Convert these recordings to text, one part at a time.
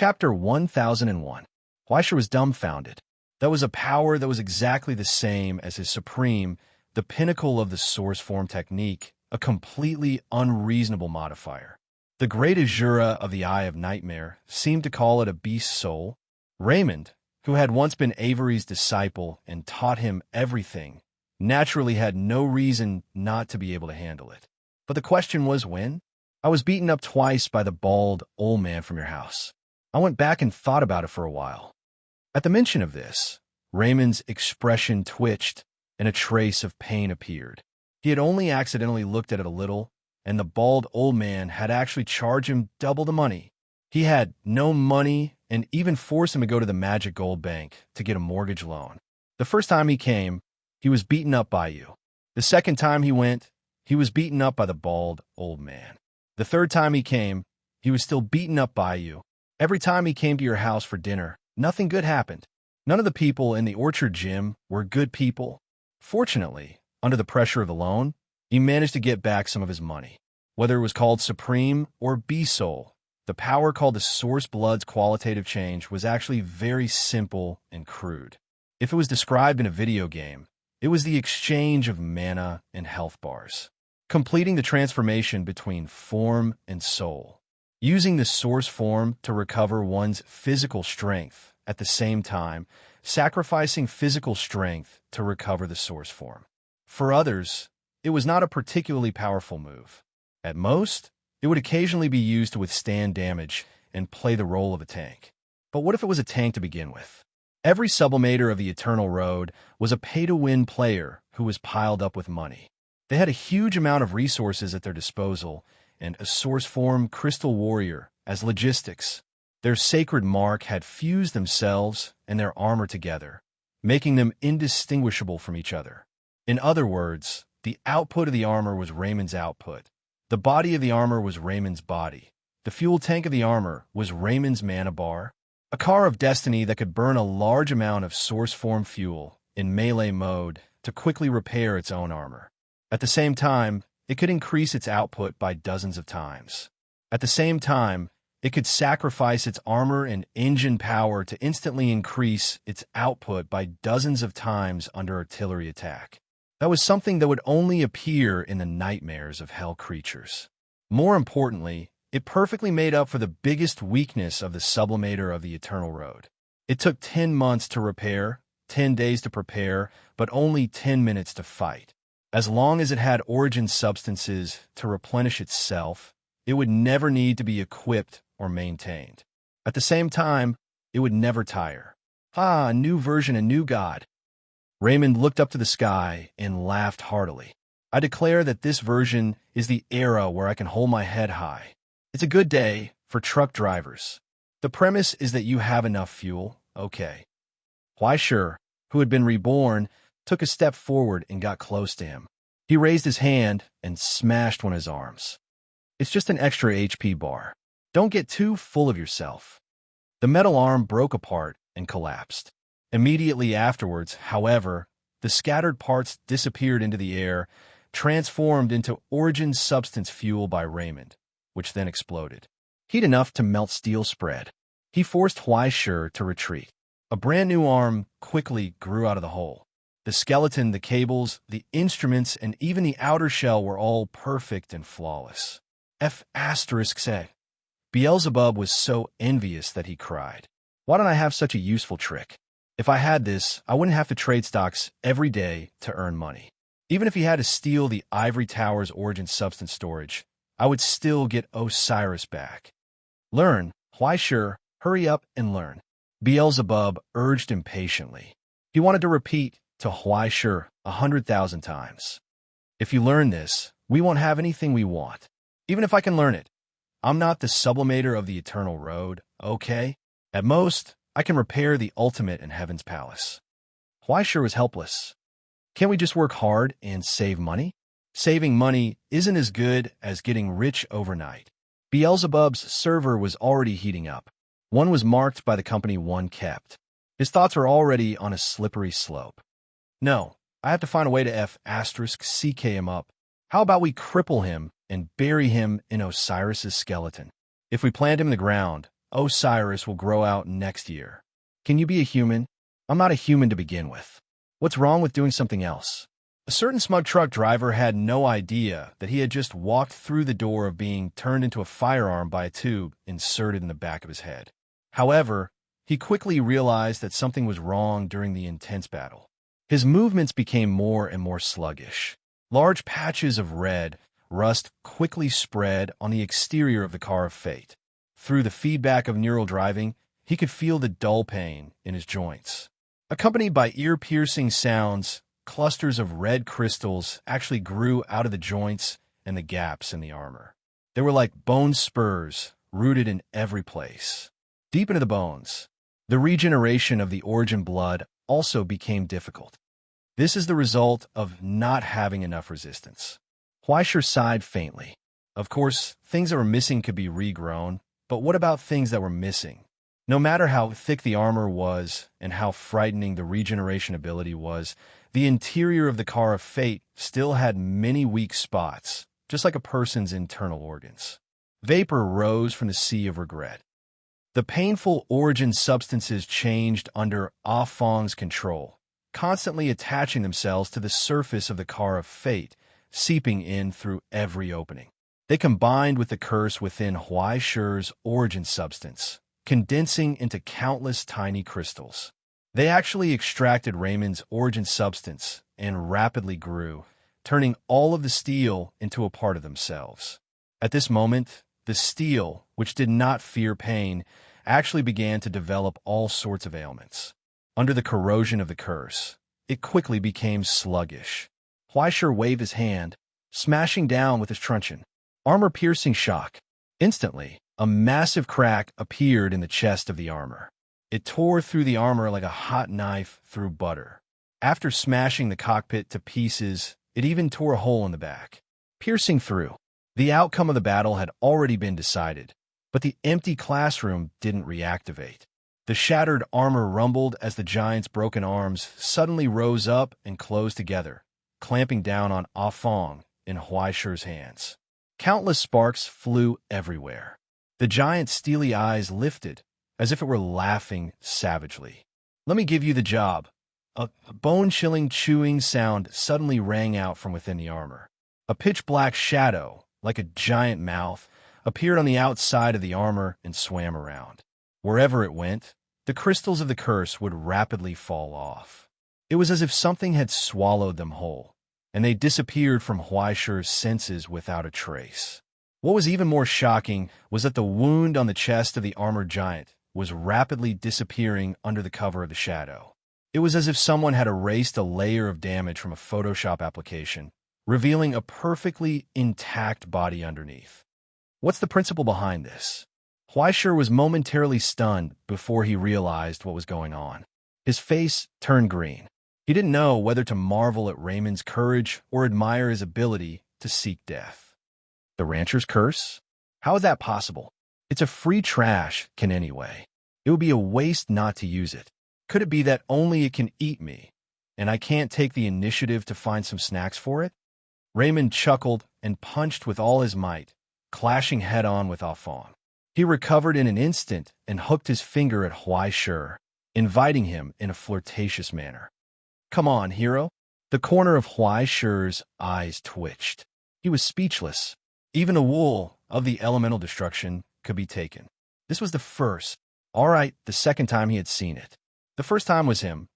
Chapter 1001. Huaisha was dumbfounded. That was a power that was exactly the same as his supreme, the pinnacle of the source form technique, a completely unreasonable modifier. The great Azura of the Eye of Nightmare seemed to call it a beast soul. Raymond, who had once been Avery's disciple and taught him everything, naturally had no reason not to be able to handle it. But the question was when? I was beaten up twice by the bald old man from your house. I went back and thought about it for a while. At the mention of this, Raymond's expression twitched and a trace of pain appeared. He had only accidentally looked at it a little, and the bald old man had actually charged him double the money. He had no money and even forced him to go to the Magic Gold Bank to get a mortgage loan. The first time he came, he was beaten up by you. The second time he went, he was beaten up by the bald old man. The third time he came, he was still beaten up by you. Every time he came to your house for dinner, nothing good happened. None of the people in the orchard gym were good people. Fortunately, under the pressure of the loan, he managed to get back some of his money. Whether it was called Supreme or B-Soul, the power called the Source Blood's qualitative change was actually very simple and crude. If it was described in a video game, it was the exchange of mana and health bars, completing the transformation between form and soul, using the source form to recover one's physical strength, at the same time sacrificing physical strength to recover the source form. For others, it was not a particularly powerful move. At most, it would occasionally be used to withstand damage and play the role of a tank. But what if it was a tank to begin with? Every sublimator of the Eternal Road was a pay-to-win player who was piled up with money. They had a huge amount of resources at their disposal and a source form crystal warrior as logistics. Their sacred mark had fused themselves and their armor together, making them indistinguishable from each other. In other words, the output of the armor was Raymond's output. The body of the armor was Raymond's body. The fuel tank of the armor was Raymond's mana bar, a car of destiny that could burn a large amount of source form fuel in melee mode to quickly repair its own armor. At the same time, it could increase its output by dozens of times. At the same time, it could sacrifice its armor and engine power to instantly increase its output by dozens of times under artillery attack. That was something that would only appear in the nightmares of hell creatures. More importantly, it perfectly made up for the biggest weakness of the sublimator of the Eternal Road. It took 10 months to repair, 10 days to prepare, but only 10 minutes to fight. As long as it had origin substances to replenish itself, it would never need to be equipped or maintained. At the same time, it would never tire. Ah, a new version, a new god. Raymond looked up to the sky and laughed heartily. I declare that this version is the era where I can hold my head high. It's a good day for truck drivers. The premise is that you have enough fuel, okay. Huaisha, who had been reborn, took a step forward and got close to him. He raised his hand and smashed one of his arms. It's just an extra HP bar. Don't get too full of yourself. The metal arm broke apart and collapsed. Immediately afterwards, however, the scattered parts disappeared into the air, transformed into origin substance fuel by Raymond, which then exploded. Heat enough to melt steel spread. He forced Huaisha to retreat. A brand new arm quickly grew out of the hole. The skeleton, the cables, the instruments, and even the outer shell were all perfect and flawless. F***. Beelzebub was so envious that he cried. Why don't I have such a useful trick? If I had this, I wouldn't have to trade stocks every day to earn money. Even if he had to steal the Ivory Tower's origin substance storage, I would still get Osiris back. Learn, Huaisha, hurry up and learn. Beelzebub urged impatiently. He wanted to repeat to Huaisha 100,000 times. If you learn this, we won't have anything we want. Even if I can learn it, I'm not the sublimator of the Eternal Road, okay? At most, I can repair the ultimate in Heaven's Palace. Huaisha was helpless. Can't we just work hard and save money? Saving money isn't as good as getting rich overnight. Beelzebub's server was already heating up. One was marked by the company one kept. His thoughts were already on a slippery slope. No, I have to find a way to F***ck him up. How about we cripple him and bury him in Osiris's skeleton? If we plant him in the ground, Osiris will grow out next year. Can you be a human? I'm not a human to begin with. What's wrong with doing something else? A certain smug truck driver had no idea that he had just walked through the door of being turned into a firearm by a tube inserted in the back of his head. However, he quickly realized that something was wrong during the intense battle. His movements became more and more sluggish. Large patches of red rust quickly spread on the exterior of the car of fate. Through the feedback of neural driving, he could feel the dull pain in his joints. Accompanied by ear-piercing sounds, clusters of red crystals actually grew out of the joints and the gaps in the armor. They were like bone spurs rooted in every place. Deep into the bones, the regeneration of the origin blood also became difficult. This is the result of not having enough resistance. Huaisher sighed faintly. Of course, things that were missing could be regrown, but what about things that were missing? No matter how thick the armor was and how frightening the regeneration ability was, the interior of the car of fate still had many weak spots, just like a person's internal organs. Vapor rose from the sea of regret. The painful origin substances changed under Ah Fong's control, constantly attaching themselves to the surface of the car of fate, seeping in through every opening. They combined with the curse within Huaisher's origin substance, condensing into countless tiny crystals. They actually extracted Raymond's origin substance and rapidly grew, turning all of the steel into a part of themselves. At this moment, the steel, which did not fear pain, actually began to develop all sorts of ailments. Under the corrosion of the curse, it quickly became sluggish. Huaisher waved his hand, smashing down with his truncheon. Armor-piercing shock. Instantly, a massive crack appeared in the chest of the armor. It tore through the armor like a hot knife through butter. After smashing the cockpit to pieces, it even tore a hole in the back, piercing through. The outcome of the battle had already been decided, but the empty classroom didn't reactivate. The shattered armor rumbled as the giant's broken arms suddenly rose up and closed together, clamping down on Ah Fong in Huaisher's hands. Countless sparks flew everywhere. The giant's steely eyes lifted, as if it were laughing savagely. "Let me give you the job." A bone-chilling chewing sound suddenly rang out from within the armor. A pitch-black shadow, like a giant mouth, appeared on the outside of the armor and swam around. Wherever it went, the crystals of the curse would rapidly fall off. It was as if something had swallowed them whole, and they disappeared from Huaisher's senses without a trace. What was even more shocking was that the wound on the chest of the armored giant was rapidly disappearing under the cover of the shadow. It was as if someone had erased a layer of damage from a Photoshop application, revealing a perfectly intact body underneath. What's the principle behind this? Huaisher was momentarily stunned before he realized what was going on. His face turned green. He didn't know whether to marvel at Raymond's courage or admire his ability to seek death. The rancher's curse? How is that possible? It's a free trash can anyway. It would be a waste not to use it. Could it be that only it can eat me, and I can't take the initiative to find some snacks for it? Raymond chuckled and punched with all his might, clashing head-on with Ah Fong. He recovered in an instant and hooked his finger at Huaisher, inviting him in a flirtatious manner. "Come on, hero." The corner of Huaisher's eyes twitched. He was speechless. Even the wool of the elemental destruction could be taken. This was the first, the second time he had seen it. The first time was him,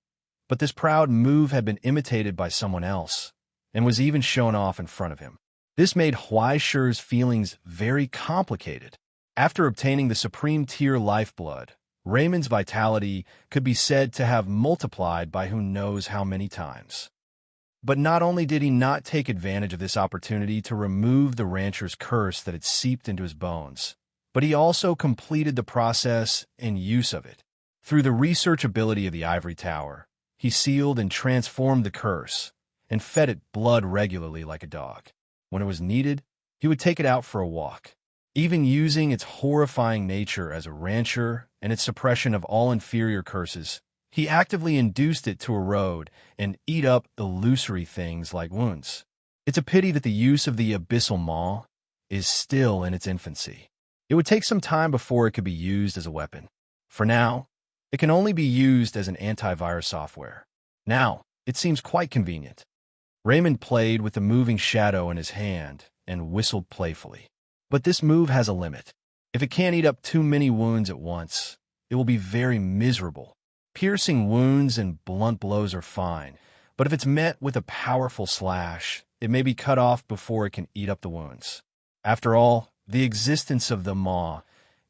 but this proud move had been imitated by someone else, and was even shown off in front of him. This made Huaisher's feelings very complicated. After obtaining the supreme tier lifeblood, Raymond's vitality could be said to have multiplied by who knows how many times. But not only did he not take advantage of this opportunity to remove the rancher's curse that had seeped into his bones, but he also completed the process and use of it. Through the research ability of the ivory tower, he sealed and transformed the curse and fed it blood regularly like a dog. When it was needed, he would take it out for a walk. Even using its horrifying nature as a rancher and its suppression of all inferior curses, he actively induced it to erode and eat up illusory things like wounds. It's a pity that the use of the abyssal maw is still in its infancy. It would take some time before it could be used as a weapon. For now, it can only be used as an antivirus software. Now, it seems quite convenient. Raymond played with the moving shadow in his hand and whistled playfully. But this move has a limit. If it can't eat up too many wounds at once, it will be very miserable. Piercing wounds and blunt blows are fine, but if it's met with a powerful slash, it may be cut off before it can eat up the wounds. After all, the existence of the maw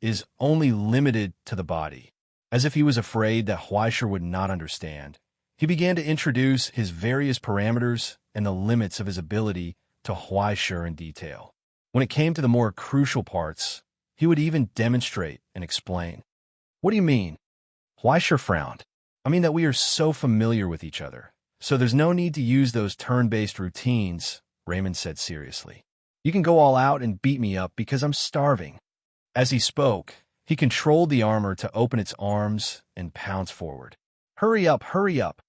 is only limited to the body. As if he was afraid that Huaisher would not understand, he began to introduce his various parameters and the limits of his ability to Huaisher in detail. When it came to the more crucial parts, he would even demonstrate and explain. What do you mean? Huaisher frowned. I mean that we are so familiar with each other, so there's no need to use those turn-based routines, Raymond said seriously. You can go all out and beat me up because I'm starving. As he spoke, he controlled the armor to open its arms and pounce forward. Hurry up, hurry up.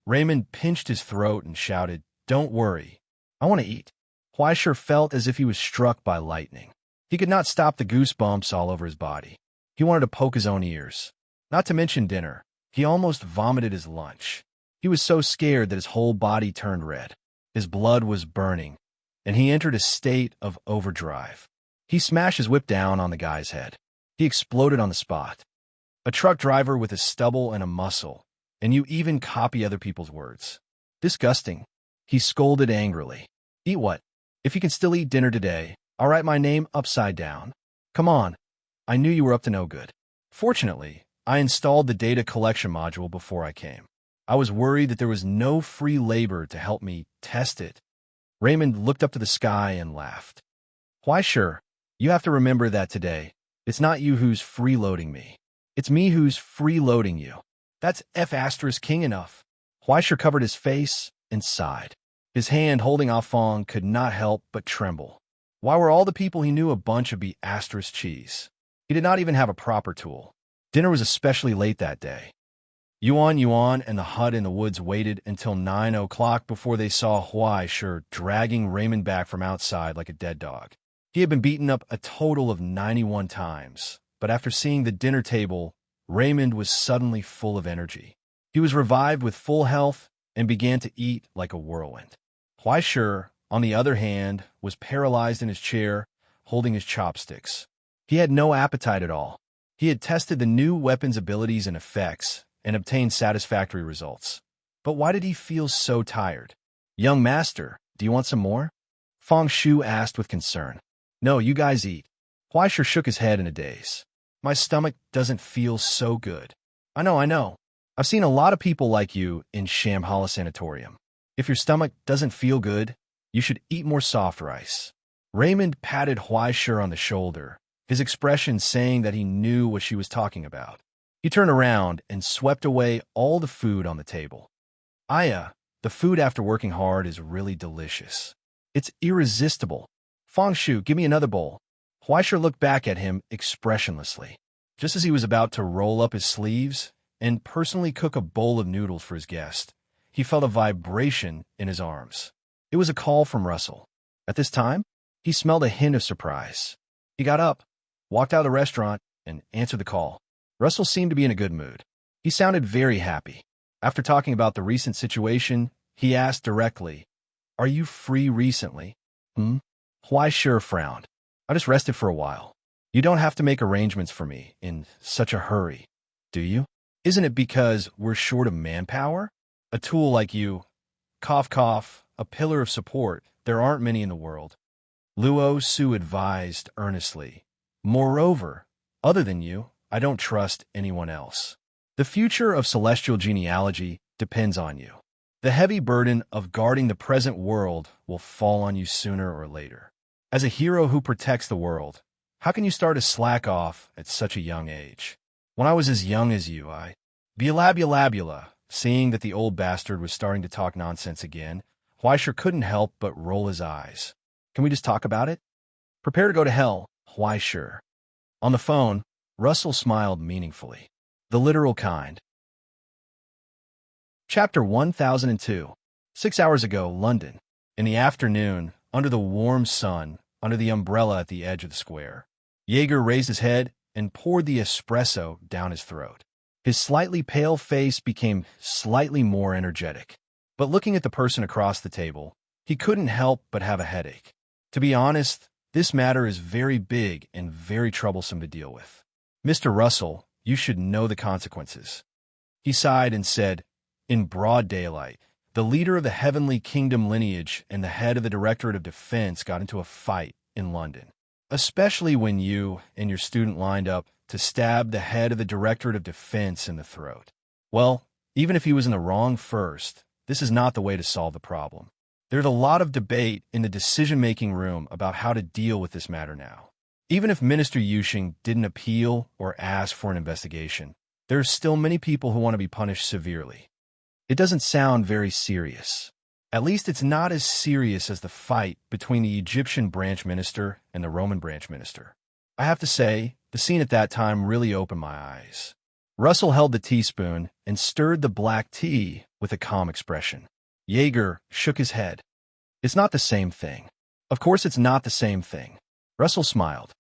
Raymond pinched his throat and shouted, Don't worry. I want to eat. Huaisher felt as if he was struck by lightning. He could not stop the goosebumps all over his body. He wanted to poke his own ears. Not to mention dinner. He almost vomited his lunch. He was so scared that his whole body turned red. His blood was burning, and he entered a state of overdrive. He smashed his whip down on the guy's head. He exploded on the spot. A truck driver with a stubble and a muscle, and you even copy other people's words. Disgusting. He scolded angrily. Eat what? If you can still eat dinner today, I'll write my name upside down. Come on. I knew you were up to no good. Fortunately, I installed the data collection module before I came. I was worried that there was no free labor to help me test it. Raymond looked up to the sky and laughed. Why sure, you have to remember that today, it's not you who's freeloading me. It's me who's freeloading you. That's F**king enough. Huaisher covered his face and sighed. His hand holding Afong could not help but tremble. Why were all the people he knew a bunch of cheese? He did not even have a proper tool. Dinner was especially late that day. Yuan and the hut in the woods waited until 9 o'clock before they saw Huaisher dragging Raymond back from outside like a dead dog. He had been beaten up a total of 91 times, but after seeing the dinner table, Raymond was suddenly full of energy. He was revived with full health and began to eat like a whirlwind. Huaisher, on the other hand, was paralyzed in his chair, holding his chopsticks. He had no appetite at all. He had tested the new weapon's abilities and effects and obtained satisfactory results. But why did he feel so tired? Young master, do you want some more? Feng Shu asked with concern. No, you guys eat. Huaisher shook his head in a daze. My stomach doesn't feel so good. I know. I've seen a lot of people like you in Shambhala Sanatorium. If your stomach doesn't feel good, you should eat more soft rice. Raymond patted Huaisher on the shoulder, his expression saying that he knew what she was talking about. He turned around and swept away all the food on the table. Aya, the food after working hard is really delicious. It's irresistible. Feng Shu, give me another bowl. Huaisher looked back at him expressionlessly. Just as he was about to roll up his sleeves and personally cook a bowl of noodles for his guest, he felt a vibration in his arms. It was a call from Russell. At this time, he smelled a hint of surprise. He got up, walked out of the restaurant, and answered the call. Russell seemed to be in a good mood. He sounded very happy. After talking about the recent situation, he asked directly, Are you free recently? Huaisher frowned. I just rested for a while. You don't have to make arrangements for me in such a hurry, do you? Isn't it because we're short of manpower? A tool like you, cough cough, a pillar of support, there aren't many in the world. Luo Su advised earnestly. Moreover, other than you, I don't trust anyone else. The future of celestial genealogy depends on you. The heavy burden of guarding the present world will fall on you sooner or later. As a hero who protects the world, how can you start to slack off at such a young age? When I was as young as you, Bula. Seeing that the old bastard was starting to talk nonsense again, Huaisher couldn't help but roll his eyes. Can we just talk about it? Prepare to go to hell, Huaisher. On the phone, Russell smiled meaningfully. The literal kind. Chapter 1002. 6 hours ago, London. In the afternoon, under the warm sun, under the umbrella at the edge of the square. Jaeger raised his head and poured the espresso down his throat. His slightly pale face became slightly more energetic. But looking at the person across the table, he couldn't help but have a headache. To be honest, this matter is very big and very troublesome to deal with. Mr. Russell, you should know the consequences. He sighed and said, in broad daylight, the leader of the Heavenly Kingdom lineage and the head of the Directorate of Defense got into a fight in London. Especially when you and your student lined up to stab the head of the Directorate of Defense in the throat. Well, even if he was in the wrong first, this is not the way to solve the problem. There's a lot of debate in the decision-making room about how to deal with this matter now. Even if Minister Yushing didn't appeal or ask for an investigation, there are still many people who want to be punished severely. It doesn't sound very serious. At least it's not as serious as the fight between the Egyptian branch minister and the Roman branch minister. I have to say, the scene at that time really opened my eyes. Russell held the teaspoon and stirred the black tea with a calm expression. Jaeger shook his head. It's not the same thing. Of course it's not the same thing. Russell smiled.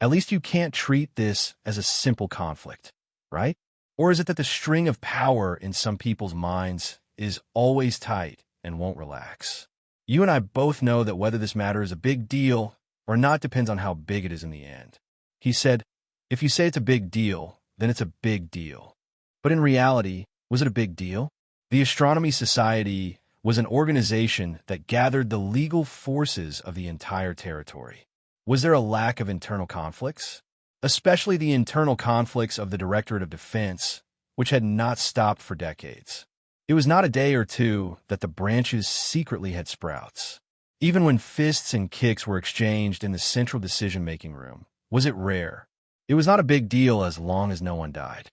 At least you can't treat this as a simple conflict, right? Or is it that the string of power in some people's minds is always tight and won't relax? You and I both know that whether this matter is a big deal or not depends on how big it is in the end. He said, if you say it's a big deal, then it's a big deal. But in reality, was it a big deal? The Astronomy Society was an organization that gathered the legal forces of the entire territory. Was there a lack of internal conflicts? Especially the internal conflicts of the Directorate of Defense, which had not stopped for decades. It was not a day or two that the branches secretly had sprouts. Even when fists and kicks were exchanged in the central decision-making room, was it rare? It was not a big deal as long as no one died.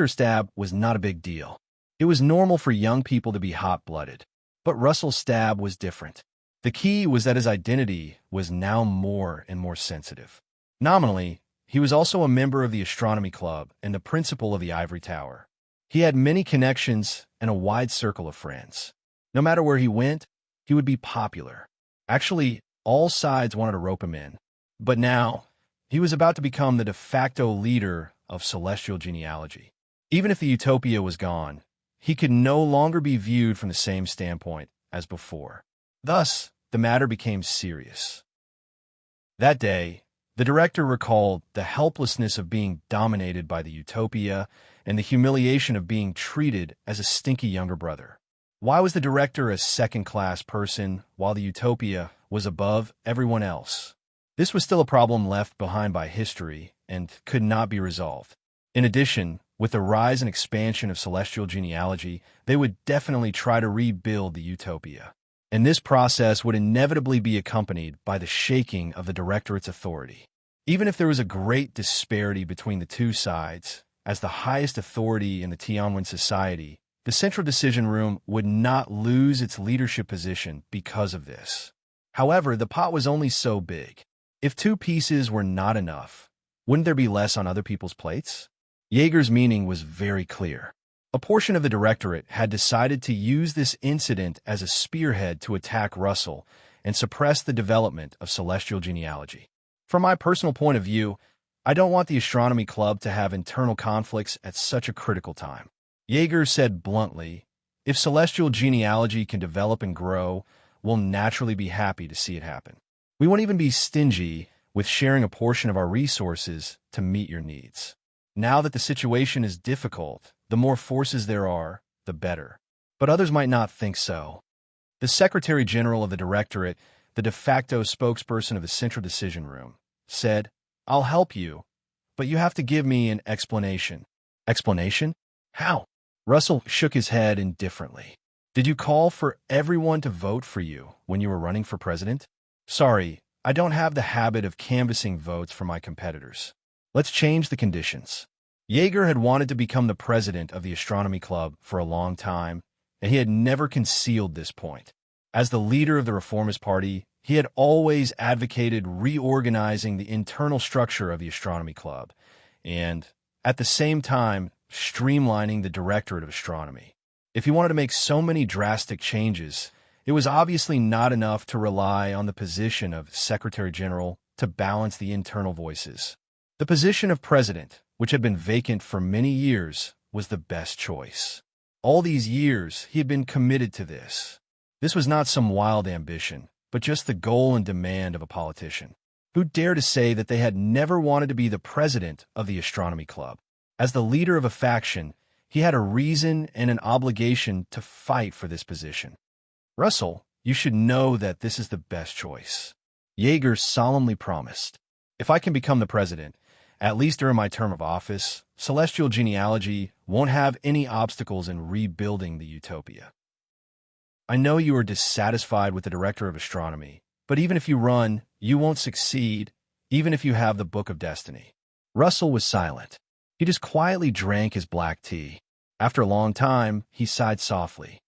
Stab was not a big deal. It was normal for young people to be hot-blooded. But Russell's stab was different. The key was that his identity was now more and more sensitive. Nominally, he was also a member of the Astronomy Club and the principal of the Ivory Tower. He had many connections and a wide circle of friends. No matter where he went, he would be popular. Actually, all sides wanted to rope him in. But now, he was about to become the de facto leader of celestial genealogy. Even if the utopia was gone, he could no longer be viewed from the same standpoint as before. Thus, the matter became serious. That day, the director recalled the helplessness of being dominated by the utopia and the humiliation of being treated as a stinky younger brother. Why was the director a second-class person while the utopia was above everyone else? This was still a problem left behind by history and could not be resolved. In addition, with the rise and expansion of celestial genealogy, they would definitely try to rebuild the utopia. And this process would inevitably be accompanied by the shaking of the directorate's authority. Even if there was a great disparity between the two sides, as the highest authority in the Tianwen society, the Central Decision Room would not lose its leadership position because of this. However, the pot was only so big. If two pieces were not enough, wouldn't there be less on other people's plates? Jaeger's meaning was very clear. A portion of the directorate had decided to use this incident as a spearhead to attack Russell and suppress the development of celestial genealogy. From my personal point of view, I don't want the Astronomy Club to have internal conflicts at such a critical time. Jaeger said bluntly, if celestial genealogy can develop and grow, we'll naturally be happy to see it happen. We won't even be stingy with sharing a portion of our resources to meet your needs. Now that the situation is difficult, the more forces there are, the better. But others might not think so. The Secretary General of the Directorate, the de facto spokesperson of the Central Decision Room, said, I'll help you, but you have to give me an explanation. Explanation? How? Russell shook his head indifferently. Did you call for everyone to vote for you when you were running for president? Sorry, I don't have the habit of canvassing votes for my competitors. Let's change the conditions. Jaeger had wanted to become the president of the Astronomy Club for a long time, and he had never concealed this point. As the leader of the Reformist Party, he had always advocated reorganizing the internal structure of the Astronomy Club and, at the same time, streamlining the Directorate of Astronomy. If he wanted to make so many drastic changes, it was obviously not enough to rely on the position of Secretary General to balance the internal voices. The position of president, which had been vacant for many years, was the best choice. All these years, he had been committed to this. This was not some wild ambition, but just the goal and demand of a politician. Who dared to say that they had never wanted to be the president of the astronomy club? As the leader of a faction, he had a reason and an obligation to fight for this position. Russell, you should know that this is the best choice. Yeager solemnly promised. If I can become the president, at least during my term of office, celestial genealogy won't have any obstacles in rebuilding the utopia. I know you are dissatisfied with the director of astronomy, but even if you run, you won't succeed, even if you have the Book of Destiny. Russell was silent. He just quietly drank his black tea. After a long time, he sighed softly.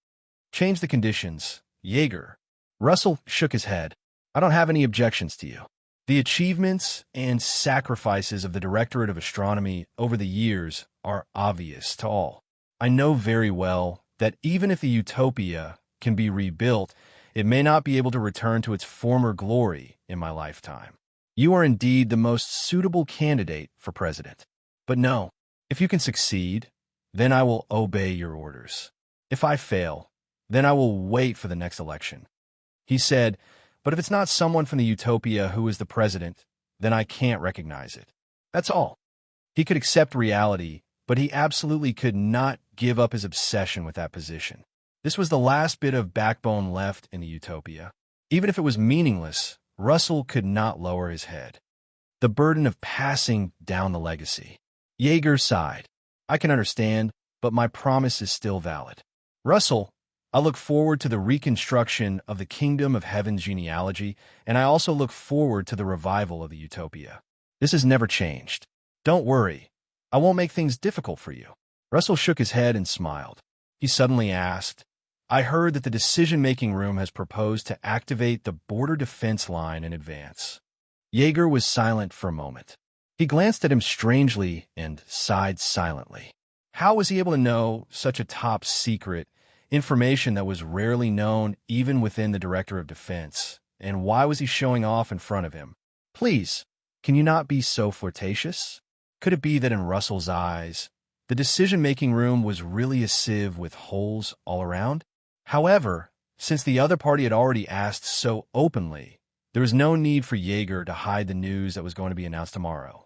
Change the conditions, Yeager. Russell shook his head. I don't have any objections to you. The achievements and sacrifices of the Directorate of Astronomy over the years are obvious to all. I know very well that even if the utopia can be rebuilt, it may not be able to return to its former glory in my lifetime. You are indeed the most suitable candidate for president. But no, if you can succeed, then I will obey your orders. If I fail, then I will wait for the next election. He said, but if it's not someone from the utopia who is the president, then I can't recognize it. That's all. He could accept reality, but he absolutely could not give up his obsession with that position. This was the last bit of backbone left in the utopia. Even if it was meaningless, Russell could not lower his head. The burden of passing down the legacy. Yeager sighed. I can understand, but my promise is still valid. Russell, I look forward to the reconstruction of the Kingdom of Heaven's genealogy, and I also look forward to the revival of the utopia. This has never changed. Don't worry. I won't make things difficult for you. Russell shook his head and smiled. He suddenly asked, I heard that the decision-making room has proposed to activate the border defense line in advance. Yeager was silent for a moment. He glanced at him strangely and sighed silently. How was he able to know such a top-secret information that was rarely known even within the Director of Defense? And why was he showing off in front of him? Please, can you not be so flirtatious? Could it be that in Russell's eyes, the decision-making room was really a sieve with holes all around? However, since the other party had already asked so openly, there was no need for Yeager to hide the news that was going to be announced tomorrow.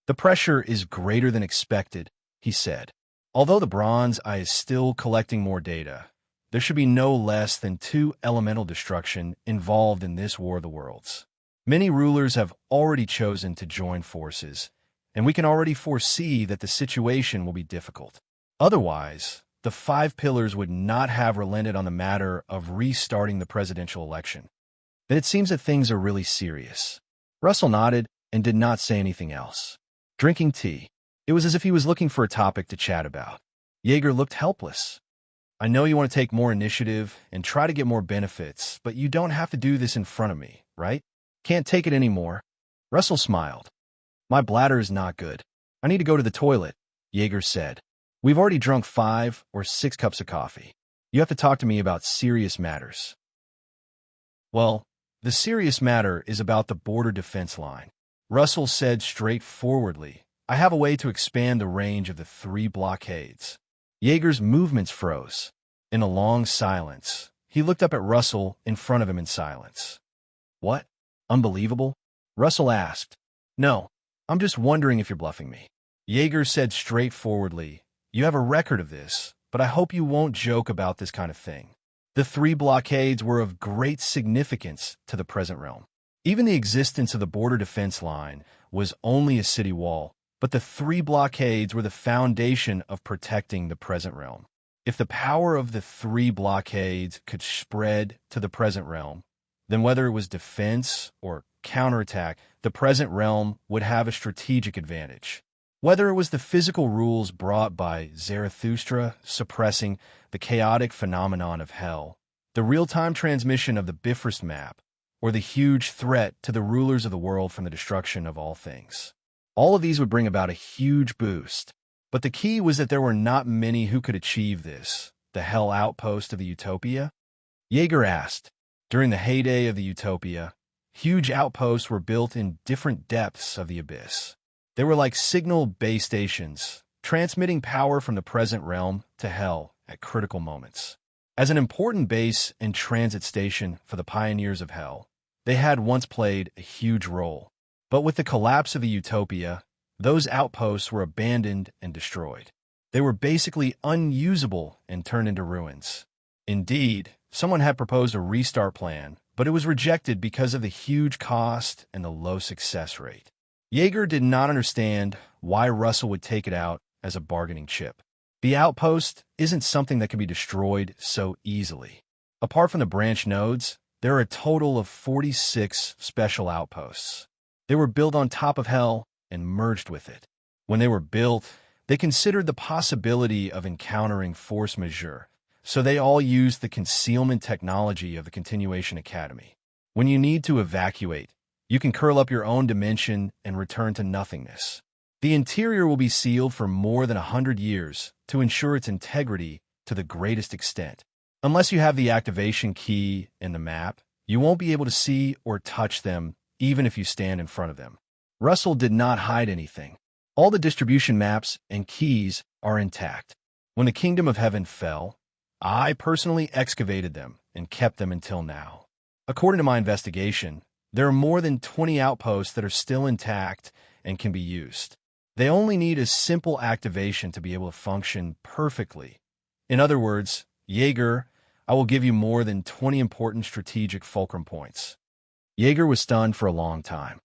The pressure is greater than expected, he said. Although the Bronze Eye is still collecting more data, there should be no less than 2 elemental destruction involved in this War of the Worlds. Many rulers have already chosen to join forces, and we can already foresee that the situation will be difficult. Otherwise, the 5 pillars would not have relented on the matter of restarting the presidential election. Then it seems that things are really serious. Russell nodded and did not say anything else. Drinking tea. It was as if he was looking for a topic to chat about. Yeager looked helpless. I know you want to take more initiative and try to get more benefits, but you don't have to do this in front of me, right? Can't take it anymore. Russell smiled. My bladder is not good. I need to go to the toilet, Yeager said. We've already drunk 5 or 6 cups of coffee. You have to talk to me about serious matters. Well, the serious matter is about the border defense line. Russell said straightforwardly, I have a way to expand the range of the 3 blockades. Yeager's movements froze. In a long silence, he looked up at Russell in front of him in silence. What? Unbelievable? Russell asked. No, I'm just wondering if you're bluffing me. Yeager said straightforwardly, you have a record of this, but I hope you won't joke about this kind of thing. The 3 blockades were of great significance to the present realm. Even the existence of the border defense line was only a city wall, but the 3 blockades were the foundation of protecting the present realm. If the power of the 3 blockades could spread to the present realm, then whether it was defense or counterattack, the present realm would have a strategic advantage. Whether it was the physical rules brought by Zarathustra suppressing the chaotic phenomenon of hell, the real-time transmission of the Bifrost map, or the huge threat to the rulers of the world from the destruction of all things. All of these would bring about a huge boost, but the key was that there were not many who could achieve this, the hell outpost of the utopia. Yeager asked. During the heyday of the utopia, Huge outposts were built in different depths of the abyss. They were like signal base stations, transmitting power from the present realm to hell at critical moments. As an important base and transit station for the pioneers of hell, they had once played a huge role. But with the collapse of the utopia, those outposts were abandoned and destroyed. They were basically unusable and turned into ruins. Indeed, someone had proposed a restart plan, but it was rejected because of the huge cost and the low success rate. Yeager did not understand why Russell would take it out as a bargaining chip. The outpost isn't something that can be destroyed so easily. Apart from the branch nodes, there are a total of 46 special outposts. They were built on top of hell and merged with it. When they were built, they considered the possibility of encountering force majeure, so they all used the concealment technology of the Continuation Academy. When you need to evacuate, you can curl up your own dimension and return to nothingness. The interior will be sealed for more than 100 years to ensure its integrity to the greatest extent. Unless you have the activation key in the map, you won't be able to see or touch them, even if you stand in front of them. Russell did not hide anything. All the distribution maps and keys are intact. When the Kingdom of Heaven fell, I personally excavated them and kept them until now. According to my investigation, there are more than 20 outposts that are still intact and can be used. They only need a simple activation to be able to function perfectly. In other words, Yeager, I will give you more than 20 important strategic fulcrum points. Yeager was stunned for a long time.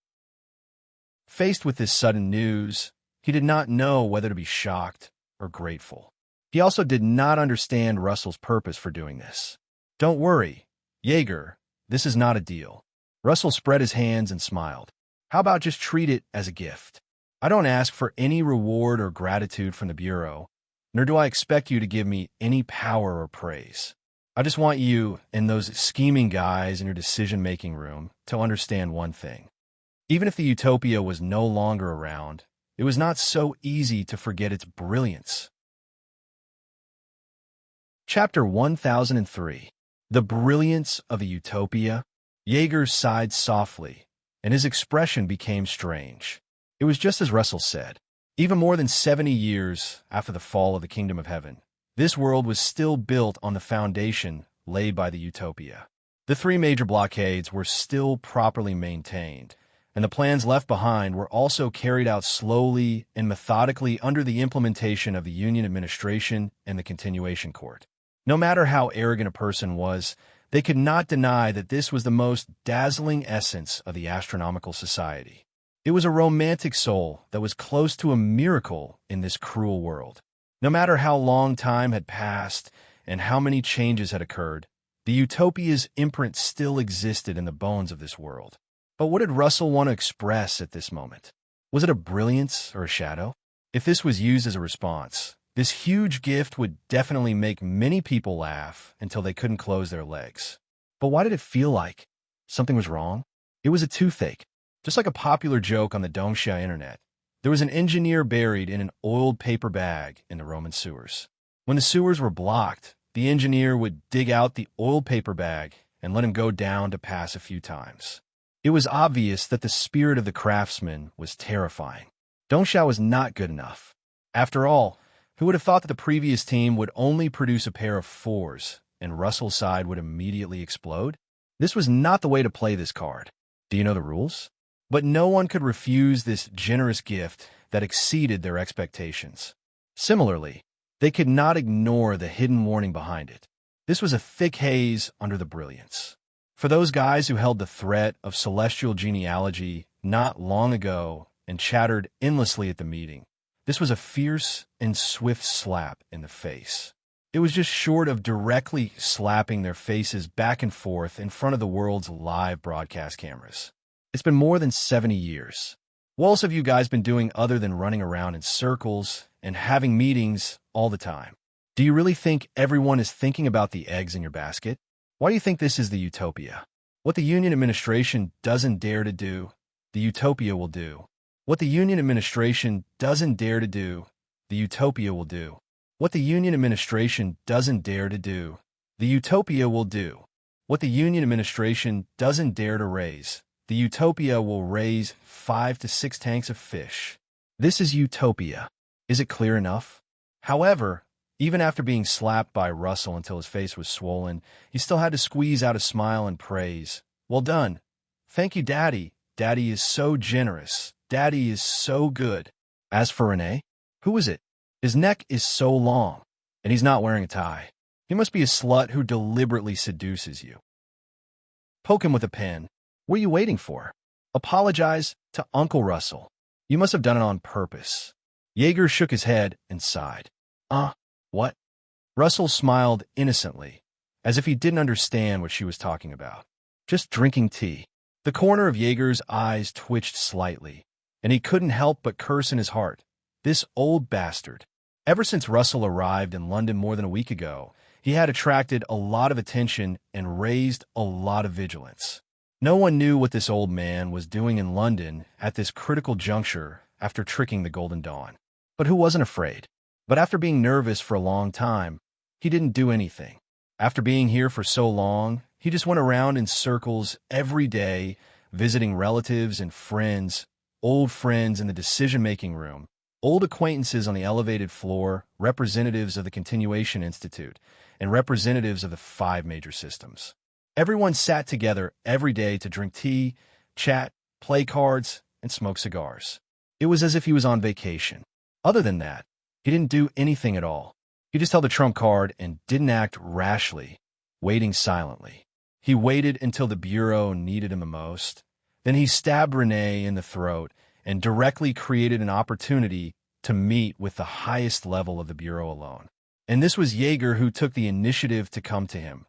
Faced with this sudden news, he did not know whether to be shocked or grateful. He also did not understand Russell's purpose for doing this. Don't worry, Yeager, this is not a deal. Russell spread his hands and smiled. How about just treat it as a gift? I don't ask for any reward or gratitude from the Bureau, nor do I expect you to give me any power or praise. I just want you and those scheming guys in your decision-making room to understand one thing. Even if the utopia was no longer around, it was not so easy to forget its brilliance. Chapter 1003. The Brilliance of a Utopia. Yeager sighed softly, and his expression became strange. It was just as Russell said. Even more than 70 years after the fall of the Kingdom of Heaven, this world was still built on the foundation laid by the utopia. The three major blockades were still properly maintained, and the plans left behind were also carried out slowly and methodically under the implementation of the Union administration and the Continuation Court. No matter how arrogant a person was, they could not deny that this was the most dazzling essence of the astronomical society. It was a romantic soul that was close to a miracle in this cruel world. No matter how long time had passed and how many changes had occurred, the utopia's imprint still existed in the bones of this world. But what did Russell want to express at this moment? Was it a brilliance or a shadow? If this was used as a response, this huge gift would definitely make many people laugh until they couldn't close their legs. But why did it feel like something was wrong? It was a toothache. Just like a popular joke on the Doomsday internet, there was an engineer buried in an oiled paper bag in the Roman sewers. When the sewers were blocked, the engineer would dig out the oiled paper bag and let him go down to pass a few times. It was obvious that the spirit of the craftsman was terrifying. Doomsday was not good enough. After all, who would have thought that the previous team would only produce a pair of 4s and Russell's side would immediately explode? This was not the way to play this card. Do you know the rules? But no one could refuse this generous gift that exceeded their expectations. Similarly, they could not ignore the hidden warning behind it. This was a thick haze under the brilliance. For those guys who held the threat of celestial genealogy not long ago and chattered endlessly at the meeting, this was a fierce and swift slap in the face. It was just short of directly slapping their faces back and forth in front of the world's live broadcast cameras. It's been more than 70 years. What else have you guys been doing other than running around in circles and having meetings all the time? Do you really think everyone is thinking about the eggs in your basket? Why do you think this is the utopia? What the Union administration doesn't dare to do, the utopia will do. What the Union administration doesn't dare to do, the utopia will do. What the Union administration doesn't dare to do, the utopia will do. What the Union administration doesn't dare to raise, The Utopia will raise 5 to 6 tanks of fish. This is Utopia. Is it clear enough? However, even after being slapped by Russell until his face was swollen, he still had to squeeze out a smile and praise. Well done. Thank you, Daddy. Daddy is so generous. Daddy is so good. As for Renee, who is it? His neck is so long, and he's not wearing a tie. He must be a slut who deliberately seduces you. Poke him with a pen. What are you waiting for? Apologize to Uncle Russell. You must have done it on purpose. Jaeger shook his head and sighed. What? Russell smiled innocently, as if he didn't understand what she was talking about. Just drinking tea. The corner of Jaeger's eyes twitched slightly, and he couldn't help but curse in his heart. This old bastard. Ever since Russell arrived in London more than a week ago, he had attracted a lot of attention and raised a lot of vigilance. No one knew what this old man was doing in London at this critical juncture after tricking the Golden Dawn. But who wasn't afraid? But after being nervous for a long time, he didn't do anything. After being here for so long, he just went around in circles every day, visiting relatives and friends, old friends in the decision-making room, old acquaintances on the elevated floor, representatives of the Continuation Institute, and representatives of the 5 major systems. Everyone sat together every day to drink tea, chat, play cards, and smoke cigars. It was as if he was on vacation. Other than that, he didn't do anything at all. He just held a trump card and didn't act rashly, waiting silently. He waited until the Bureau needed him the most. Then he stabbed Renee in the throat and directly created an opportunity to meet with the highest level of the Bureau alone. And this was Jaeger who took the initiative to come to him.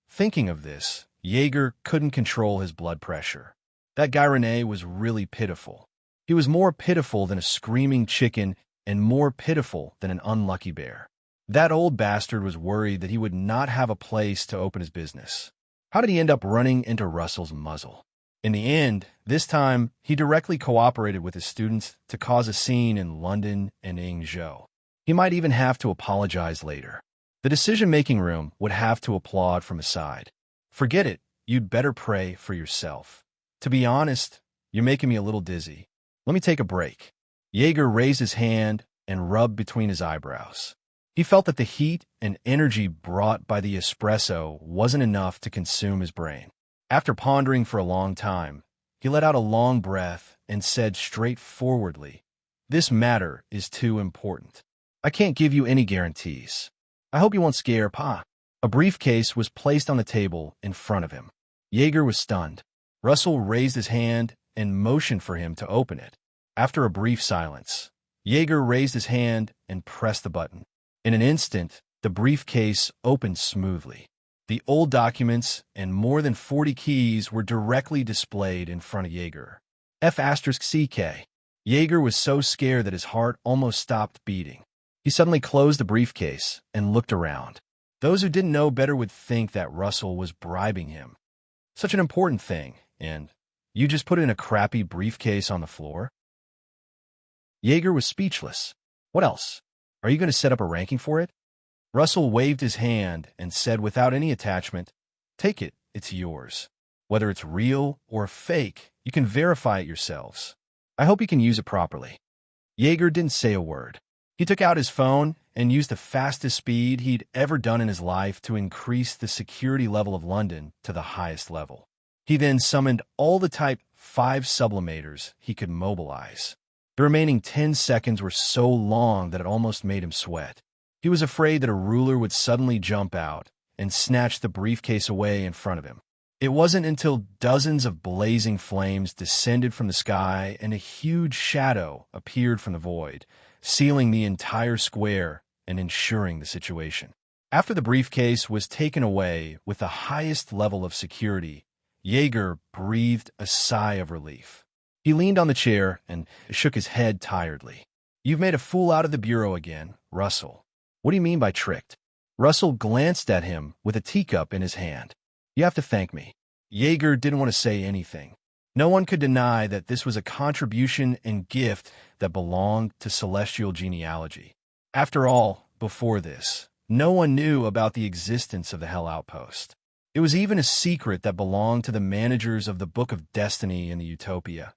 Thinking of this, Jaeger couldn't control his blood pressure. That guy Renee was really pitiful. He was more pitiful than a screaming chicken and more pitiful than an unlucky bear. That old bastard was worried that he would not have a place to open his business. How did he end up running into Russell's muzzle? In the end, this time, he directly cooperated with his students to cause a scene in London and Yingzhou. He might even have to apologize later. The decision-making room would have to applaud from his side. Forget it. You'd better pray for yourself. To be honest, you're making me a little dizzy. Let me take a break. Jaeger raised his hand and rubbed between his eyebrows. He felt that the heat and energy brought by the espresso wasn't enough to consume his brain. After pondering for a long time, he let out a long breath and said straightforwardly, "This matter is too important. I can't give you any guarantees. I hope you won't scare Pa." A briefcase was placed on the table in front of him. Jaeger was stunned. Russell raised his hand and motioned for him to open it. After a brief silence, Jaeger raised his hand and pressed the button. In an instant, the briefcase opened smoothly. The old documents and more than 40 keys were directly displayed in front of Jaeger. F***CK. Jaeger was so scared that his heart almost stopped beating. He suddenly closed the briefcase and looked around. Those who didn't know better would think that Russell was bribing him. Such an important thing, and you just put it in a crappy briefcase on the floor? Jaeger was speechless. What else? Are you going to set up a ranking for it? Russell waved his hand and said without any attachment, "Take it, it's yours. Whether it's real or fake, you can verify it yourselves. I hope you can use it properly." Jaeger didn't say a word. He took out his phone and used the fastest speed he'd ever done in his life to increase the security level of London to the highest level. He then summoned all the Type 5 sublimators he could mobilize. The remaining 10 seconds were so long that it almost made him sweat. He was afraid that a ruler would suddenly jump out and snatch the briefcase away in front of him. It wasn't until dozens of blazing flames descended from the sky and a huge shadow appeared from the void, sealing the entire square and ensuring the situation. After the briefcase was taken away with the highest level of security, Jaeger breathed a sigh of relief. He leaned on the chair and shook his head tiredly. "You've made a fool out of the Bureau again, Russell. What do you mean by tricked?" Russell glanced at him with a teacup in his hand. "You have to thank me." Jaeger didn't want to say anything. No one could deny that this was a contribution and gift that belonged to celestial genealogy. After all, before this, no one knew about the existence of the Hell Outpost. It was even a secret that belonged to the managers of the Book of Destiny in the Utopia.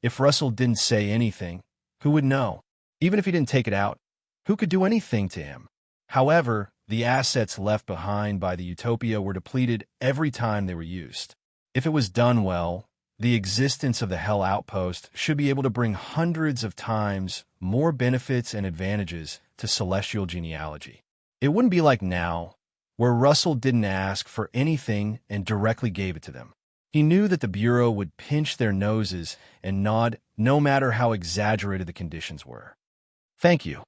If Russell didn't say anything, who would know? Even if he didn't take it out, who could do anything to him? However, the assets left behind by the Utopia were depleted every time they were used. If it was done well, the existence of the Hell Outpost should be able to bring hundreds of times more benefits and advantages to celestial genealogy. It wouldn't be like now, where Russell didn't ask for anything and directly gave it to them. He knew that the Bureau would pinch their noses and nod no matter how exaggerated the conditions were. Thank you.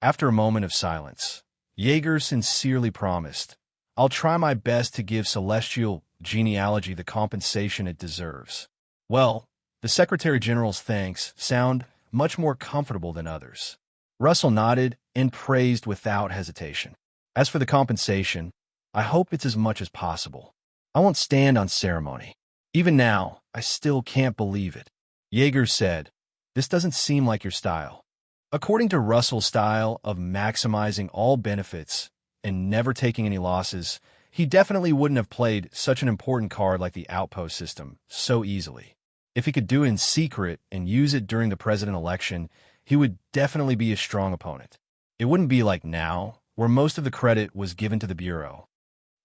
After a moment of silence, Yeager sincerely promised, I'll try my best to give celestial genealogy the compensation it deserves. Well, the Secretary General's thanks sound much more comfortable than others. Russell nodded and praised without hesitation. As for the compensation, I hope it's as much as possible. I won't stand on ceremony. Even now, I still can't believe it. Yeager said, this doesn't seem like your style. According to Russell's style of maximizing all benefits and never taking any losses, he definitely wouldn't have played such an important card like the outpost system so easily. If he could do it in secret and use it during the president election, he would definitely be a strong opponent. It wouldn't be like now, where most of the credit was given to the Bureau.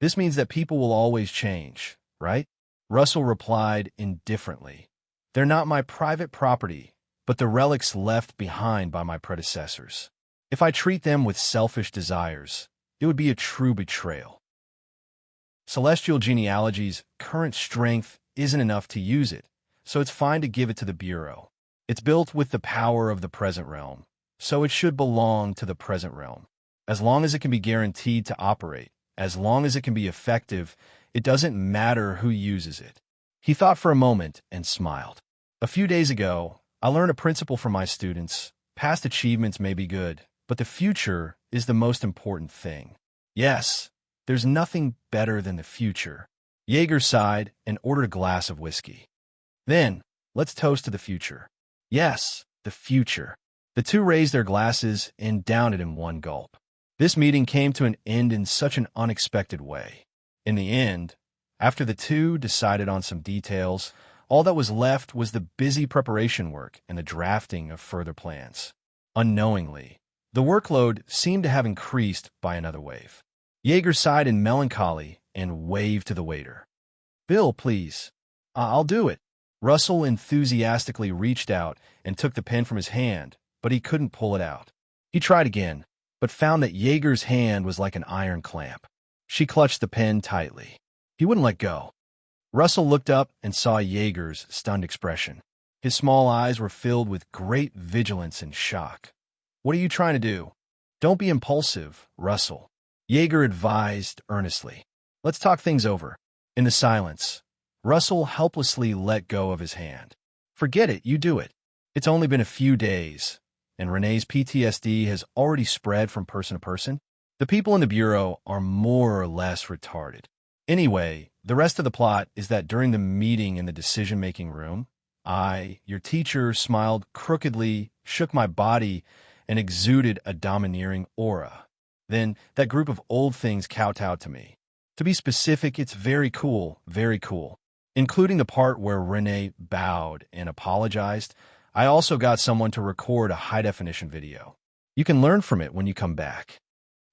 This means that people will always change, right? Russell replied indifferently. They're not my private property, but the relics left behind by my predecessors. If I treat them with selfish desires, it would be a true betrayal. Celestial genealogy's current strength isn't enough to use it, so it's fine to give it to the Bureau. It's built with the power of the present realm, so it should belong to the present realm. As long as it can be guaranteed to operate, as long as it can be effective, it doesn't matter who uses it. He thought for a moment and smiled. A few days ago, I learned a principle from my students. Past achievements may be good, but the future is the most important thing. Yes, there's nothing better than the future. Yeager sighed and ordered a glass of whiskey. Then, let's toast to the future. Yes, the future. The two raised their glasses and downed it in one gulp. This meeting came to an end in such an unexpected way. In the end, after the two decided on some details, all that was left was the busy preparation work and the drafting of further plans. Unknowingly, the workload seemed to have increased by another wave. Yeager sighed in melancholy and waved to the waiter. Bill, please. I'll do it. Russell enthusiastically reached out and took the pen from his hand, but he couldn't pull it out. He tried again, but found that Yeager's hand was like an iron clamp. She clutched the pen tightly. He wouldn't let go. Russell looked up and saw Yeager's stunned expression. His small eyes were filled with great vigilance and shock. What are you trying to do? Don't be impulsive, Russell. Yeager advised earnestly. Let's talk things over. In the silence, Russell helplessly let go of his hand. Forget it, you do it. It's only been a few days, and Renee's PTSD has already spread from person to person. The people in the Bureau are more or less retarded. Anyway, the rest of the plot is that during the meeting in the decision-making room, I, your teacher, smiled crookedly, shook my body, and exuded a domineering aura. Then that group of old things kowtowed to me. To be specific, it's very cool, including the part where Renee bowed and apologized. I also got someone to record a high-definition video. You can learn from it when you come back.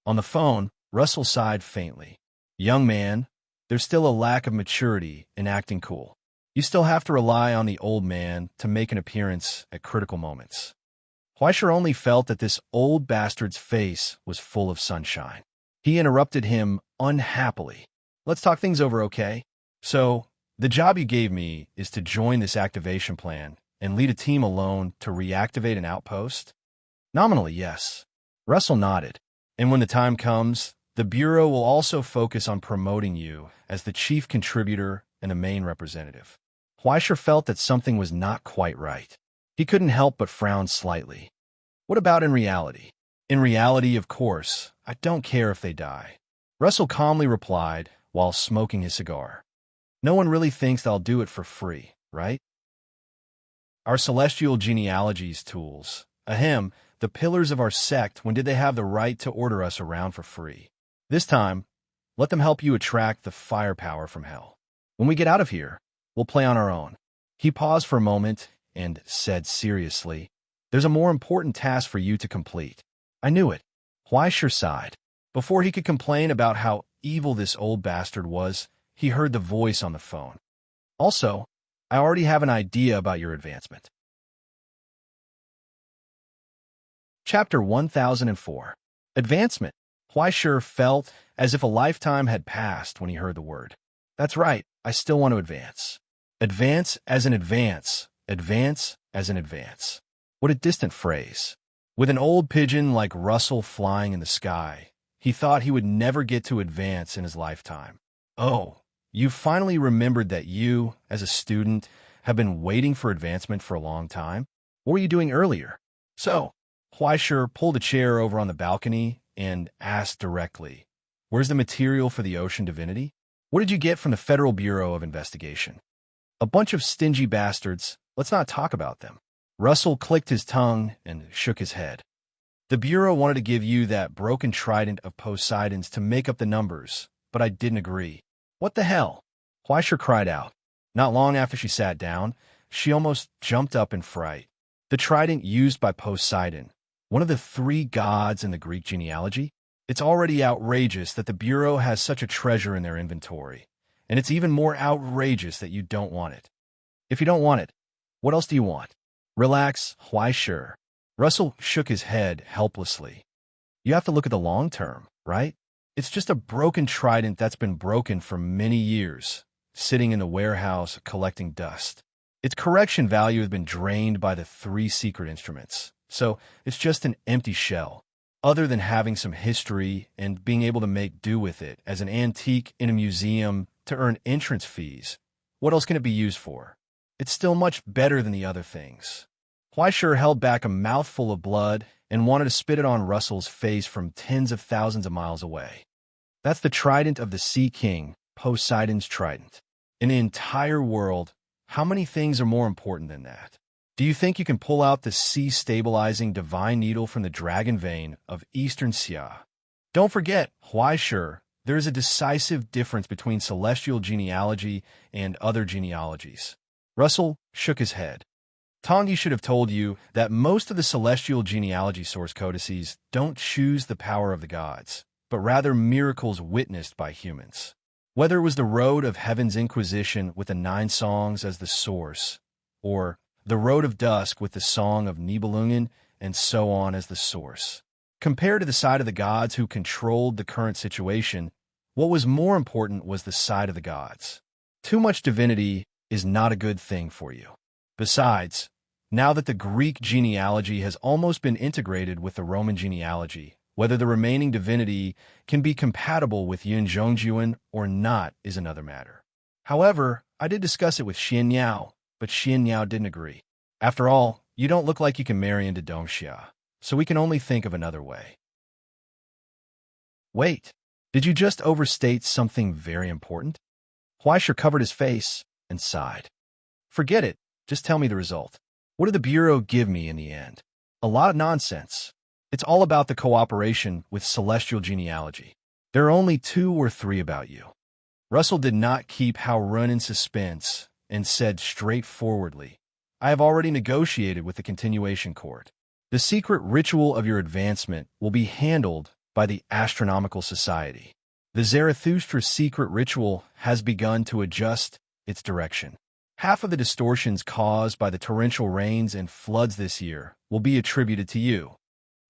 On the phone, Russell sighed faintly. Young man, there's still a lack of maturity in acting cool. You still have to rely on the old man to make an appearance at critical moments. Fleischer only felt that this old bastard's face was full of sunshine. He interrupted him unhappily. Let's talk things over, okay? So, the job you gave me is to join this activation plan and lead a team alone to reactivate an outpost? Nominally, yes. Russell nodded. And when the time comes, the Bureau will also focus on promoting you as the chief contributor and the main representative. Fleischer felt that something was not quite right. He couldn't help but frown slightly. What about in reality? In reality, of course, I don't care if they die. Russell calmly replied while smoking his cigar. No one really thinks I'll do it for free, right? Our celestial genealogies tools, ahem, the pillars of our sect, when did they have the right to order us around for free? This time, Let them help you attract the firepower from hell. When we get out of here, we'll play on our own." He paused for a moment and said seriously, "There's a more important task for you to complete." I knew it. Huaishur sighed. Before he could complain about how evil this old bastard was, he heard the voice on the phone. "Also, I already have an idea about your advancement." Chapter 1004. Advancement. Huaishur felt as if a lifetime had passed when he heard the word. "That's right, I still want to advance. Advance as an advance. Advance as an advance." What a distant phrase. With an old pigeon like Russell flying in the sky, he thought he would never get to advance in his lifetime. Oh, you finally remembered that you, as a student, have been waiting for advancement for a long time? What were you doing earlier? So, Huaishur pulled a chair over on the balcony and asked directly, "Where's the material for the ocean divinity? What did you get from the Federal Bureau of Investigation?" "A bunch of stingy bastards. Let's not talk about them." Russell clicked his tongue and shook his head. "The Bureau wanted to give you that broken trident of Poseidon's to make up the numbers, but I didn't agree." "What the hell?" Huaishur cried out. Not long after she sat down, she almost jumped up in fright. The trident used by Poseidon, one of the three gods in the Greek genealogy? It's already outrageous that the Bureau has such a treasure in their inventory, and it's even more outrageous that you don't want it. If you don't want it, what else do you want? Relax, Huaishur. Russell shook his head helplessly. You have to look at the long term, right? It's just a broken trident that's been broken for many years, sitting in the warehouse collecting dust. Its correction value has been drained by the three secret instruments, so it's just an empty shell. Other than having some history and being able to make do with it as an antique in a museum to earn entrance fees, what else can it be used for? It's still much better than the other things. Huaishur held back a mouthful of blood and wanted to spit it on Russell's face from tens of thousands of miles away. That's the trident of the Sea King, Poseidon's trident. In the entire world, how many things are more important than that? Do you think you can pull out the sea-stabilizing divine needle from the dragon vein of Eastern Xia? Don't forget, Huaishur, there is a decisive difference between celestial genealogy and other genealogies. Russell shook his head. Tangi should have told you that most of the celestial genealogy source codices don't choose the power of the gods, but rather miracles witnessed by humans. Whether it was the Road of Heaven's Inquisition with the 9 songs as the source, or the Road of Dusk with the Song of Nibelungen and so on as the source. Compared to the side of the gods who controlled the current situation, what was more important was the side of the gods. Too much divinity is not a good thing for you. Besides, now that the Greek genealogy has almost been integrated with the Roman genealogy, whether the remaining divinity can be compatible with Yin Zhongjuan or not is another matter. However, I did discuss it with Xian Yao, but Xian Yao didn't agree. After all, you don't look like you can marry into Dongxia, so we can only think of another way. Wait, did you just overstate something very important? Huaishur covered his face and sighed. Forget it, just tell me the result. What did the Bureau give me in the end? A lot of nonsense. It's all about the cooperation with celestial genealogy. There are only 2 or 3 about you. Russell did not keep Howrun in suspense and said straightforwardly, I have already negotiated with the continuation court. The secret ritual of your advancement will be handled by the Astronomical Society. The Zarathustra secret ritual has begun to adjust its direction. Half of the distortions caused by the torrential rains and floods this year will be attributed to you.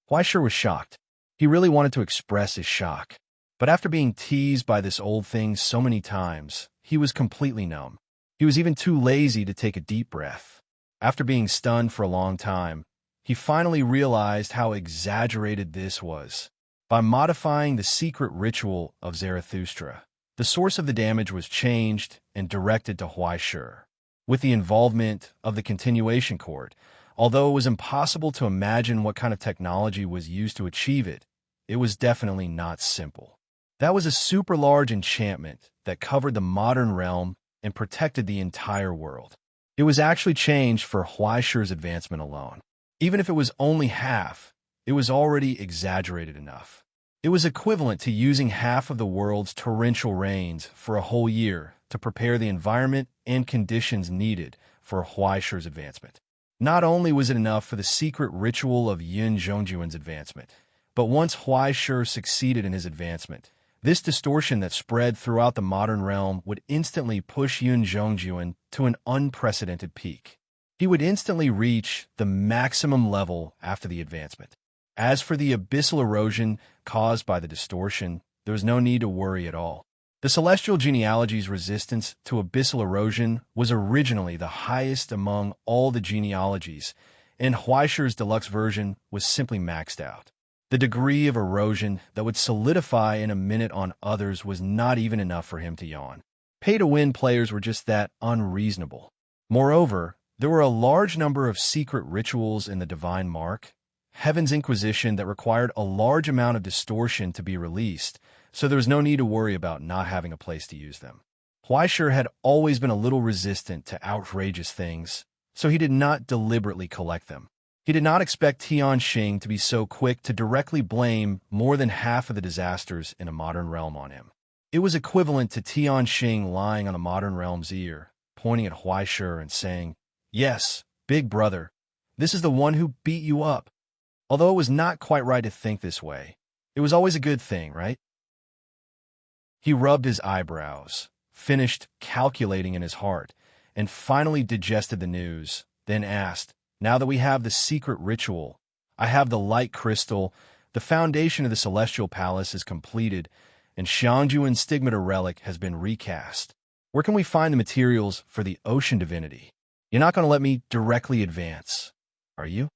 Huaishur was shocked. He really wanted to express his shock. But after being teased by this old thing so many times, he was completely numb. He was even too lazy to take a deep breath. After being stunned for a long time, he finally realized how exaggerated this was. By modifying the secret ritual of Zarathustra, the source of the damage was changed and directed to Huaishur. With the involvement of the continuation court, although it was impossible to imagine what kind of technology was used to achieve it, it was definitely not simple. That was a super large enchantment that covered the modern realm and protected the entire world. It was actually changed for Huaishur's advancement alone. Even if it was only half, it was already exaggerated enough. It was equivalent to using half of the world's torrential rains for a whole year to prepare the environment and conditions needed for Huaishi's advancement. Not only was it enough for the secret ritual of Yun Zhongjuan's advancement, but once Huaishi succeeded in his advancement, this distortion that spread throughout the modern realm would instantly push Yun Zhongjuan to an unprecedented peak. He would instantly reach the maximum level after the advancement. As for the abyssal erosion caused by the distortion, there was no need to worry at all. The celestial genealogy's resistance to abyssal erosion was originally the highest among all the genealogies, and Huaishi's deluxe version was simply maxed out. The degree of erosion that would solidify in a minute on others was not even enough for him to yawn. Pay-to-win players were just that unreasonable. Moreover, there were a large number of secret rituals in the Divine Mark, Heaven's Inquisition, that required a large amount of distortion to be released, so there was no need to worry about not having a place to use them. Huaishi had always been a little resistant to outrageous things, so he did not deliberately collect them. He did not expect Tianxing to be so quick to directly blame more than half of the disasters in a modern realm on him. It was equivalent to Tianxing lying on a modern realm's ear, pointing at Huaishi and saying, "Yes, big brother, this is the one who beat you up." Although it was not quite right to think this way, it was always a good thing, right? He rubbed his eyebrows, finished calculating in his heart, and finally digested the news, then asked, "Now that we have the secret ritual, I have the light crystal, the foundation of the celestial palace is completed, and Xiangjuan's stigmata relic has been recast. Where can we find the materials for the ocean divinity? You're not going to let me directly advance, are you?"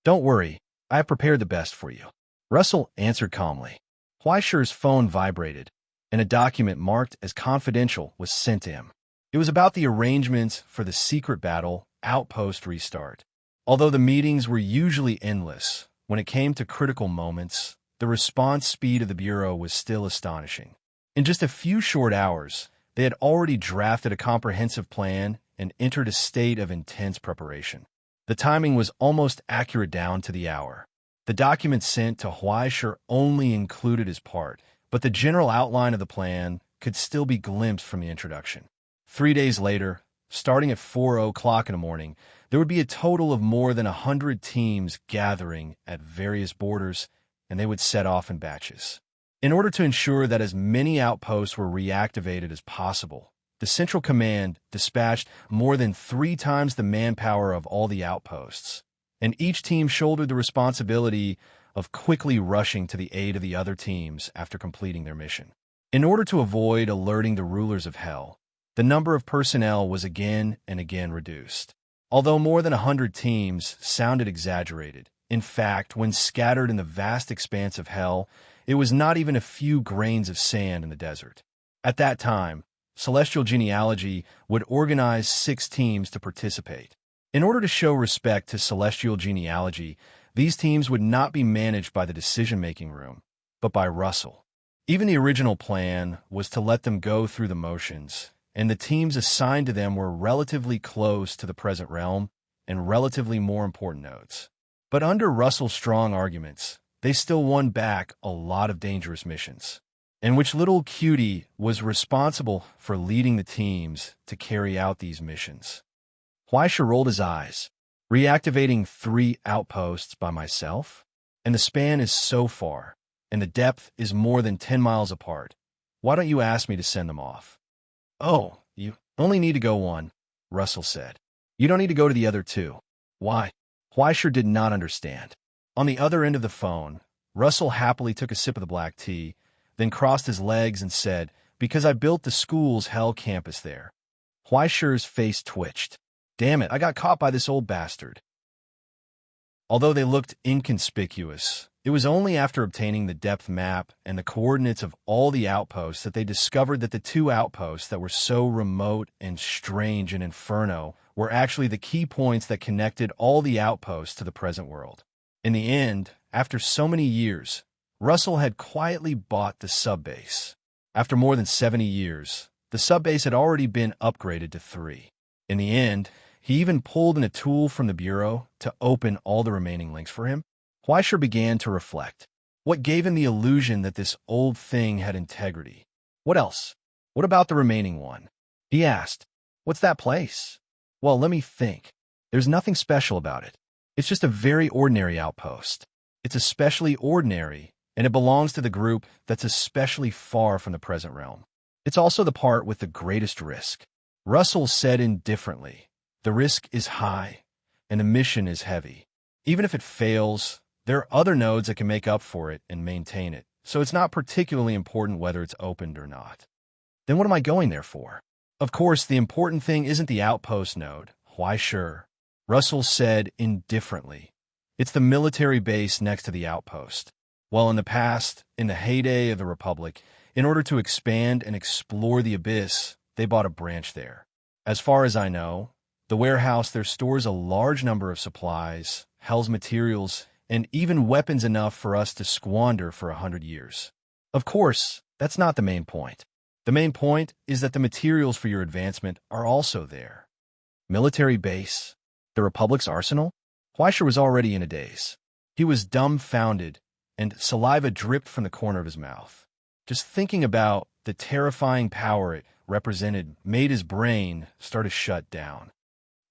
"Don't worry, I have prepared the best for you," Russell answered calmly. Huaishi's phone vibrated, and a document marked as confidential was sent to him. It was about the arrangements for the secret battle outpost restart. Although the meetings were usually endless, when it came to critical moments, the response speed of the Bureau was still astonishing. In just a few short hours, they had already drafted a comprehensive plan and entered a state of intense preparation. The timing was almost accurate down to the hour. The document sent to Huaishi only included his part, but the general outline of the plan could still be glimpsed from the introduction. 3 days later, starting at 4 o'clock in the morning, there would be a total of more than 100 teams gathering at various borders, and they would set off in batches. In order to ensure that as many outposts were reactivated as possible, the Central Command dispatched more than 3 times the manpower of all the outposts, and each team shouldered the responsibility of quickly rushing to the aid of the other teams after completing their mission. In order to avoid alerting the rulers of Hell, the number of personnel was again and again reduced. Although more than 100 teams sounded exaggerated, in fact, when scattered in the vast expanse of Hell, it was not even a few grains of sand in the desert. At that time, Celestial Genealogy would organize 6 teams to participate. In order to show respect to Celestial Genealogy, these teams would not be managed by the decision-making room, but by Russell. Even the original plan was to let them go through the motions, and the teams assigned to them were relatively close to the present realm and relatively more important nodes. But under Russell's strong arguments, they still won back a lot of dangerous missions, in which little Cutie was responsible for leading the teams to carry out these missions. Huaishi rolled his eyes. "Reactivating 3 outposts by myself? And the span is so far, and the depth is more than 10 miles apart. Why don't you ask me to send them off?" "Oh, you only need to go one," Russell said. "You don't need to go to the other 2. Why?" Huaishi did not understand. On the other end of the phone, Russell happily took a sip of the black tea, then crossed his legs and said, "Because I built the school's Hell campus there." Huaishi's face twitched. "Damn it, I got caught by this old bastard." Although they looked inconspicuous, it was only after obtaining the depth map and the coordinates of all the outposts that they discovered that the 2 outposts that were so remote and strange in Inferno were actually the key points that connected all the outposts to the present world. In the end, after so many years, Russell had quietly bought the subbase. After more than 70 years, the subbase had already been upgraded to 3. In the end, he even pulled in a tool from the Bureau to open all the remaining links for him. Huaishi began to reflect. What gave him the illusion that this old thing had integrity? What else? What about the remaining one? He asked. What's that place? Well, let me think. There's nothing special about it. It's just a very ordinary outpost. It's especially ordinary, and it belongs to the group that's especially far from the present realm. It's also the part with the greatest risk. Russell said indifferently, the risk is high, and the mission is heavy. Even if it fails, there are other nodes that can make up for it and maintain it, so it's not particularly important whether it's opened or not. Then what am I going there for? Of course, the important thing isn't the outpost node. Why sure? Russell said indifferently. It's the military base next to the outpost. Well, in the past, in the heyday of the Republic, in order to expand and explore the abyss, they bought a branch there. As far as I know, the warehouse there stores a large number of supplies, Hell's materials, and even weapons enough for us to squander for 100 years. Of course, that's not the main point. The main point is that the materials for your advancement are also there. Military base? The Republic's arsenal? Fleischer was already in a daze. He was dumbfounded, and saliva dripped from the corner of his mouth. Just thinking about the terrifying power it represented made his brain start to shut down.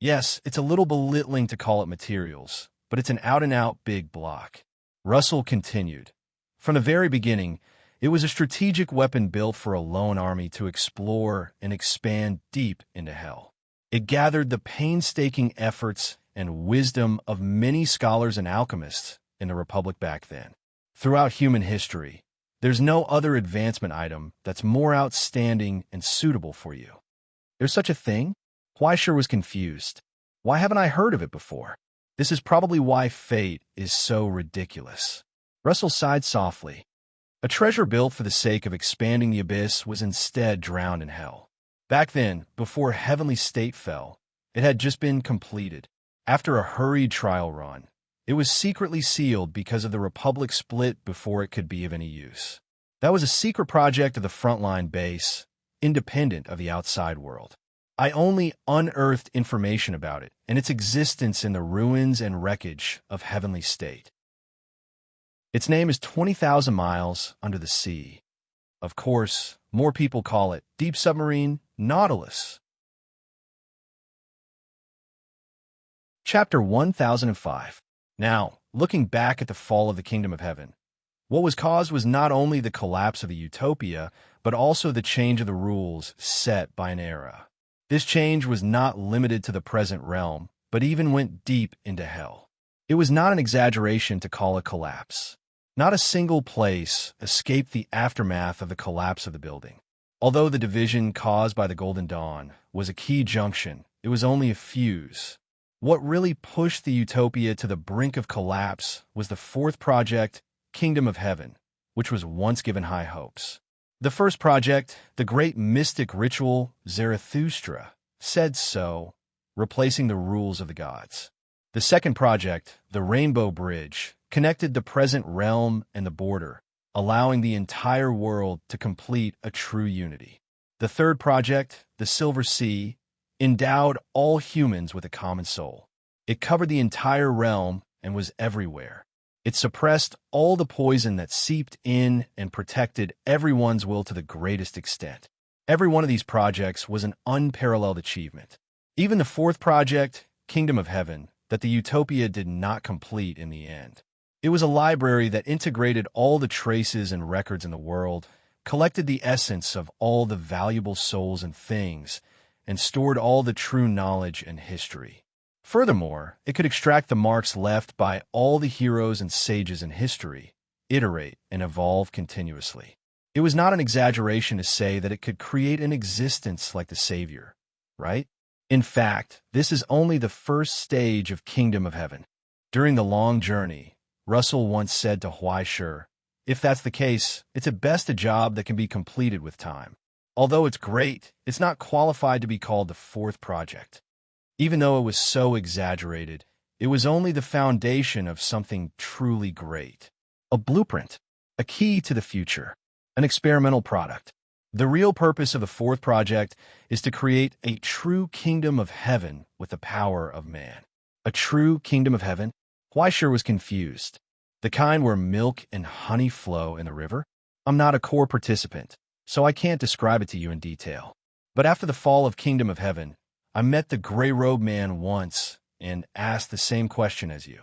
Yes, it's a little belittling to call it materials, but it's an out-and-out big block. Russell continued. From the very beginning, it was a strategic weapon built for a lone army to explore and expand deep into Hell. It gathered the painstaking efforts and wisdom of many scholars and alchemists in the Republic back then. Throughout human history, there's no other advancement item that's more outstanding and suitable for you. There's such a thing? Fleischer was confused. Why haven't I heard of it before? This is probably why fate is so ridiculous. Russell sighed softly. A treasure built for the sake of expanding the abyss was instead drowned in Hell. Back then, before Heavenly State fell, it had just been completed. After a hurried trial run, it was secretly sealed because of the Republic split before it could be of any use. That was a secret project of the frontline base, independent of the outside world. I only unearthed information about it and its existence in the ruins and wreckage of Heavenly State. Its name is 20,000 miles under the sea. Of course, more people call it Deep Submarine Nautilus. Chapter 1005. Now, looking back at the fall of the Kingdom of Heaven, what was caused was not only the collapse of the utopia, but also the change of the rules set by an era. This change was not limited to the present realm, but even went deep into Hell. It was not an exaggeration to call it collapse. Not a single place escaped the aftermath of the collapse of the building. Although the division caused by the Golden Dawn was a key junction, it was only a fuse. What really pushed the utopia to the brink of collapse was the fourth project, Kingdom of Heaven, which was once given high hopes. The first project, the great mystic ritual Zarathustra, said so, replacing the rules of the gods. The second project, the Rainbow Bridge, connected the present realm and the border, allowing the entire world to complete a true unity. The third project, the Silver Sea, endowed all humans with a common soul. It covered the entire realm and was everywhere. It suppressed all the poison that seeped in and protected everyone's will to the greatest extent. Every one of these projects was an unparalleled achievement. Even the fourth project, Kingdom of Heaven, that the utopia did not complete in the end. It was a library that integrated all the traces and records in the world, collected the essence of all the valuable souls and things, and stored all the true knowledge and history. Furthermore, it could extract the marks left by all the heroes and sages in history, iterate and evolve continuously. It was not an exaggeration to say that it could create an existence like the Savior, right? In fact, this is only the first stage of Kingdom of Heaven. During the long journey, Russell once said to Fleischer, if that's the case, it's at best a job that can be completed with time. Although it's great, it's not qualified to be called the fourth project. Even though it was so exaggerated, it was only the foundation of something truly great. A blueprint, a key to the future, an experimental product. The real purpose of the fourth project is to create a true kingdom of heaven with the power of man. A true kingdom of heaven? Fleischer was confused. The kind where milk and honey flow in the river? I'm not a core participant, so I can't describe it to you in detail. But after the fall of Kingdom of Heaven, I met the gray-robed man once and asked the same question as you.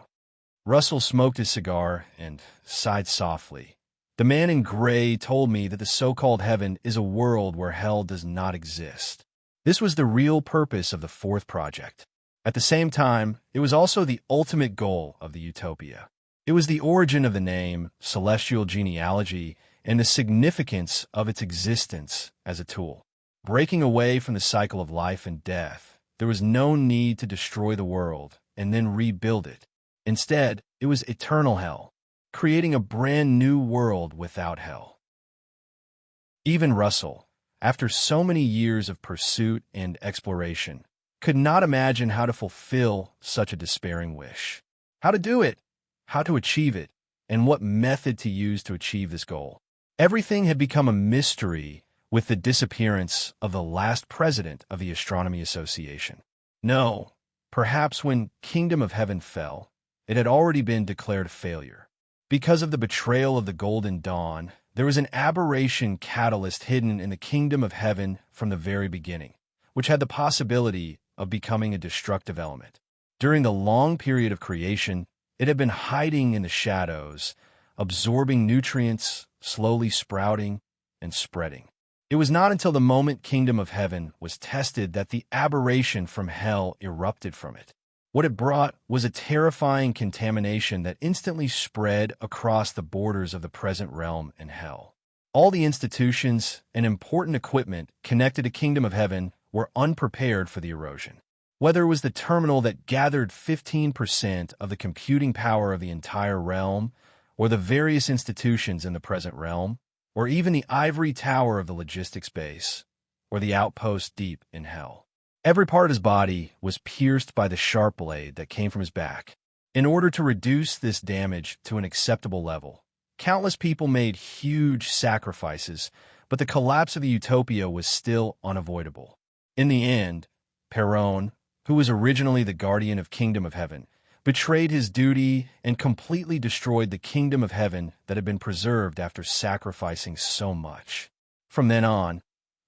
Russell smoked his cigar and sighed softly. The man in gray told me that the so-called heaven is a world where hell does not exist. This was the real purpose of the fourth project. At the same time, it was also the ultimate goal of the utopia. It was the origin of the name, celestial genealogy, and the significance of its existence as a tool. Breaking away from the cycle of life and death, there was no need to destroy the world and then rebuild it. Instead, it was eternal hell, creating a brand new world without hell. Even Russell, after so many years of pursuit and exploration, could not imagine how to fulfill such a despairing wish. How to do it, how to achieve it, and what method to use to achieve this goal. Everything had become a mystery with the disappearance of the last president of the Astronomy Association. No, perhaps when Kingdom of Heaven fell, it had already been declared a failure. Because of the betrayal of the Golden Dawn, there was an aberration catalyst hidden in the Kingdom of Heaven from the very beginning, which had the possibility of becoming a destructive element. During the long period of creation, it had been hiding in the shadows, absorbing nutrients, slowly sprouting and spreading. It was not until the moment Kingdom of Heaven was tested that the aberration from hell erupted from it. What it brought was a terrifying contamination that instantly spread across the borders of the present realm and hell. All the institutions and important equipment connected to Kingdom of Heaven were unprepared for the erosion. Whether it was the terminal that gathered 15% of the computing power of the entire realm, or the various institutions in the present realm, or even the ivory tower of the logistics base, or the outpost deep in hell. Every part of his body was pierced by the sharp blade that came from his back. In order to reduce this damage to an acceptable level, countless people made huge sacrifices, but the collapse of the utopia was still unavoidable. In the end, Perron, who was originally the guardian of Kingdom of Heaven, betrayed his duty and completely destroyed the Kingdom of Heaven that had been preserved after sacrificing so much. From then on,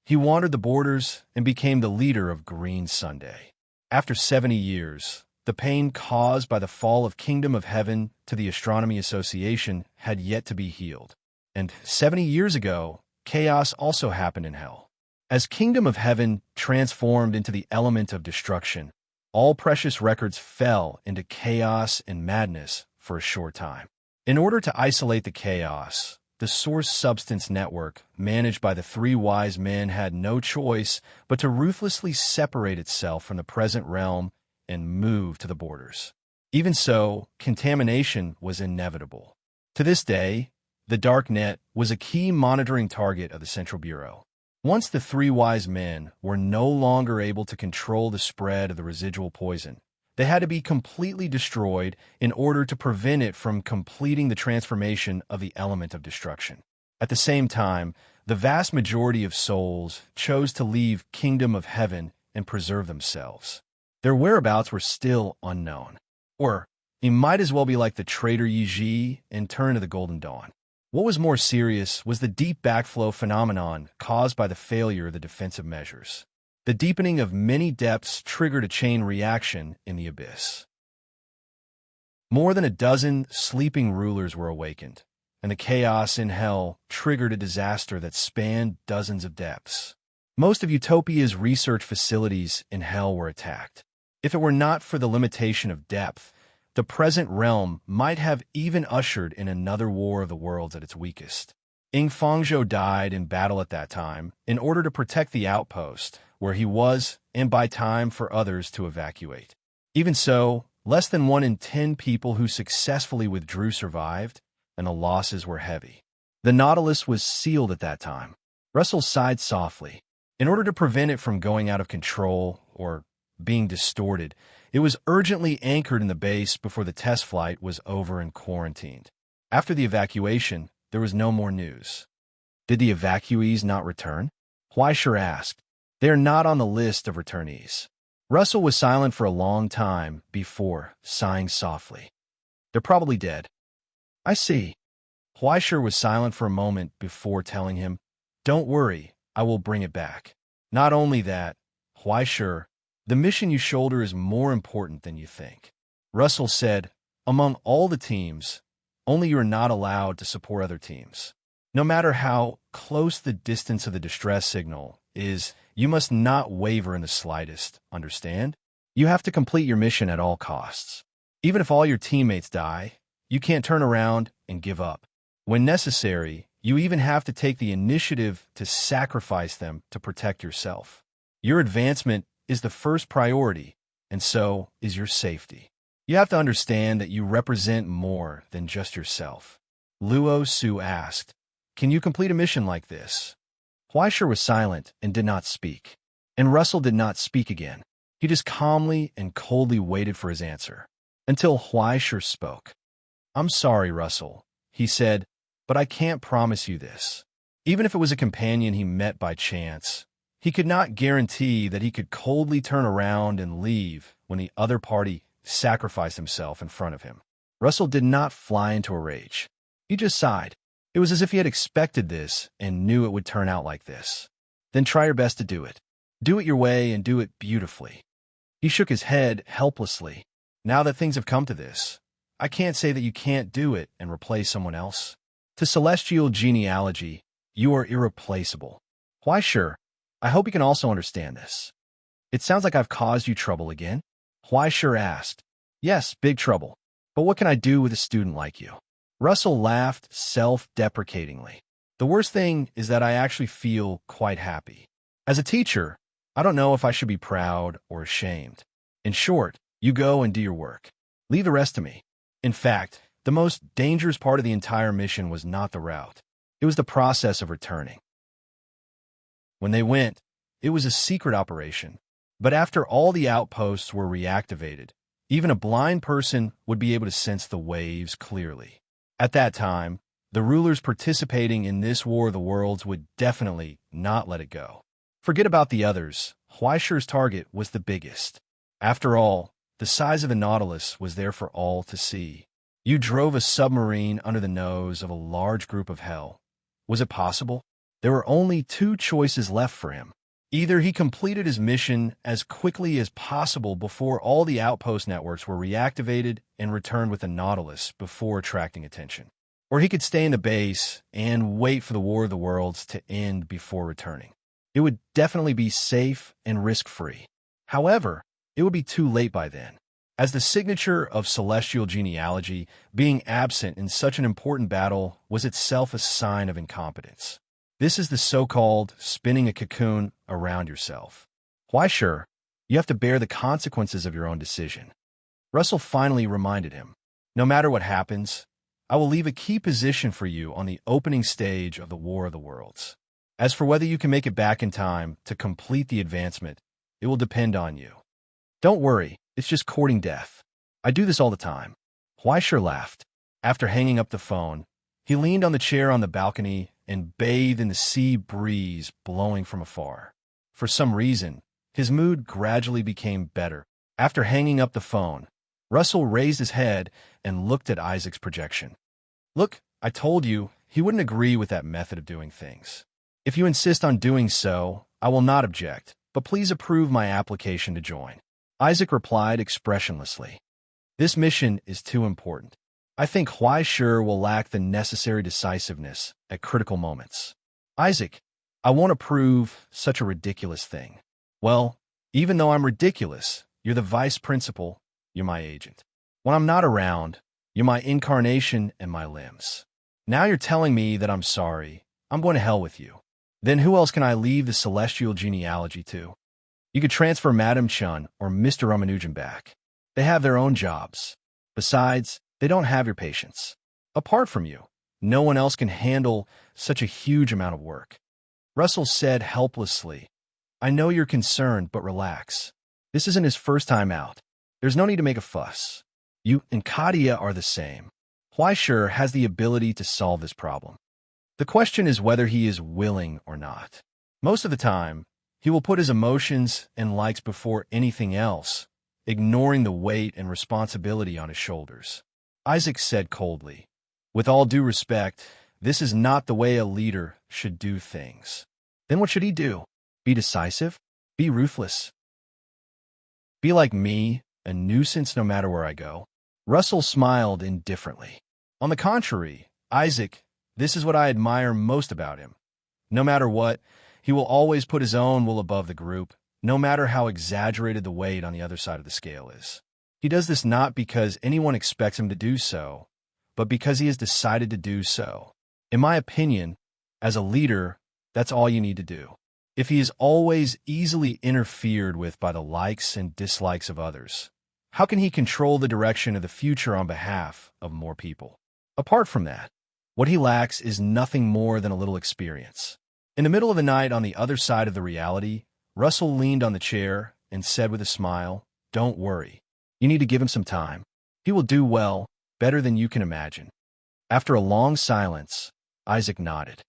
he wandered the borders and became the leader of Green Sunday. After 70 years, the pain caused by the fall of Kingdom of Heaven to the Astronomy Association had yet to be healed. And 70 years ago, chaos also happened in hell. As Kingdom of Heaven transformed into the element of destruction, all precious records fell into chaos and madness for a short time. In order to isolate the chaos, the Source Substance Network, managed by the three wise men, had no choice but to ruthlessly separate itself from the present realm and move to the borders. Even so, contamination was inevitable. To this day, the Dark Net was a key monitoring target of the Central Bureau. Once the three wise men were no longer able to control the spread of the residual poison, they had to be completely destroyed in order to prevent it from completing the transformation of the element of destruction. At the same time, the vast majority of souls chose to leave Kingdom of Heaven and preserve themselves. Their whereabouts were still unknown. Or, it might as well be like the traitor Yi Ji and turn to the Golden Dawn. What was more serious was the deep backflow phenomenon caused by the failure of the defensive measures. The deepening of many depths triggered a chain reaction in the abyss. More than a dozen sleeping rulers were awakened, and the chaos in hell triggered a disaster that spanned dozens of depths. Most of Utopia's research facilities in hell were attacked. If it were not for the limitation of depth, the present realm might have even ushered in another war of the worlds at its weakest. Ing Fangzhou died in battle at that time in order to protect the outpost, where he was, and buy time for others to evacuate. Even so, less than 1 in 10 people who successfully withdrew survived, and the losses were heavy. The Nautilus was sealed at that time. Russell sighed softly. In order to prevent it from going out of control or being distorted, it was urgently anchored in the base before the test flight was over and quarantined. After the evacuation, there was no more news. Did the evacuees not return? Huaisher asked. They are not on the list of returnees. Russell was silent for a long time before sighing softly. They're probably dead. I see. Huaishir was silent for a moment before telling him, "Don't worry, I will bring it back." Not only that, Huaishir, the mission you shoulder is more important than you think. Russell said, "Among all the teams, only you are not allowed to support other teams. No matter how close the distance of the distress signal is, you must not waver in the slightest, understand? You have to complete your mission at all costs. Even if all your teammates die, you can't turn around and give up. When necessary, you even have to take the initiative to sacrifice them to protect yourself. Your advancement is the first priority, and so is your safety. You have to understand that you represent more than just yourself." Luo Su asked, "Can you complete a mission like this?" Huaishir was silent and did not speak. And Russell did not speak again. He just calmly and coldly waited for his answer, until Huaishir spoke. "I'm sorry, Russell," he said, "but I can't promise you this. Even if it was a companion he met by chance, he could not guarantee that he could coldly turn around and leave when the other party sacrificed himself in front of him." Russell did not fly into a rage. He just sighed. It was as if he had expected this and knew it would turn out like this. "Then try your best to do it. Do it your way and do it beautifully." He shook his head helplessly. "Now that things have come to this, I can't say that you can't do it and replace someone else. To celestial genealogy, you are irreplaceable. Huaishir, I hope you can also understand this." "It sounds like I've caused you trouble again?" Huaishir asked. "Yes, big trouble. But what can I do with a student like you?" Russell laughed self-deprecatingly. "The worst thing is that I actually feel quite happy. As a teacher, I don't know if I should be proud or ashamed. In short, you go and do your work. Leave the rest to me." In fact, the most dangerous part of the entire mission was not the route. It was the process of returning. When they went, it was a secret operation. But after all the outposts were reactivated, even a blind person would be able to sense the waves clearly. At that time, the rulers participating in this War of the Worlds would definitely not let it go. Forget about the others. Huaishir's target was the biggest. After all, the size of the Nautilus was there for all to see. You drove a submarine under the nose of a large group of hell. Was it possible? There were only two choices left for him. Either he completed his mission as quickly as possible before all the outpost networks were reactivated and returned with the Nautilus before attracting attention, or he could stay in the base and wait for the War of the Worlds to end before returning. It would definitely be safe and risk-free. However, it would be too late by then, as the signature of celestial genealogy, being absent in such an important battle was itself a sign of incompetence. This is the so-called spinning a cocoon around yourself. Huaishir, you have to bear the consequences of your own decision. Russell finally reminded him, "No matter what happens, I will leave a key position for you on the opening stage of the War of the Worlds. As for whether you can make it back in time to complete the advancement, it will depend on you. Don't worry, it's just courting death. I do this all the time." Huaishir laughed. After hanging up the phone, he leaned on the chair on the balcony and bathed in the sea breeze blowing from afar. For some reason, his mood gradually became better. After hanging up the phone, Russell raised his head and looked at Isaac's projection. "Look, I told you he wouldn't agree with that method of doing things. If you insist on doing so, I will not object, but please approve my application to join." Isaac replied expressionlessly. "This mission is too important. I think Huaishir will lack the necessary decisiveness at critical moments." "Isaac, I won't approve such a ridiculous thing." "Well, even though I'm ridiculous, you're the vice principal, you're my agent. When I'm not around, you're my incarnation and my limbs. Now you're telling me that I'm sorry. I'm going to hell with you. Then who else can I leave the celestial genealogy to? You could transfer Madam Chun or Mr. Ramanujan back. They have their own jobs. Besides, they don't have your patience. Apart from you, no one else can handle such a huge amount of work." Russell said helplessly, "I know you're concerned, but relax. This isn't his first time out. There's no need to make a fuss. You and Kadia are the same. Huaishir has the ability to solve this problem. The question is whether he is willing or not. Most of the time, he will put his emotions and likes before anything else, ignoring the weight and responsibility on his shoulders." Isaac said coldly, With all due respect, this is not the way a leader should do things. Then what should he do? Be decisive? Be ruthless? Be like me, a nuisance no matter where I go? Russell smiled indifferently. On the contrary, Isaac, this is what I admire most about him. No matter what, he will always put his own will above the group, no matter how exaggerated the weight on the other side of the scale is. He does this not because anyone expects him to do so, but because he has decided to do so. In my opinion, as a leader, that's all you need to do. If he is always easily interfered with by the likes and dislikes of others, how can he control the direction of the future on behalf of more people? Apart from that, what he lacks is nothing more than a little experience. In the middle of the night on the other side of the reality, Russell leaned on the chair and said with a smile, "Don't worry. You need to give him some time. He will do well, better than you can imagine." After a long silence, Isaac nodded.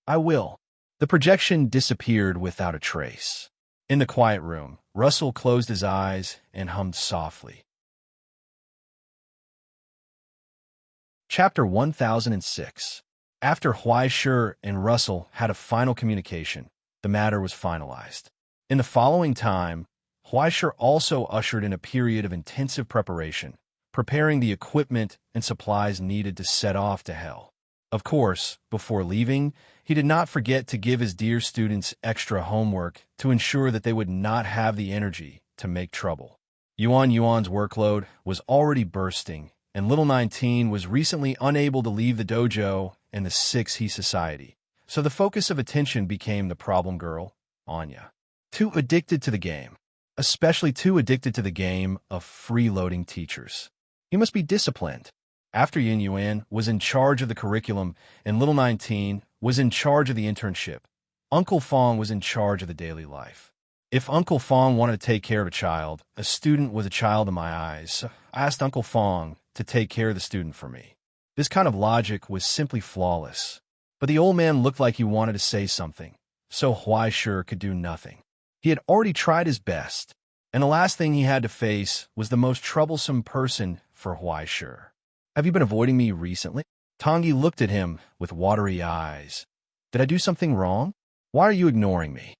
"I will." The projection disappeared without a trace. In the quiet room, Russell closed his eyes and hummed softly. Chapter 1006. After Huaishur and Russell had a final communication, the matter was finalized. In the following time, Huaishur also ushered in a period of intensive preparation, preparing the equipment and supplies needed to set off to hell. Of course, before leaving, he did not forget to give his dear students extra homework to ensure that they would not have the energy to make trouble. Yuan's workload was already bursting, and Little 19 was recently unable to leave the dojo and the 6 Society, so the focus of attention became the problem girl, Anya. Too addicted to the game, especially too addicted to the game of freeloading teachers. You must be disciplined. After Yuan was in charge of the curriculum and Little 19 was in charge of the internship, Uncle Fong was in charge of the daily life. If Uncle Fong wanted to take care of a student was a child in my eyes, so I asked Uncle Fong to take care of the student for me. This kind of logic was simply flawless. But the old man looked like he wanted to say something, so Huaishur could do nothing. He had already tried his best, and the last thing he had to face was the most troublesome person for Huaishur. "Have you been avoiding me recently?" Tangi looked at him with watery eyes. "Did I do something wrong? Why are you ignoring me?"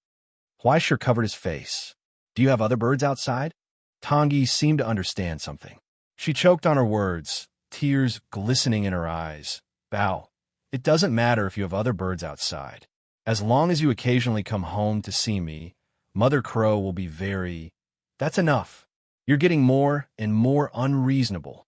Huaishur covered his face. "Do you have other birds outside?" Tangi seemed to understand something. She choked on her words, tears glistening in her eyes. "Bao, it doesn't matter if you have other birds outside. As long as you occasionally come home to see me, Mother Crow will be very... That's enough. You're getting more and more unreasonable."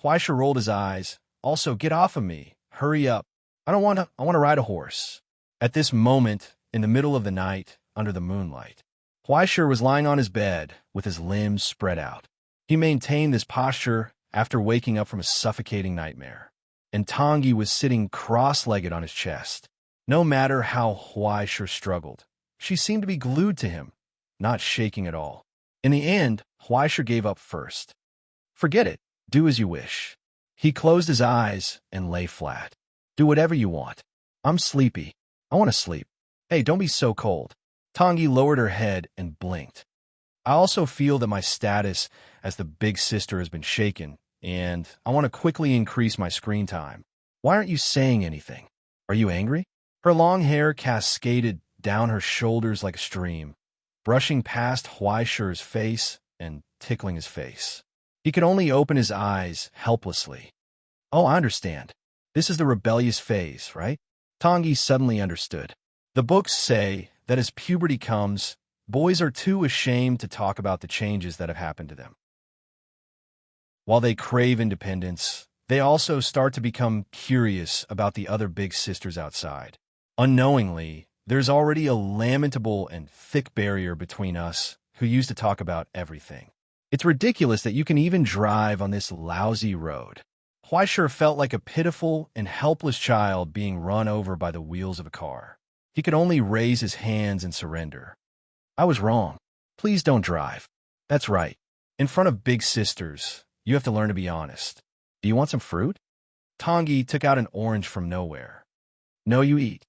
Huaishur rolled his eyes. "Also, get off of me. Hurry up. I want to ride a horse." At this moment, in the middle of the night, under the moonlight, Huaishur was lying on his bed with his limbs spread out. He maintained this posture after waking up from a suffocating nightmare, and Tangi was sitting cross-legged on his chest. No matter how Huaishur struggled, she seemed to be glued to him, not shaking at all. In the end, Huaishur gave up first. "Forget it. Do as you wish." He closed his eyes and lay flat. "Do whatever you want. I'm sleepy. I want to sleep." "Hey, don't be so cold." Tangi lowered her head and blinked. "I also feel that my status as the big sister has been shaken, and I want to quickly increase my screen time. Why aren't you saying anything? Are you angry?" Her long hair cascaded down her shoulders like a stream, brushing past Huaishur's face and tickling his face. He could only open his eyes helplessly. "Oh, I understand. This is the rebellious phase, right?" Tangi suddenly understood. The books say that as puberty comes, boys are too ashamed to talk about the changes that have happened to them. While they crave independence, they also start to become curious about the other big sisters outside. Unknowingly, there's already a lamentable and thick barrier between us who used to talk about everything. It's ridiculous that you can even drive on this lousy road. Huaishur felt like a pitiful and helpless child being run over by the wheels of a car. He could only raise his hands and surrender. "I was wrong. Please don't drive." "That's right. In front of big sisters, you have to learn to be honest. Do you want some fruit?" Tangi took out an orange from nowhere. "No, you eat."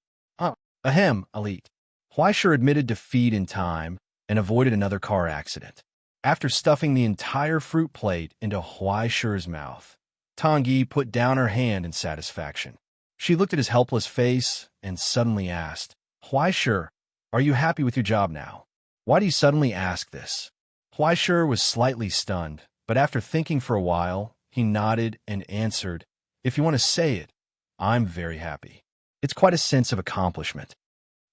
Ahem, I'll eat." Huaishur admitted defeat in time and avoided another car accident. After stuffing the entire fruit plate into Huaishur's mouth, Tangi put down her hand in satisfaction. She looked at his helpless face and suddenly asked, "Why sure? Are you happy with your job now? Why do you suddenly ask this?" Huaishur was slightly stunned, but after thinking for a while, he nodded and answered, "If you want to say it, I'm very happy. It's quite a sense of accomplishment.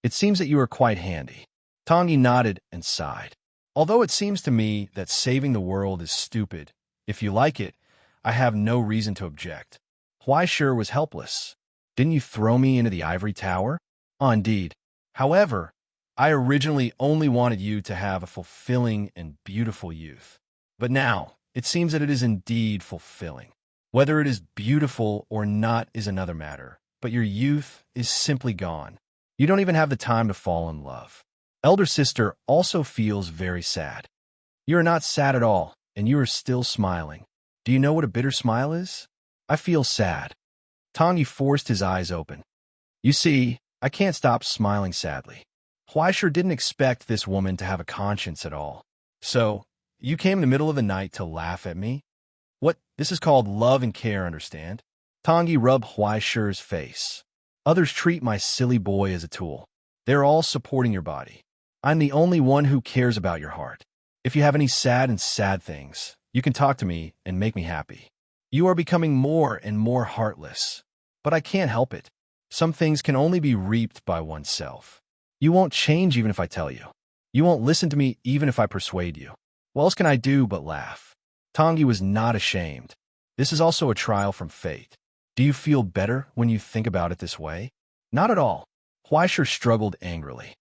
It seems that you are quite handy." Tangi nodded and sighed. "Although it seems to me that saving the world is stupid, if you like it, I have no reason to object." Huaishur was helpless. "Didn't you throw me into the ivory tower?" "Oh, indeed. However, I originally only wanted you to have a fulfilling and beautiful youth. But now, it seems that it is indeed fulfilling. Whether it is beautiful or not is another matter, but your youth is simply gone. You don't even have the time to fall in love." Elder sister also feels very sad. "You are not sad at all, and you are still smiling. Do you know what a bitter smile is?" "I feel sad." Tangi forced his eyes open. "You see, I can't stop smiling sadly." Huaishur didn't expect this woman to have a conscience at all. "So, you came in the middle of the night to laugh at me? What, this is called love and care, understand?" Tangi rubbed Huaishur's face. "Others treat my silly boy as a tool. They're all supporting your body. I'm the only one who cares about your heart. If you have any sad things, you can talk to me and make me happy. You are becoming more and more heartless. But I can't help it. Some things can only be reaped by oneself. You won't change even if I tell you. You won't listen to me even if I persuade you. What else can I do but laugh?" Tangi was not ashamed. "This is also a trial from fate. Do you feel better when you think about it this way?" "Not at all." Huaishur struggled angrily.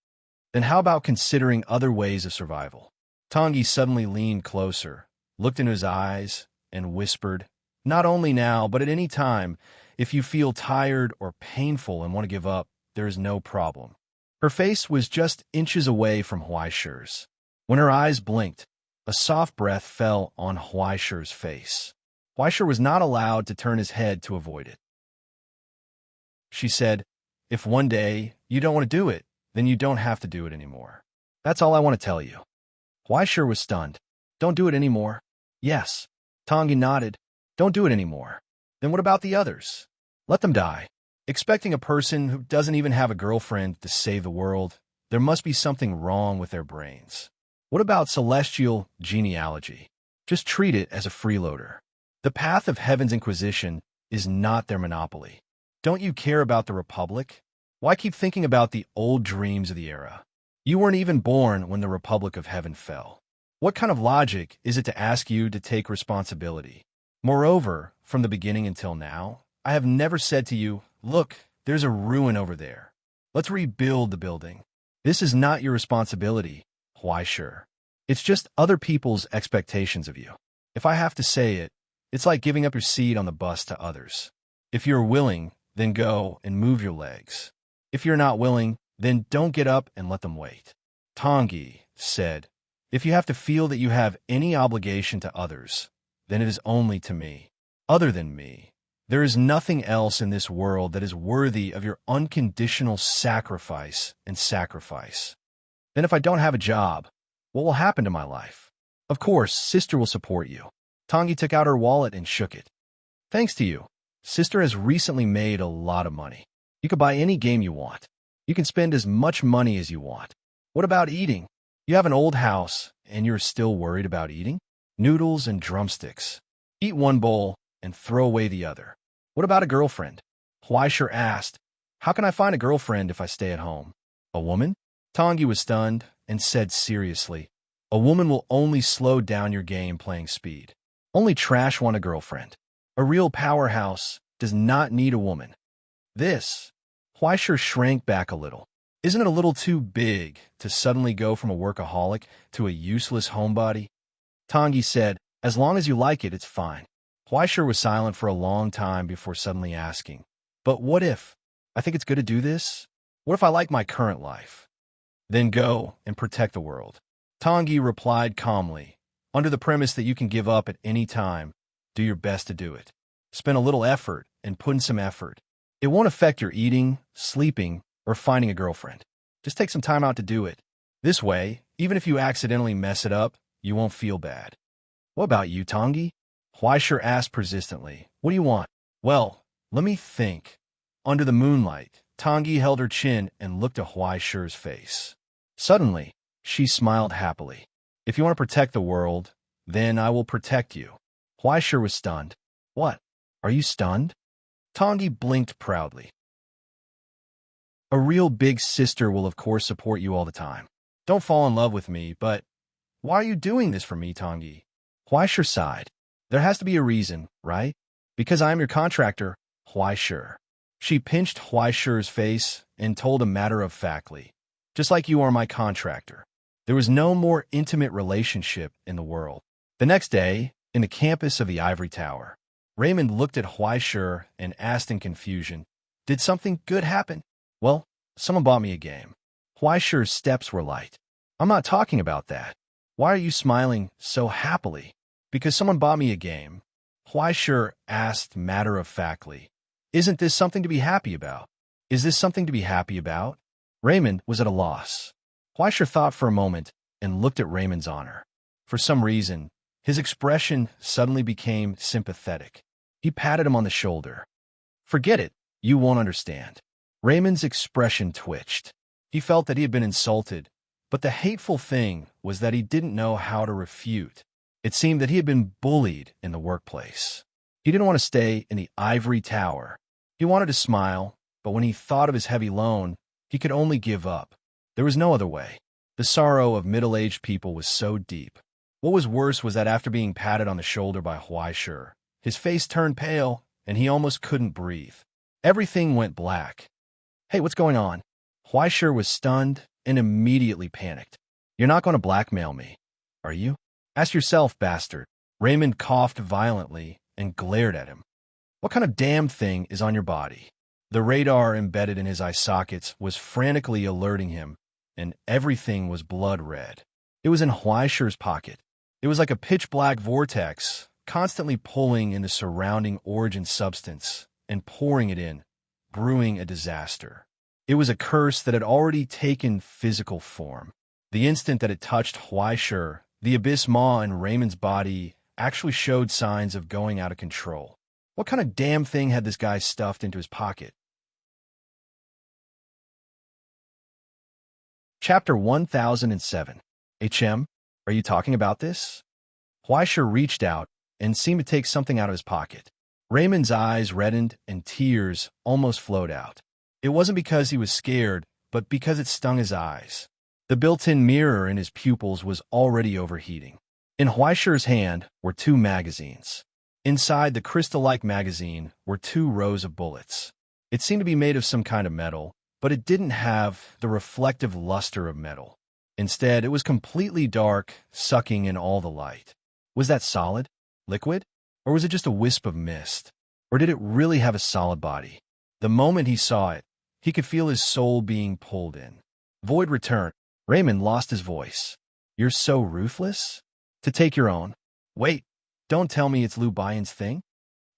"Then how about considering other ways of survival?" Tangi suddenly leaned closer, looked into his eyes, and whispered, "Not only now, but at any time, if you feel tired or painful and want to give up, there is no problem." Her face was just inches away from Huaishur's. When her eyes blinked, a soft breath fell on Huaishur's face. Huaishur was not allowed to turn his head to avoid it. She said, "If one day you don't want to do it, then you don't have to do it anymore. That's all I want to tell you." Huaishur was stunned. "Don't do it anymore?" "Yes." Tangi nodded. "Don't do it anymore. Then what about the others? Let them die." Expecting a person who doesn't even have a girlfriend to save the world, there must be something wrong with their brains. What about celestial genealogy? Just treat it as a freeloader. The path of heaven's inquisition is not their monopoly. Don't you care about the Republic? Why keep thinking about the old dreams of the era? You weren't even born when the Republic of Heaven fell. What kind of logic is it to ask you to take responsibility? Moreover, from the beginning until now, I have never said to you, "Look, there's a ruin over there. Let's rebuild the building." This is not your responsibility, Huaishur. It's just other people's expectations of you. If I have to say it, it's like giving up your seat on the bus to others. If you're willing, then go and move your legs. If you're not willing, then don't get up and let them wait. Tangi said, "If you have to feel that you have any obligation to others, then it is only to me. Other than me, there is nothing else in this world that is worthy of your unconditional sacrifice and sacrifice. Then if I don't have a job, what will happen to my life? Of course, sister will support you." Tangi took out her wallet and shook it. "Thanks to you, sister has recently made a lot of money. You can buy any game you want. You can spend as much money as you want. What about eating? You have an old house, and you're still worried about eating? Noodles and drumsticks. Eat one bowl and throw away the other. What about a girlfriend?" Huaishur asked, "How can I find a girlfriend if I stay at home? A woman?" Tangi was stunned and said seriously, "A woman will only slow down your game playing speed. Only trash want a girlfriend. A real powerhouse does not need a woman." This, Huaishur shrank back a little. Isn't it a little too big to suddenly go from a workaholic to a useless homebody? Tangi said, "As long as you like it, it's fine." Huaishur was silent for a long time before suddenly asking, "But what if? I think it's good to do this? What if I like my current life?" "Then go and protect the world." Tangi replied calmly, "Under the premise that you can give up at any time, do your best to do it. Spend a little effort and put in some effort. It won't affect your eating, sleeping, or finding a girlfriend. Just take some time out to do it. This way, even if you accidentally mess it up, you won't feel bad." "What about you, Tangi?" Huaisher asked persistently. What do you want? Well, let me think. Under the moonlight, Tangyi held her chin and looked at Huaisher's face. Suddenly, she smiled happily. If you want to protect the world, then I will protect you. Huaisher was stunned. What? Are you stunned? Tangyi blinked proudly. A real big sister will of course support you all the time. Don't fall in love with me, but why are you doing this for me, Tangyi? Huaisher sighed. There has to be a reason, right? Because I am your contractor, Huaisher. She pinched Huaisher's face and told him matter-of-factly, just like you are my contractor. There was no more intimate relationship in the world. The next day, in the campus of the Ivory Tower, Raymond looked at Huaisher and asked in confusion, Did something good happen? Well, someone bought me a game. Huaisher's steps were light. I'm not talking about that. Why are you smiling so happily? Because someone bought me a game. Huaisher asked matter-of-factly, Isn't this something to be happy about? Is this something to be happy about? Raymond was at a loss. Huaisher thought for a moment and looked at Raymond's honor. For some reason, his expression suddenly became sympathetic. He patted him on the shoulder. Forget it, you won't understand. Raymond's expression twitched. He felt that he had been insulted, but the hateful thing was that he didn't know how to refute. It seemed that he had been bullied in the workplace. He didn't want to stay in the Ivory Tower. He wanted to smile, but when he thought of his heavy loan, he could only give up. There was no other way. The sorrow of middle-aged people was so deep. What was worse was that after being patted on the shoulder by Huaisher, his face turned pale and he almost couldn't breathe. Everything went black. Hey, what's going on? Huaisher was stunned and immediately panicked. You're not going to blackmail me, are you? Ask yourself, bastard. Raymond coughed violently and glared at him. What kind of damn thing is on your body? The radar embedded in his eye sockets was frantically alerting him, and everything was blood red. It was in Huaisher's pocket. It was like a pitch-black vortex, constantly pulling in the surrounding origin substance and pouring it in, brewing a disaster. It was a curse that had already taken physical form. The instant that it touched Huaisher, the abyss maw in Raymond's body actually showed signs of going out of control. What kind of damn thing had this guy stuffed into his pocket? Chapter 1007. HM, are you talking about this? Huaisher reached out and seemed to take something out of his pocket. Raymond's eyes reddened and tears almost flowed out. It wasn't because he was scared, but because it stung his eyes. The built-in mirror in his pupils was already overheating. In Huaisher's hand were 2 magazines. Inside the crystal-like magazine were 2 rows of bullets. It seemed to be made of some kind of metal, but it didn't have the reflective luster of metal. Instead, it was completely dark, sucking in all the light. Was that solid? Liquid? Or was it just a wisp of mist? Or did it really have a solid body? The moment he saw it, he could feel his soul being pulled in. Void returned. Raymond lost his voice. You're so ruthless? To take your own. Wait, don't tell me it's Liu Baiyan's thing?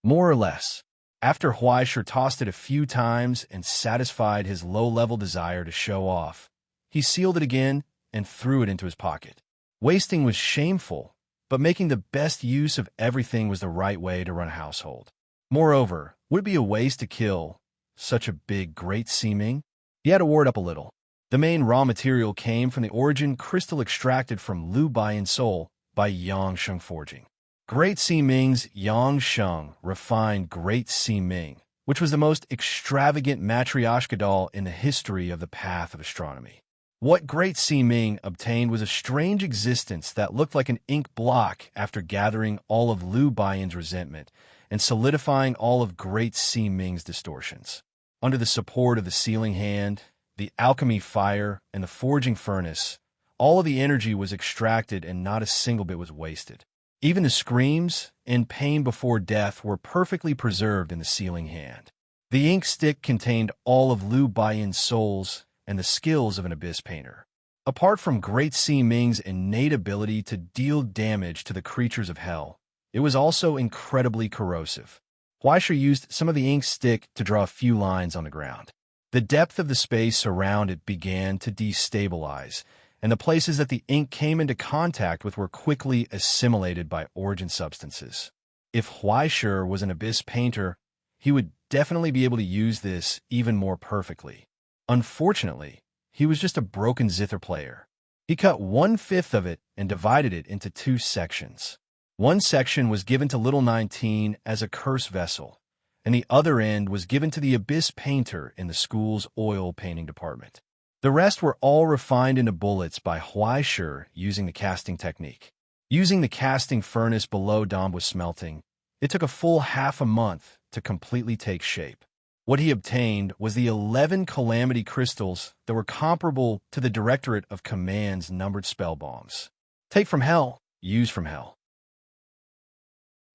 More or less. After Huaisher tossed it a few times and satisfied his low-level desire to show off, he sealed it again and threw it into his pocket. Wasting was shameful, but making the best use of everything was the right way to run a household. Moreover, would it be a waste to kill such a big, great Ximing? He had to ward up a little. The main raw material came from the origin crystal extracted from Liu Baiyan's soul by Yangsheng Forging. Great Ximing's Yangsheng refined Great Ximing, which was the most extravagant matryoshka doll in the history of the path of astronomy. What Great Ximing obtained was a strange existence that looked like an ink block after gathering all of Liu Baiyan's resentment and solidifying all of Great Ximing's distortions. Under the support of the sealing hand, the alchemy fire, and the forging furnace, all of the energy was extracted and not a single bit was wasted. Even the screams and pain before death were perfectly preserved in the sealing hand. The ink stick contained all of Liu Baiyan's souls and the skills of an abyss painter. Apart from Great Ximing's innate ability to deal damage to the creatures of hell, it was also incredibly corrosive. Huaisher used some of the ink stick to draw a few lines on the ground. The depth of the space around it began to destabilize, and the places that the ink came into contact with were quickly assimilated by origin substances. If Huaishur was an abyss painter, he would definitely be able to use this even more perfectly. Unfortunately, he was just a broken zither player. He cut 1/5 of it and divided it into 2 sections. One section was given to Little 19 as a curse vessel, and the other end was given to the abyss painter in the school's oil painting department. The rest were all refined into bullets by Huaishur using the casting technique. Using the casting furnace below Dom was smelting, it took a full half a month to completely take shape. What he obtained was the 11 calamity crystals that were comparable to the Directorate of Command's numbered spell bombs. Take from hell, use from hell.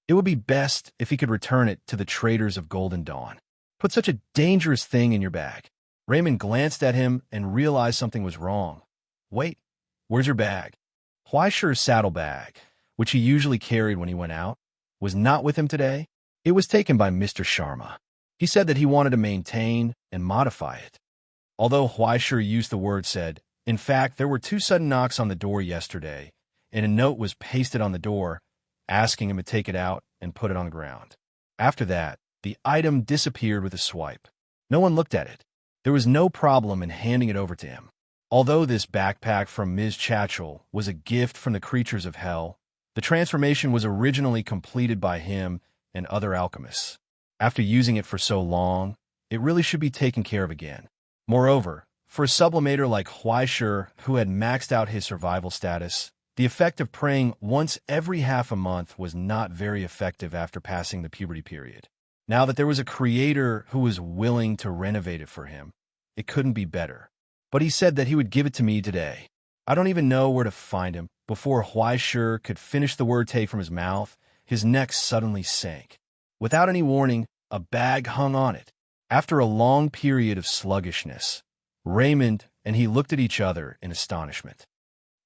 It would be best if he could return it to the traders of Golden Dawn. Put such a dangerous thing in your bag. Raymond glanced at him and realized something was wrong. Wait, where's your bag? Huaishur's saddlebag, which he usually carried when he went out, was not with him today. It was taken by Mr. Sharma. He said that he wanted to maintain and modify it. Although Huaishur used the word said, in fact, there were 2 sudden knocks on the door yesterday, and a note was pasted on the door, asking him to take it out and put it on the ground. After that, the item disappeared with a swipe. No one looked at it. There was no problem in handing it over to him. Although this backpack from Ms. Chatchell was a gift from the creatures of hell, the transformation was originally completed by him and other alchemists. After using it for so long, it really should be taken care of again. Moreover, for a sublimator like Huaishur, who had maxed out his survival status, the effect of praying once every half a month was not very effective after passing the puberty period. Now that there was a creator who was willing to renovate it for him, it couldn't be better. But he said that he would give it to me today. I don't even know where to find him. Before Huaishur could finish the word take from his mouth, his neck suddenly sank. Without any warning, a bag hung on it. After a long period of sluggishness, Raymond and he looked at each other in astonishment.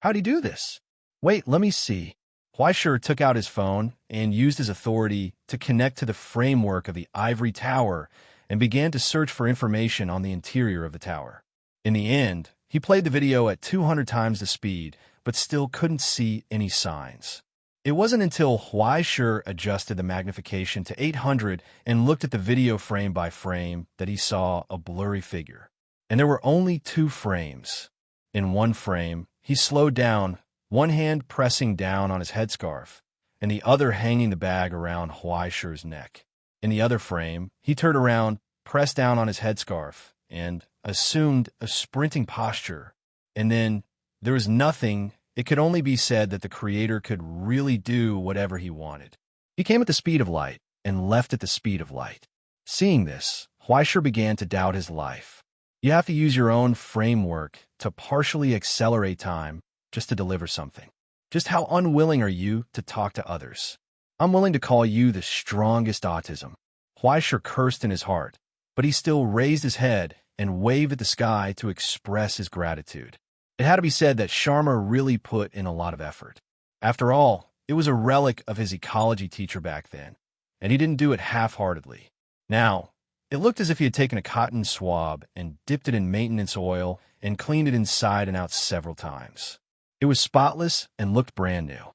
How'd he do this? Wait, let me see. Huaishur took out his phone and used his authority to connect to the framework of the ivory tower and began to search for information on the interior of the tower. In the end, he played the video at 200 times the speed, but still couldn't see any signs. It wasn't until Huaishur adjusted the magnification to 800 and looked at the video frame by frame that he saw a blurry figure. And there were only 2 frames. In one frame, he slowed down, one hand pressing down on his headscarf, and the other hanging the bag around Huaishur's neck. In the other frame, he turned around, pressed down on his headscarf, and assumed a sprinting posture. And then there was nothing. It could only be said that the creator could really do whatever he wanted. He came at the speed of light and left at the speed of light. Seeing this, Huaishur began to doubt his life. You have to use your own framework to partially accelerate time just to deliver something. Just how unwilling are you to talk to others? I'm willing to call you the strongest autism. Huaishur cursed in his heart, but he still raised his head and waved at the sky to express his gratitude. It had to be said that Sharma really put in a lot of effort. After all, it was a relic of his ecology teacher back then, and he didn't do it half-heartedly. Now, it looked as if he had taken a cotton swab and dipped it in maintenance oil and cleaned it inside and out several times. It was spotless and looked brand new.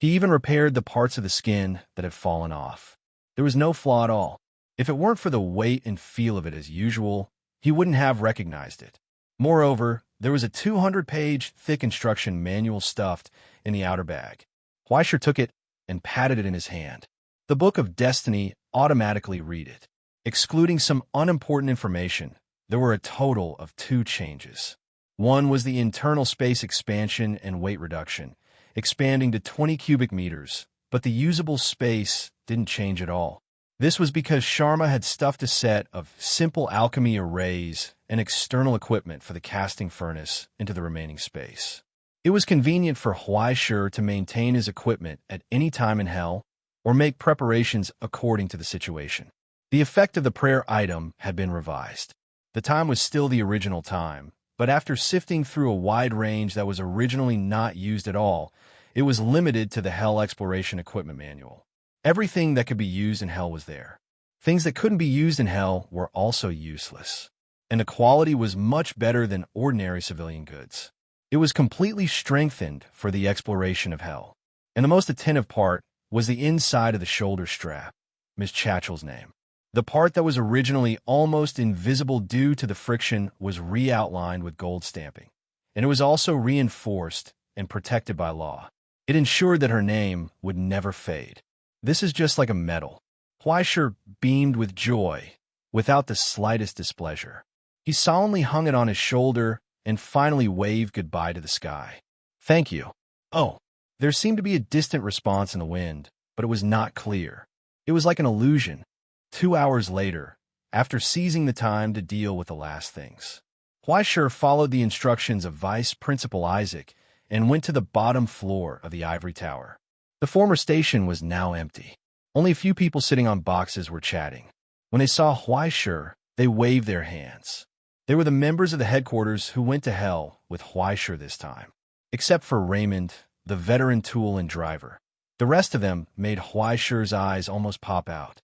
He even repaired the parts of the skin that had fallen off. There was no flaw at all. If it weren't for the weight and feel of it as usual, he wouldn't have recognized it. Moreover, there was a 200-page thick instruction manual stuffed in the outer bag. Huaishur took it and patted it in his hand. The Book of Destiny automatically read it. Excluding some unimportant information, there were a total of 2 changes. One was the internal space expansion and weight reduction, expanding to 20 cubic meters, but the usable space didn't change at all. This was because Sharma had stuffed a set of simple alchemy arrays and external equipment for the casting furnace into the remaining space. It was convenient for Huaishur to maintain his equipment at any time in hell or make preparations according to the situation. The effect of the prayer item had been revised. The time was still the original time, but after sifting through a wide range that was originally not used at all, it was limited to the Hell Exploration Equipment Manual. Everything that could be used in Hell was there. Things that couldn't be used in Hell were also useless, and the quality was much better than ordinary civilian goods. It was completely strengthened for the exploration of Hell. And the most attentive part was the inside of the shoulder strap, Miss Chatchell's name. The part that was originally almost invisible due to the friction was re-outlined with gold stamping, and it was also reinforced and protected by law. It ensured that her name would never fade. This is just like a medal. Fleischer beamed with joy, without the slightest displeasure. He solemnly hung it on his shoulder and finally waved goodbye to the sky. "Thank you." Oh, there seemed to be a distant response in the wind, but it was not clear. It was like an illusion. 2 hours later, after seizing the time to deal with the last things, Fleischer followed the instructions of Vice Principal Isaac and went to the bottom floor of the ivory tower. The former station was now empty. Only a few people sitting on boxes were chatting. When they saw Fleischer, they waved their hands. They were the members of the headquarters who went to hell with Fleischer this time, except for Raymond, the veteran tool and driver. The rest of them made Fleischer's eyes almost pop out.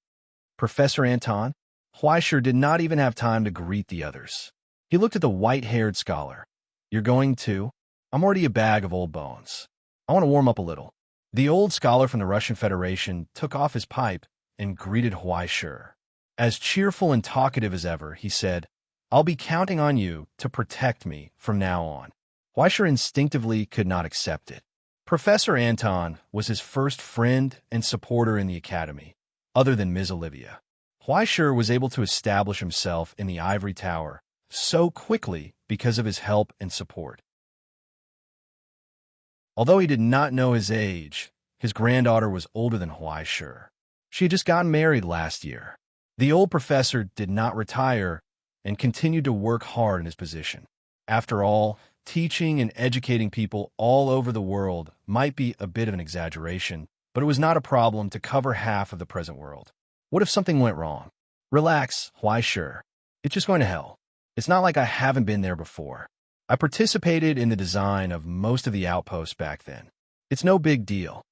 Professor Anton? Fleischer did not even have time to greet the others. He looked at the white-haired scholar. "You're going too? I'm already a bag of old bones. I want to warm up a little." The old scholar from the Russian Federation took off his pipe and greeted Fleischer. As cheerful and talkative as ever, he said, "I'll be counting on you to protect me from now on." Fleischer instinctively could not accept it. Professor Anton was his first friend and supporter in the academy, other than Ms. Olivia. Fleischer was able to establish himself in the ivory tower so quickly because of his help and support. Although he did not know his age, his granddaughter was older than Fleischer. She had just gotten married last year. The old professor did not retire and continued to work hard in his position. After all, teaching and educating people all over the world might be a bit of an exaggeration, but it was not a problem to cover half of the present world. What if something went wrong? Relax, Fleischer. It's just going to hell. It's not like I haven't been there before. I participated in the design of most of the outposts back then. It's no big deal.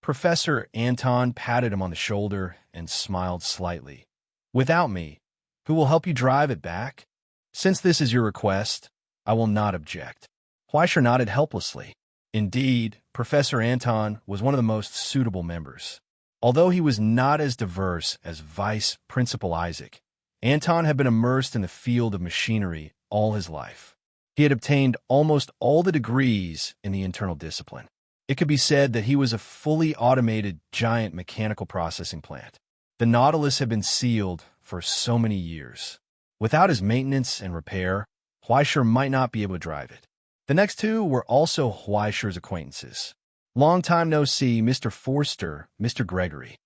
Professor Anton patted him on the shoulder and smiled slightly. "Without me, who will help you drive it back? Since this is your request, I will not object." Fleischer nodded helplessly. Indeed, Professor Anton was one of the most suitable members. Although he was not as diverse as Vice Principal Isaac, Anton had been immersed in the field of machinery all his life. He had obtained almost all the degrees in the internal discipline. It could be said that he was a fully automated giant mechanical processing plant. The Nautilus had been sealed for so many years. Without his maintenance and repair, Fleischer might not be able to drive it. The next two were also Fleischer's acquaintances. "Long time no see, Mr. Forster, Mr. Gregory."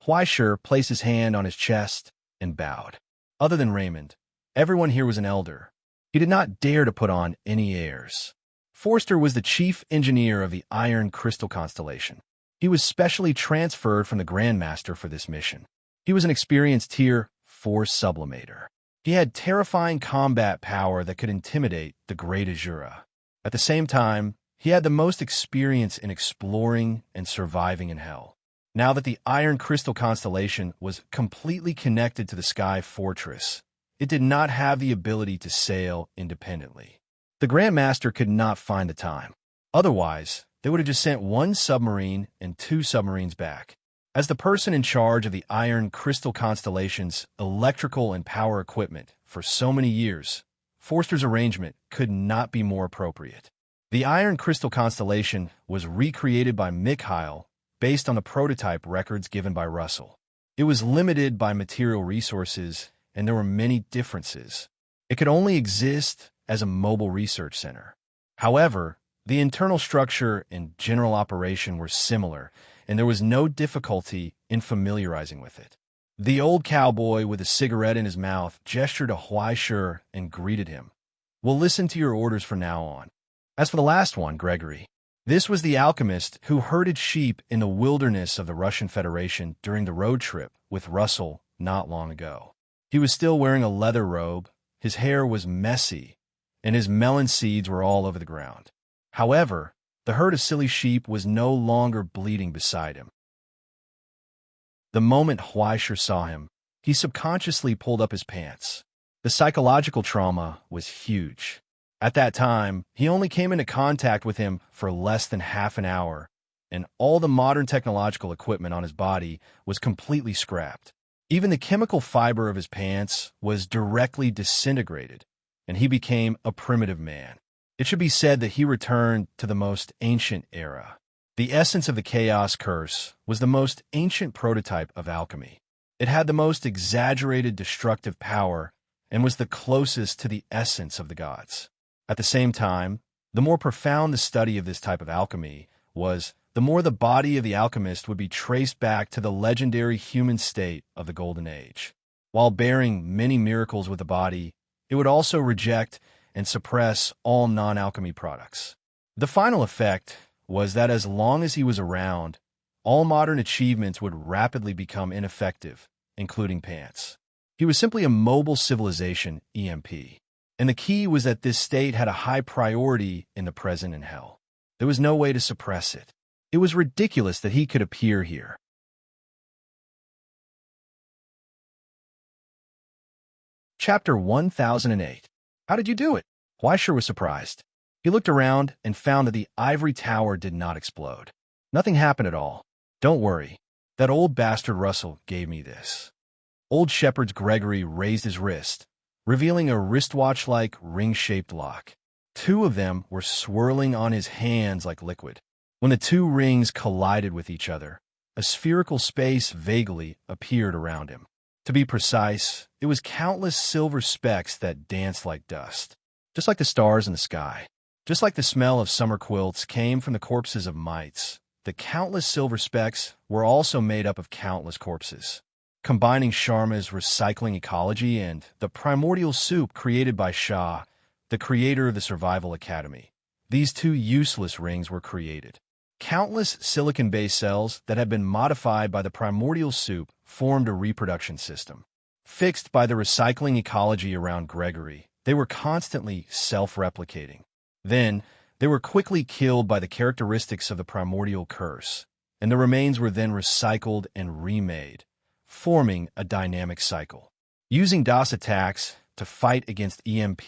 Fleischer placed his hand on his chest and bowed. Other than Raymond, everyone here was an elder. He did not dare to put on any airs. Forster was the chief engineer of the Iron Crystal Constellation. He was specially transferred from the Grandmaster for this mission. He was an experienced Tier 4 sublimator. He had terrifying combat power that could intimidate the Great Azura. At the same time, he had the most experience in exploring and surviving in hell. Now that the Iron Crystal Constellation was completely connected to the Sky Fortress, it did not have the ability to sail independently. The Grandmaster could not find the time. Otherwise, they would have just sent one submarine and 2 submarines back. As the person in charge of the Iron Crystal Constellation's electrical and power equipment for so many years, Forster's arrangement could not be more appropriate. The Iron Crystal Constellation was recreated by Mikhail based on the prototype records given by Russell. It was limited by material resources, and there were many differences. It could only exist as a mobile research center. However, the internal structure and general operation were similar, and there was no difficulty in familiarizing with it. The old cowboy with a cigarette in his mouth gestured to Fleischer and greeted him. "We'll listen to your orders from now on." As for the last one, Gregory, this was the alchemist who herded sheep in the wilderness of the Russian Federation during the road trip with Russell not long ago. He was still wearing a leather robe, his hair was messy, and his melon seeds were all over the ground. However, the herd of silly sheep was no longer bleeding beside him. The moment Fleischer saw him, he subconsciously pulled up his pants. The psychological trauma was huge. At that time, he only came into contact with him for less than half an hour, and all the modern technological equipment on his body was completely scrapped. Even the chemical fiber of his pants was directly disintegrated, and he became a primitive man. It should be said that he returned to the most ancient era. The essence of the Chaos Curse was the most ancient prototype of alchemy. It had the most exaggerated destructive power and was the closest to the essence of the gods. At the same time, the more profound the study of this type of alchemy was, the more the body of the alchemist would be traced back to the legendary human state of the Golden Age. While bearing many miracles with the body, it would also reject and suppress all non-alchemy products. The final effect was that as long as he was around, all modern achievements would rapidly become ineffective, including pants. He was simply a mobile civilization EMP. And the key was that this state had a high priority in the present in hell. There was no way to suppress it. It was ridiculous that he could appear here. Chapter 1008. How did you do it? Huaishir was surprised. He looked around and found that the ivory tower did not explode. Nothing happened at all. Don't worry. That old bastard Russell gave me this. Old Shepherd's Gregory raised his wrist, revealing a wristwatch-like ring-shaped lock. Two of them were swirling on his hands like liquid. When the two rings collided with each other, a spherical space vaguely appeared around him. To be precise, it was countless silver specks that danced like dust, just like the stars in the sky. Just like the smell of summer quilts came from the corpses of mites, the countless silver specks were also made up of countless corpses. Combining Sharma's recycling ecology and the primordial soup created by Shah, the creator of the Survival Academy, these two useless rings were created. Countless silicon-based cells that had been modified by the primordial soup formed a reproduction system. Fixed by the recycling ecology around Gregory, they were constantly self-replicating. Then, they were quickly killed by the characteristics of the primordial curse, and the remains were then recycled and remade, forming a dynamic cycle. Using DOS attacks to fight against EMP,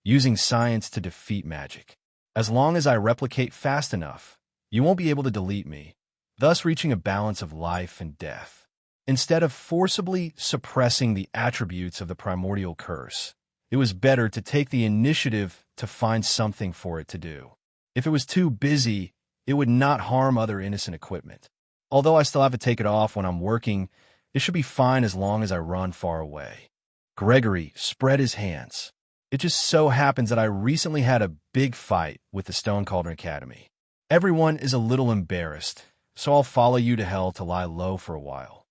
using science to defeat magic. As long as I replicate fast enough, you won't be able to delete me, thus reaching a balance of life and death. Instead of forcibly suppressing the attributes of the primordial curse, it was better to take the initiative to find something for it to do. If it was too busy, it would not harm other innocent equipment. Although I still have to take it off when I'm working, it should be fine as long as I run far away. Gregory spread his hands. It just so happens that I recently had a big fight with the Stone Cauldron Academy. Everyone is a little embarrassed, so I'll follow you to hell to lie low for a while.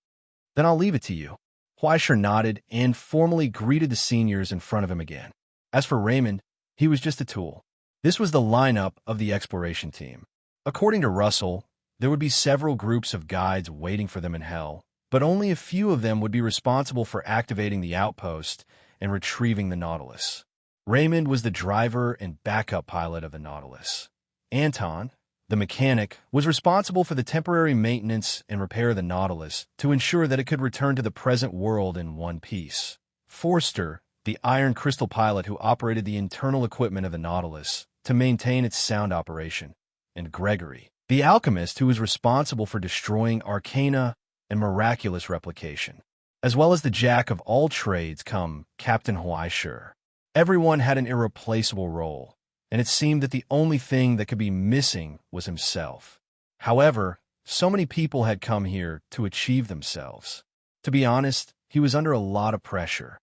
Then I'll leave it to you. Huaishir nodded and formally greeted the seniors in front of him again. As for Raymond, he was just a tool. This was the lineup of the exploration team. According to Russell, there would be several groups of guides waiting for them in hell, but only a few of them would be responsible for activating the outpost and retrieving the Nautilus. Raymond was the driver and backup pilot of the Nautilus. Anton, the mechanic, was responsible for the temporary maintenance and repair of the Nautilus to ensure that it could return to the present world in one piece. Forster, the iron crystal pilot who operated the internal equipment of the Nautilus to maintain its sound operation, and Gregory, the alchemist who was responsible for destroying arcana and miraculous replication, as well as the jack of all trades come Captain Huaishir. Everyone had an irreplaceable role, and it seemed that the only thing that could be missing was himself. However, so many people had come here to achieve themselves. To be honest, he was under a lot of pressure.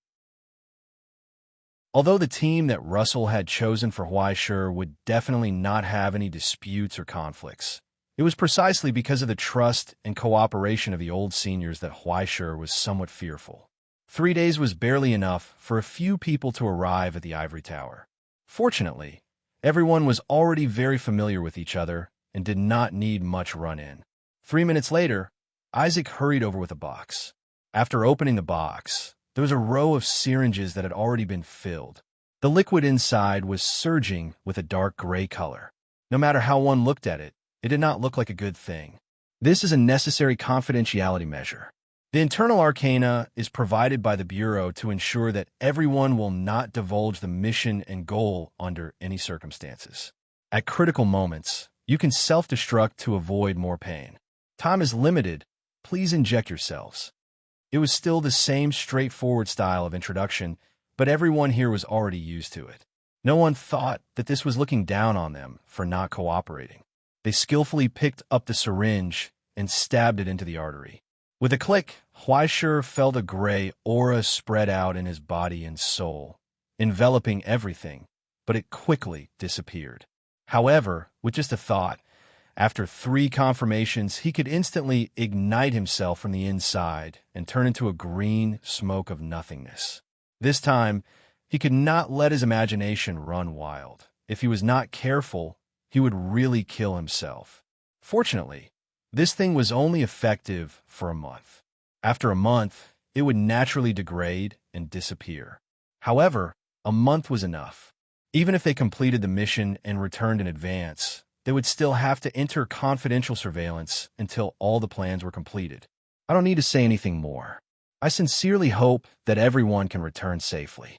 Although the team that Russell had chosen for Huaishir would definitely not have any disputes or conflicts, it was precisely because of the trust and cooperation of the old seniors that Huaishir was somewhat fearful. 3 days was barely enough for a few people to arrive at the ivory tower. Fortunately, everyone was already very familiar with each other and did not need much run-in. 3 minutes later, Isaac hurried over with a box. After opening the box, there was a row of syringes that had already been filled. The liquid inside was surging with a dark gray color. No matter how one looked at it, it did not look like a good thing. This is a necessary confidentiality measure. The internal arcana is provided by the Bureau to ensure that everyone will not divulge the mission and goal under any circumstances. At critical moments, You can self-destruct to avoid more pain. Time is limited. Please inject yourselves. It was still the same straightforward style of introduction, but everyone here was already used to it. No one thought that this was looking down on them for not cooperating. They skillfully picked up the syringe and stabbed it into the artery. With a click, Huaishir felt a gray aura spread out in his body and soul, enveloping everything, but it quickly disappeared. However, with just a thought, after 3 confirmations, he could instantly ignite himself from the inside and turn into a green smoke of nothingness. This time, he could not let his imagination run wild. If he was not careful, he would really kill himself. Fortunately, this thing was only effective for a month. After a month, it would naturally degrade and disappear. However, a month was enough. Even if they completed the mission and returned in advance, they would still have to enter confidential surveillance until all the plans were completed. I don't need to say anything more. I sincerely hope that everyone can return safely.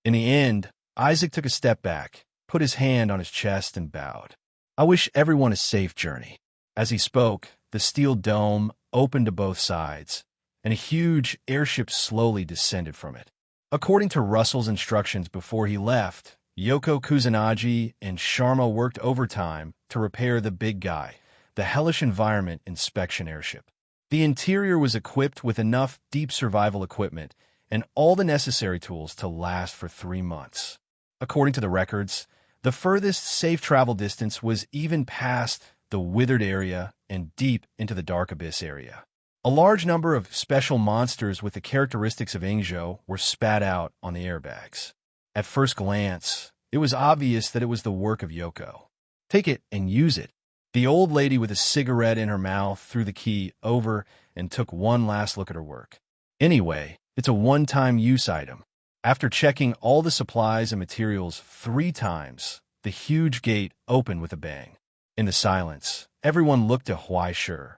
In the end, Isaac took a step back, put his hand on his chest, and bowed. I wish everyone a safe journey. As he spoke, the steel dome opened to both sides, and a huge airship slowly descended from it. According to Russell's instructions before he left, Yoko Kusanagi and Sharma worked overtime to repair the big guy, the hellish environment inspection airship. The interior was equipped with enough deep survival equipment and all the necessary tools to last for 3 months. According to the records, the furthest safe travel distance was even past the withered area and deep into the dark abyss area. A large number of special monsters with the characteristics of Ingzhou were spat out on the airbags. At first glance, it was obvious that it was the work of Yoko. Take it and use it. The old lady with a cigarette in her mouth threw the key over and took one last look at her work. Anyway, it's a one-time use item. After checking all the supplies and materials 3 times, the huge gate opened with a bang. In the silence, everyone looked to Huaishir.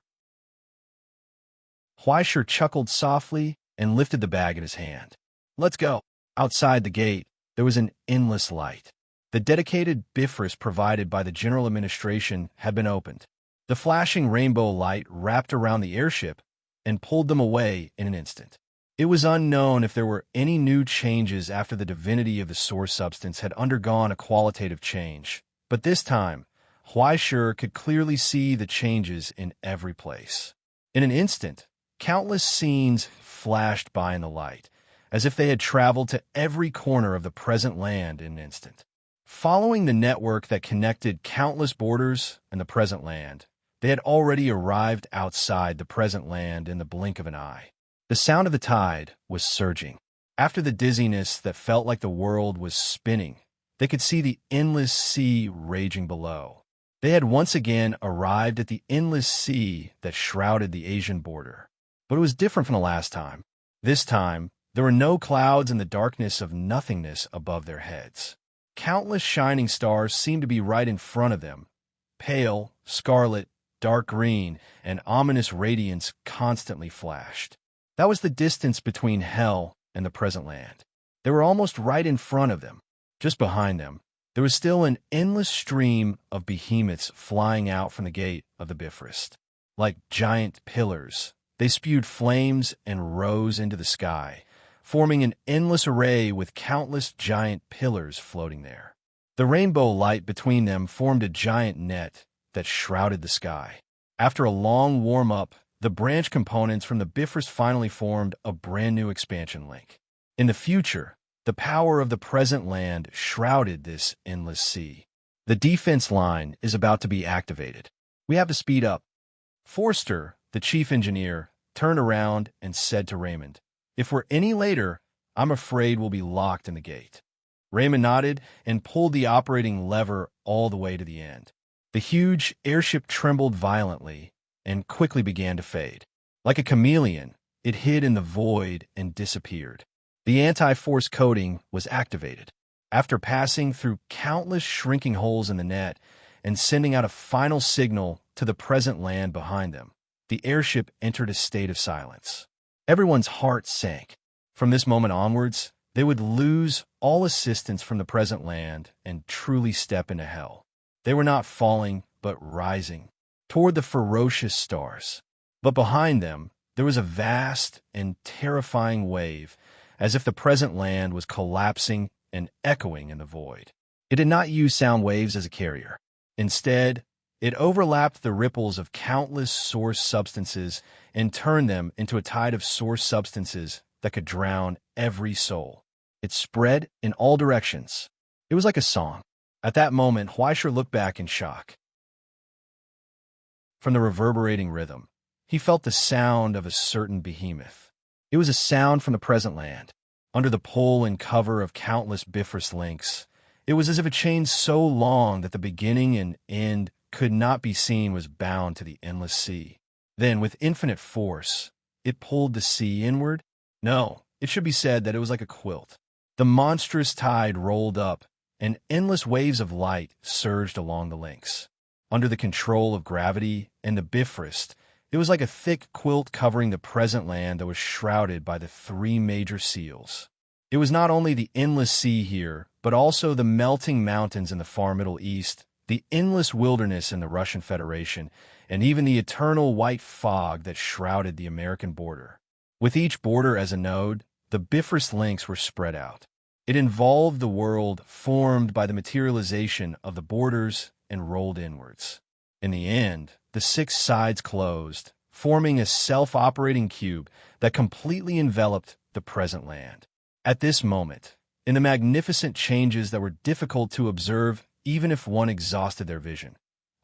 Huaishir chuckled softly and lifted the bag in his hand. Let's go. Outside the gate, there was an endless light. The dedicated bifrost provided by the General Administration had been opened. The flashing rainbow light wrapped around the airship and pulled them away in an instant. It was unknown if there were any new changes after the divinity of the source substance had undergone a qualitative change, but this time, Huaishir could clearly see the changes in every place. In an instant, countless scenes flashed by in the light, as if they had traveled to every corner of the present land in an instant. Following the network that connected countless borders and the present land, they had already arrived outside the present land in the blink of an eye. The sound of the tide was surging. After the dizziness that felt like the world was spinning, they could see the endless sea raging below. They had once again arrived at the endless sea that shrouded the Asian border. But it was different from the last time. This time, there were no clouds in the darkness of nothingness above their heads. Countless shining stars seemed to be right in front of them. Pale, scarlet, dark green, and ominous radiance constantly flashed. That was the distance between hell and the present land. They were almost right in front of them. Just behind them, there was still an endless stream of behemoths flying out from the gate of the Bifrost. Like giant pillars, they spewed flames and rose into the sky, forming an endless array with countless giant pillars floating there. The rainbow light between them formed a giant net that shrouded the sky. After a long warm-up, the branch components from the Bifrost finally formed a brand new expansion link. In the future, the power of the present land shrouded this endless sea. The defense line is about to be activated. We have to speed up. Forster, the chief engineer, turned around and said to Raymond, "If we're any later, I'm afraid we'll be locked in the gate." Raymond nodded and pulled the operating lever all the way to the end. The huge airship trembled violently and quickly began to fade. Like a chameleon, it hid in the void and disappeared. The anti-force coating was activated. After passing through countless shrinking holes in the net and sending out a final signal to the present land behind them, the airship entered a state of silence. Everyone's heart sank. From this moment onwards, they would lose all assistance from the present land and truly step into hell. They were not falling, but rising, toward the ferocious stars. But behind them, there was a vast and terrifying wave, as if the present land was collapsing and echoing in the void. It did not use sound waves as a carrier. Instead, it overlapped the ripples of countless source substances and turned them into a tide of source substances that could drown every soul. It spread in all directions. It was like a song. At that moment, Huaisher looked back in shock. From the reverberating rhythm, he felt the sound of a certain behemoth. It was a sound from the present land. Under the pull and cover of countless bifrous links, it was as if a chain so long that the beginning and end could not be seen was bound to the endless sea. Then, with infinite force, it pulled the sea inward. No, it should be said that it was like a quilt. The monstrous tide rolled up, and endless waves of light surged along the links. Under the control of gravity and the Bifrost, it was like a thick quilt covering the present land that was shrouded by the three major seals. It was not only the endless sea here, but also the melting mountains in the far Middle East, the endless wilderness in the Russian Federation, and even the eternal white fog that shrouded the American border. With each border as a node, the Bifrost links were spread out. It involved the world formed by the materialization of the borders and rolled inwards. In the end, the six sides closed, forming a self-operating cube that completely enveloped the present land. At this moment, in the magnificent changes that were difficult to observe even if one exhausted their vision,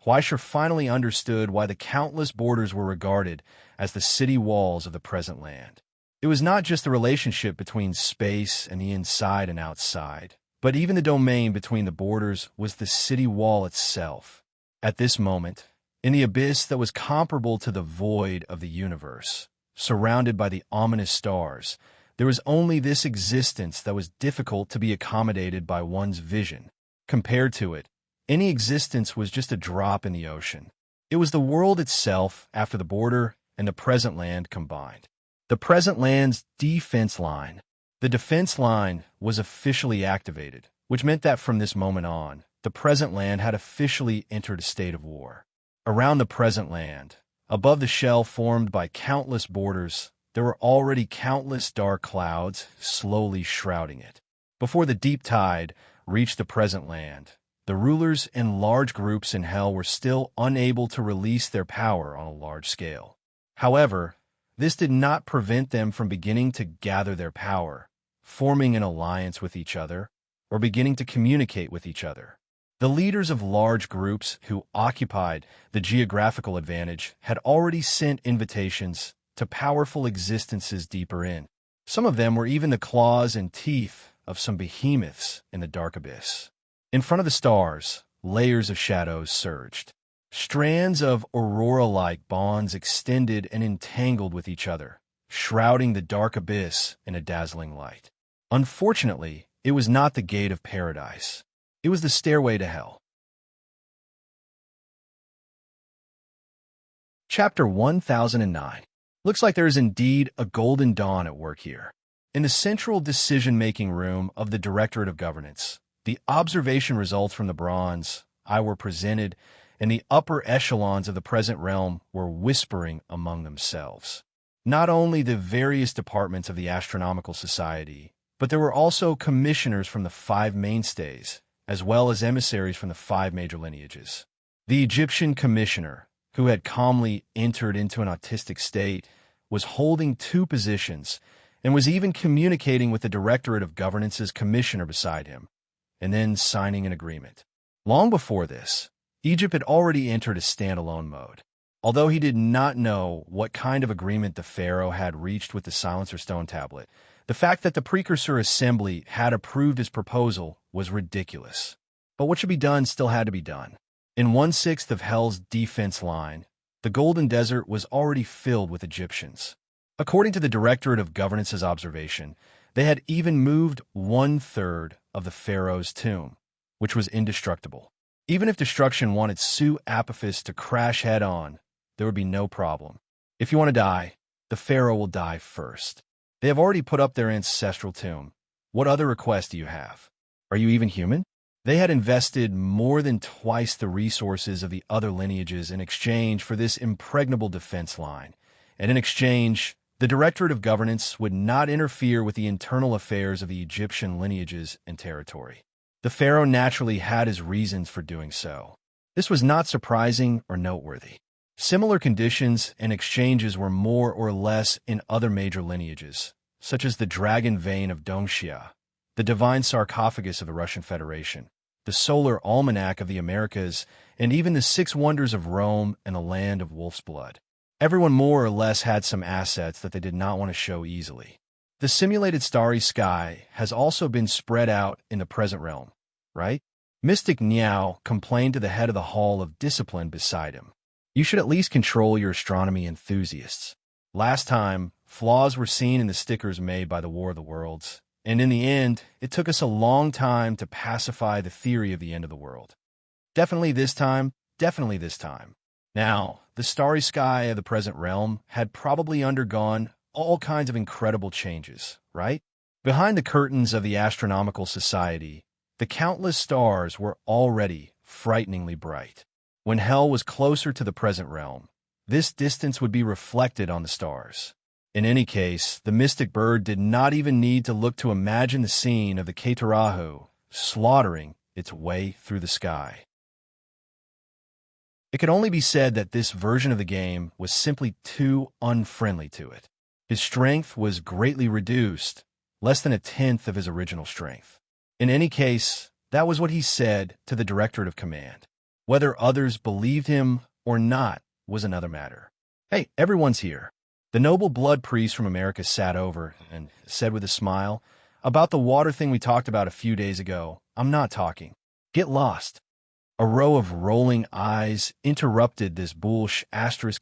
Huaisher finally understood why the countless borders were regarded as the city walls of the present land. It was not just the relationship between space and the inside and outside, but even the domain between the borders was the city wall itself. At this moment, in the abyss that was comparable to the void of the universe, surrounded by the ominous stars, there was only this existence that was difficult to be accommodated by one's vision. Compared to it, any existence was just a drop in the ocean. It was the world itself after the border and the present land combined. The present land's defense line. The defense line was officially activated, which meant that from this moment on, the present land had officially entered a state of war. Around the present land, above the shell formed by countless borders, there were already countless dark clouds slowly shrouding it. Before the deep tide reached the present land, the rulers and large groups in hell were still unable to release their power on a large scale. However, this did not prevent them from beginning to gather their power, forming an alliance with each other, or beginning to communicate with each other. The leaders of large groups who occupied the geographical advantage had already sent invitations to powerful existences deeper in. Some of them were even the claws and teeth of some behemoths in the dark abyss. In front of the stars, layers of shadows surged. Strands of aurora-like bonds extended and entangled with each other, shrouding the dark abyss in a dazzling light. Unfortunately, it was not the gate of paradise. It was the stairway to hell. Chapter 1009. Looks like there is indeed a golden dawn at work here. In the central decision-making room of the Directorate of Governance, the observation results from the bronze eye were presented, and the upper echelons of the present realm were whispering among themselves. Not only the various departments of the Astronomical Society, but there were also commissioners from the five mainstays, as well as emissaries from the five major lineages. The Egyptian commissioner, who had calmly entered into an autistic state, was holding two positions and was even communicating with the Directorate of Governance's commissioner beside him, and then signing an agreement. Long before this, Egypt had already entered a standalone mode. Although he did not know what kind of agreement the pharaoh had reached with the Silencer Stone Tablet, the fact that the precursor assembly had approved his proposal was ridiculous. But what should be done still had to be done. In 1/6 of Hell's defense line, the Golden Desert was already filled with Egyptians. According to the Directorate of Governance's observation, they had even moved 1/3 of the pharaoh's tomb, which was indestructible. Even if destruction wanted Su Apophis to crash head-on, there would be no problem. If you want to die, the pharaoh will die first. They have already put up their ancestral tomb. What other request do you have? Are you even human? They had invested more than twice the resources of the other lineages in exchange for this impregnable defense line. And in exchange, the Directorate of Governance would not interfere with the internal affairs of the Egyptian lineages and territory. The pharaoh naturally had his reasons for doing so. This was not surprising or noteworthy. Similar conditions and exchanges were more or less in other major lineages, such as the dragon vein of Doomsday, the divine sarcophagus of the Russian Federation, the solar almanac of the Americas, and even the 6 wonders of Rome and the land of wolf's blood. Everyone more or less had some assets that they did not want to show easily. The simulated starry sky has also been spread out in the present realm, right? Mystic Niao complained to the head of the Hall of Discipline beside him. You should at least control your astronomy enthusiasts. Last time, flaws were seen in the stickers made by the War of the Worlds, and in the end, it took us a long time to pacify the theory of the end of the world. Definitely this time. Now, the starry sky of the present realm had probably undergone all kinds of incredible changes, right? Behind the curtains of the Astronomical Society, the countless stars were already frighteningly bright. When hell was closer to the present realm, this distance would be reflected on the stars. In any case, the mystic bird did not even need to look to imagine the scene of the Ketarahu slaughtering its way through the sky. It could only be said that this version of the game was simply too unfriendly to it. His strength was greatly reduced, less than 1/10 of his original strength. In any case, that was what he said to the Directorate of Command. Whether others believed him or not was another matter. Hey, everyone's here. The noble blood priest from America sat over and said with a smile, about the water thing we talked about a few days ago, I'm not talking. Get lost. A row of rolling eyes interrupted this bullsh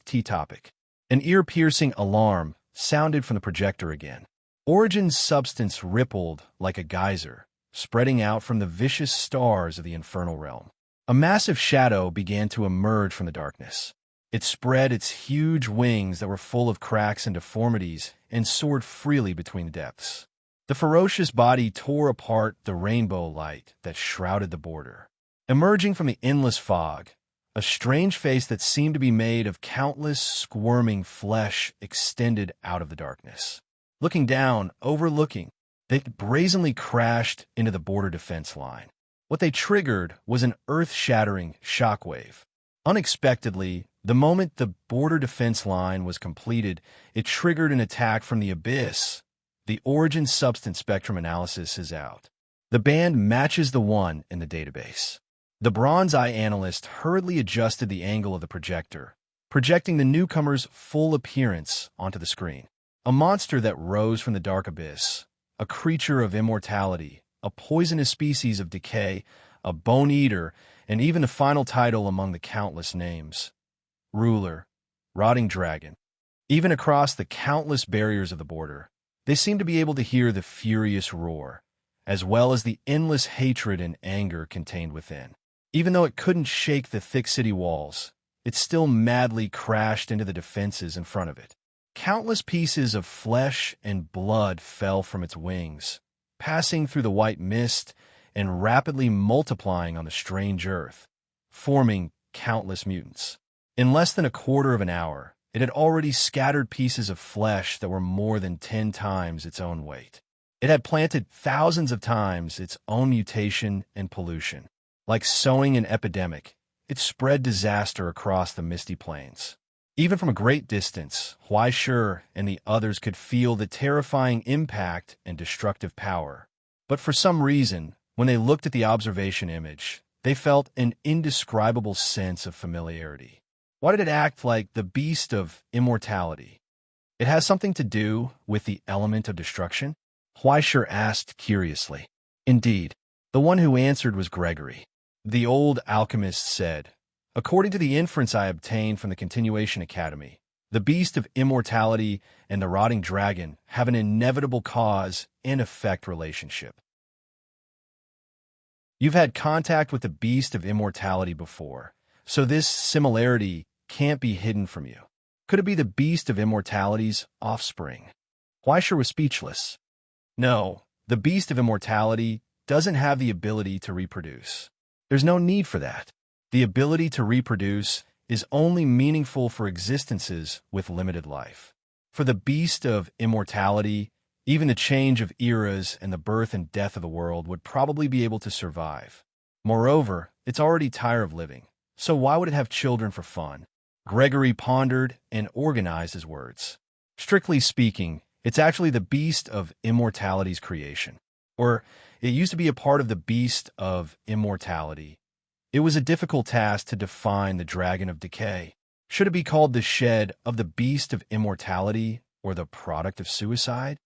*T topic. An ear-piercing alarm sounded from the projector again. Origin's substance rippled like a geyser, spreading out from the vicious stars of the infernal realm. A massive shadow began to emerge from the darkness. It spread its huge wings that were full of cracks and deformities and soared freely between the depths. The ferocious body tore apart the rainbow light that shrouded the border. Emerging from the endless fog, a strange face that seemed to be made of countless squirming flesh extended out of the darkness. Looking down, overlooking, they brazenly crashed into the border defense line. What they triggered was an earth-shattering shockwave. Unexpectedly, the moment the border defense line was completed, it triggered an attack from the abyss. The origin substance spectrum analysis is out. The band matches the one in the database. The bronze eye analyst hurriedly adjusted the angle of the projector, projecting the newcomer's full appearance onto the screen. A monster that rose from the dark abyss, a creature of immortality, a poisonous species of decay, a bone-eater, and even the final title among the countless names. Ruler, rotting dragon. Even across the countless barriers of the border, they seemed to be able to hear the furious roar, as well as the endless hatred and anger contained within. Even though it couldn't shake the thick city walls, it still madly crashed into the defenses in front of it. Countless pieces of flesh and blood fell from its wings, passing through the white mist and rapidly multiplying on the strange earth, forming countless mutants. In less than a quarter of an hour, it had already scattered pieces of flesh that were more than 10 times its own weight. It had planted thousands of times its own mutation and pollution. Like sowing an epidemic, it spread disaster across the misty plains. Even from a great distance, Huaishur and the others could feel the terrifying impact and destructive power. But for some reason, when they looked at the observation image, they felt an indescribable sense of familiarity. Why did it act like the beast of immortality? It has something to do with the element of destruction? Huaishur asked curiously. Indeed, the one who answered was Gregory. The old alchemist said, according to the inference I obtained from the Continuation Academy, the beast of immortality and the rotting dragon have an inevitable cause and effect relationship. You've had contact with the beast of immortality before, so this similarity can't be hidden from you. Could it be the beast of immortality's offspring? Huaishur was speechless. No, the beast of immortality doesn't have the ability to reproduce. There's no need for that. The ability to reproduce is only meaningful for existences with limited life. For the beast of immortality, even the change of eras and the birth and death of the world would probably be able to survive. Moreover, it's already tired of living, so why would it have children for fun? Gregory pondered and organized his words. Strictly speaking, it's actually the beast of immortality's creation. Or, it used to be a part of the beast of immortality. It was a difficult task to define the dragon of decay. Should it be called the shed of the beast of immortality or the product of suicide?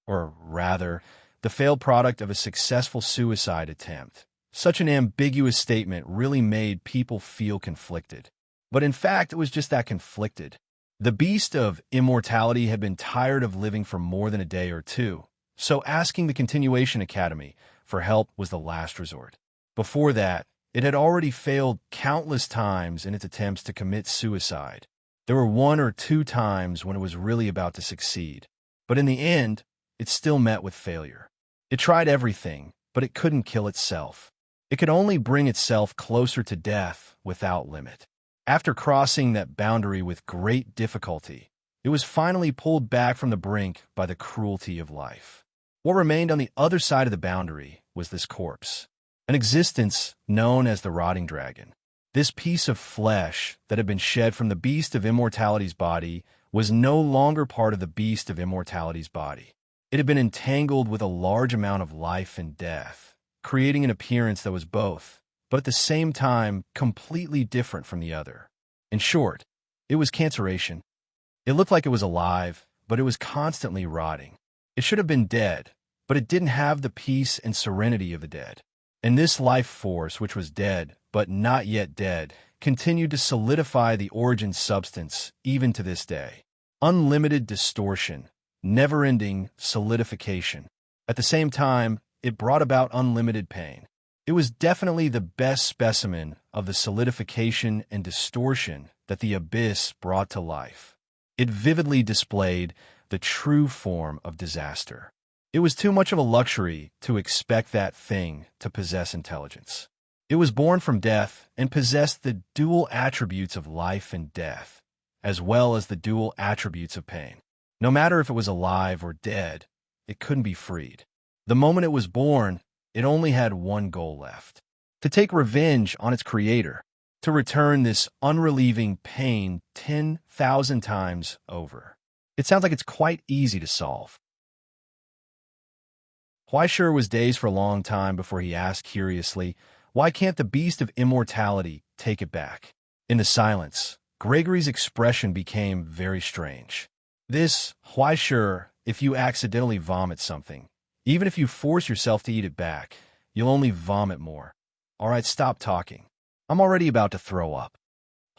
Or rather, the failed product of a successful suicide attempt. Such an ambiguous statement really made people feel conflicted. But in fact, it was just that conflicted. The beast of immortality had been tired of living for more than a day or two, so asking the Continuation Academy for help was the last resort. Before that, it had already failed countless times in its attempts to commit suicide. There were 1 or 2 times when it was really about to succeed. But in the end, it still met with failure. It tried everything, but it couldn't kill itself. It could only bring itself closer to death without limit. After crossing that boundary with great difficulty, it was finally pulled back from the brink by the cruelty of life. What remained on the other side of the boundary was this corpse, an existence known as the rotting dragon. This piece of flesh that had been shed from the beast of immortality's body was no longer part of the beast of immortality's body. It had been entangled with a large amount of life and death, creating an appearance that was both, but at the same time completely different from the other. In short, it was canceration. It looked like it was alive, but it was constantly rotting. It should have been dead, but it didn't have the peace and serenity of the dead. And this life force, which was dead, but not yet dead, continued to solidify the origin substance even to this day. Unlimited distortion, never-ending solidification. At the same time, it brought about unlimited pain. It was definitely the best specimen of the solidification and distortion that the abyss brought to life. It vividly displayed the true form of disaster. It was too much of a luxury to expect that thing to possess intelligence. It was born from death and possessed the dual attributes of life and death, as well as the dual attributes of pain. No matter if it was alive or dead, it couldn't be freed. The moment it was born, it only had one goal left: to take revenge on its creator, to return this unrelieving pain 10,000 times over. It sounds like it's quite easy to solve. Huaishur was dazed for a long time before he asked curiously, "Why can't the beast of immortality take it back?" In the silence, Gregory's expression became very strange. This, Huaishur, if you accidentally vomit something, even if you force yourself to eat it back, you'll only vomit more. All right, stop talking. I'm already about to throw up.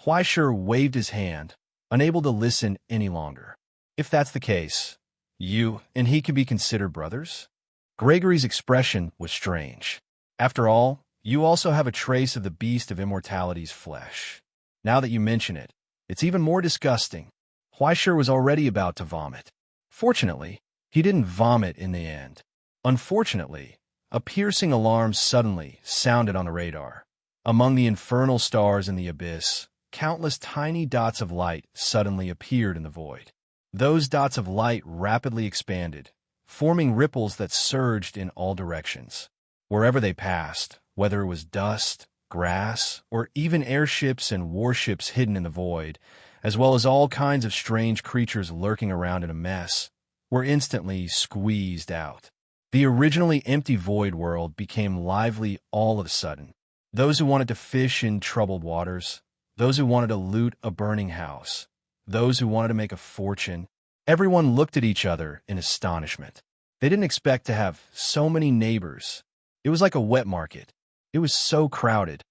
Huaishur waved his hand, unable to listen any longer. If that's the case, you and he can be considered brothers? Gregory's expression was strange. After all, you also have a trace of the beast of immortality's flesh. Now that you mention it, it's even more disgusting. Huaishur was already about to vomit. Fortunately, he didn't vomit in the end. Unfortunately, a piercing alarm suddenly sounded on the radar. Among the infernal stars in the abyss, countless tiny dots of light suddenly appeared in the void. Those dots of light rapidly expanded, forming ripples that surged in all directions. Wherever they passed, whether it was dust, grass, or even airships and warships hidden in the void, as well as all kinds of strange creatures lurking around in a mess, were instantly squeezed out. The originally empty void world became lively all of a sudden. Those who wanted to fish in troubled waters, those who wanted to loot a burning house, those who wanted to make a fortune, everyone looked at each other in astonishment. They didn't expect to have so many neighbors. It was like a wet market. It was so crowded.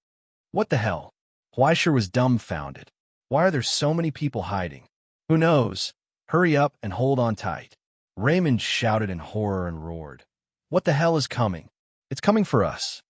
What the hell? Huaishur was dumbfounded. Why are there so many people hiding? Who knows? Hurry up and hold on tight. Raymond shouted in horror and roared. What the hell is coming? It's coming for us.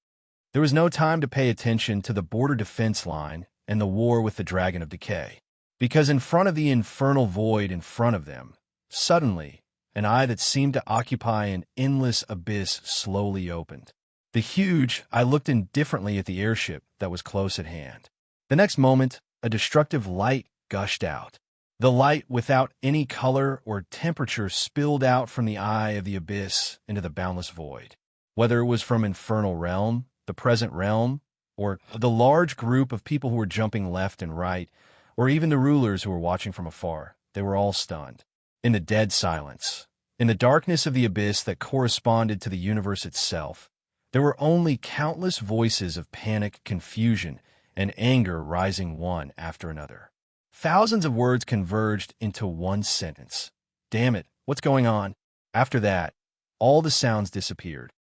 There was no time to pay attention to the border defense line and the war with the Dragon of Decay, because in front of the infernal void in front of them, suddenly, an eye that seemed to occupy an endless abyss slowly opened. The huge, I looked indifferently at the airship that was close at hand. The next moment, a destructive light gushed out. The light, without any color or temperature, spilled out from the eye of the abyss into the boundless void. Whether it was from infernal realm, the present realm, or the large group of people who were jumping left and right, or even the rulers who were watching from afar, they were all stunned. In the dead silence, in the darkness of the abyss that corresponded to the universe itself, there were only countless voices of panic, confusion, and anger rising one after another. Thousands of words converged into one sentence. "Damn it, what's going on?" After that, all the sounds disappeared.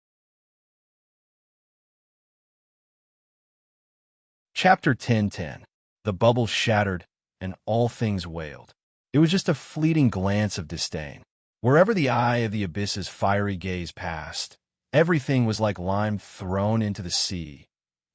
Chapter 10:10. The bubble shattered, and all things wailed. It was just a fleeting glance of disdain. Wherever the eye of the abyss's fiery gaze passed, everything was like lime thrown into the sea,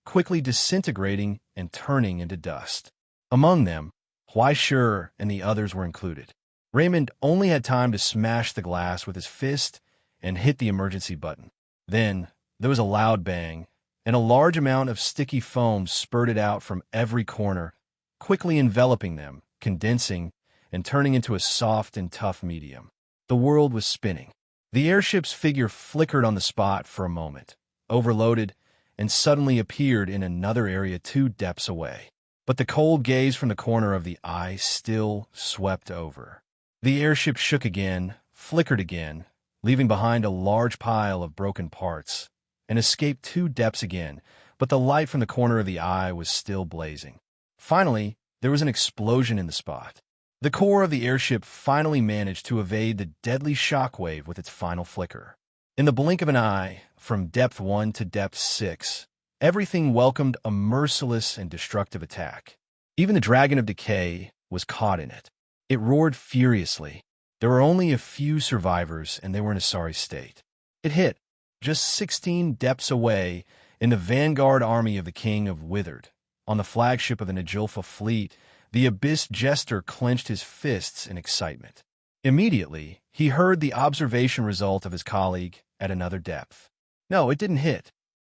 quickly disintegrating and turning into dust. Among them, Huaishur and the others were included. Raymond only had time to smash the glass with his fist and hit the emergency button. Then, there was a loud bang, and a large amount of sticky foam spurted out from every corner, quickly enveloping them, condensing, and turning into a soft and tough medium. The world was spinning. The airship's figure flickered on the spot for a moment, overloaded, and suddenly appeared in another area 2 depths away. But the cold gaze from the corner of the eye still swept over. The airship shook again, flickered again, leaving behind a large pile of broken parts, and escaped 2 depths again, but the light from the corner of the eye was still blazing. Finally, there was an explosion in the spot. The core of the airship finally managed to evade the deadly shockwave with its final flicker. In the blink of an eye, from depth 1 to depth 6, everything welcomed a merciless and destructive attack. Even the Dragon of Decay was caught in it. It roared furiously. There were only a few survivors, and they were in a sorry state. It hit, just 16 depths away, in the vanguard army of the King of Withered. On the flagship of the Najilfa fleet, the Abyss Jester clenched his fists in excitement. Immediately, he heard the observation result of his colleague at another depth. No, it didn't hit.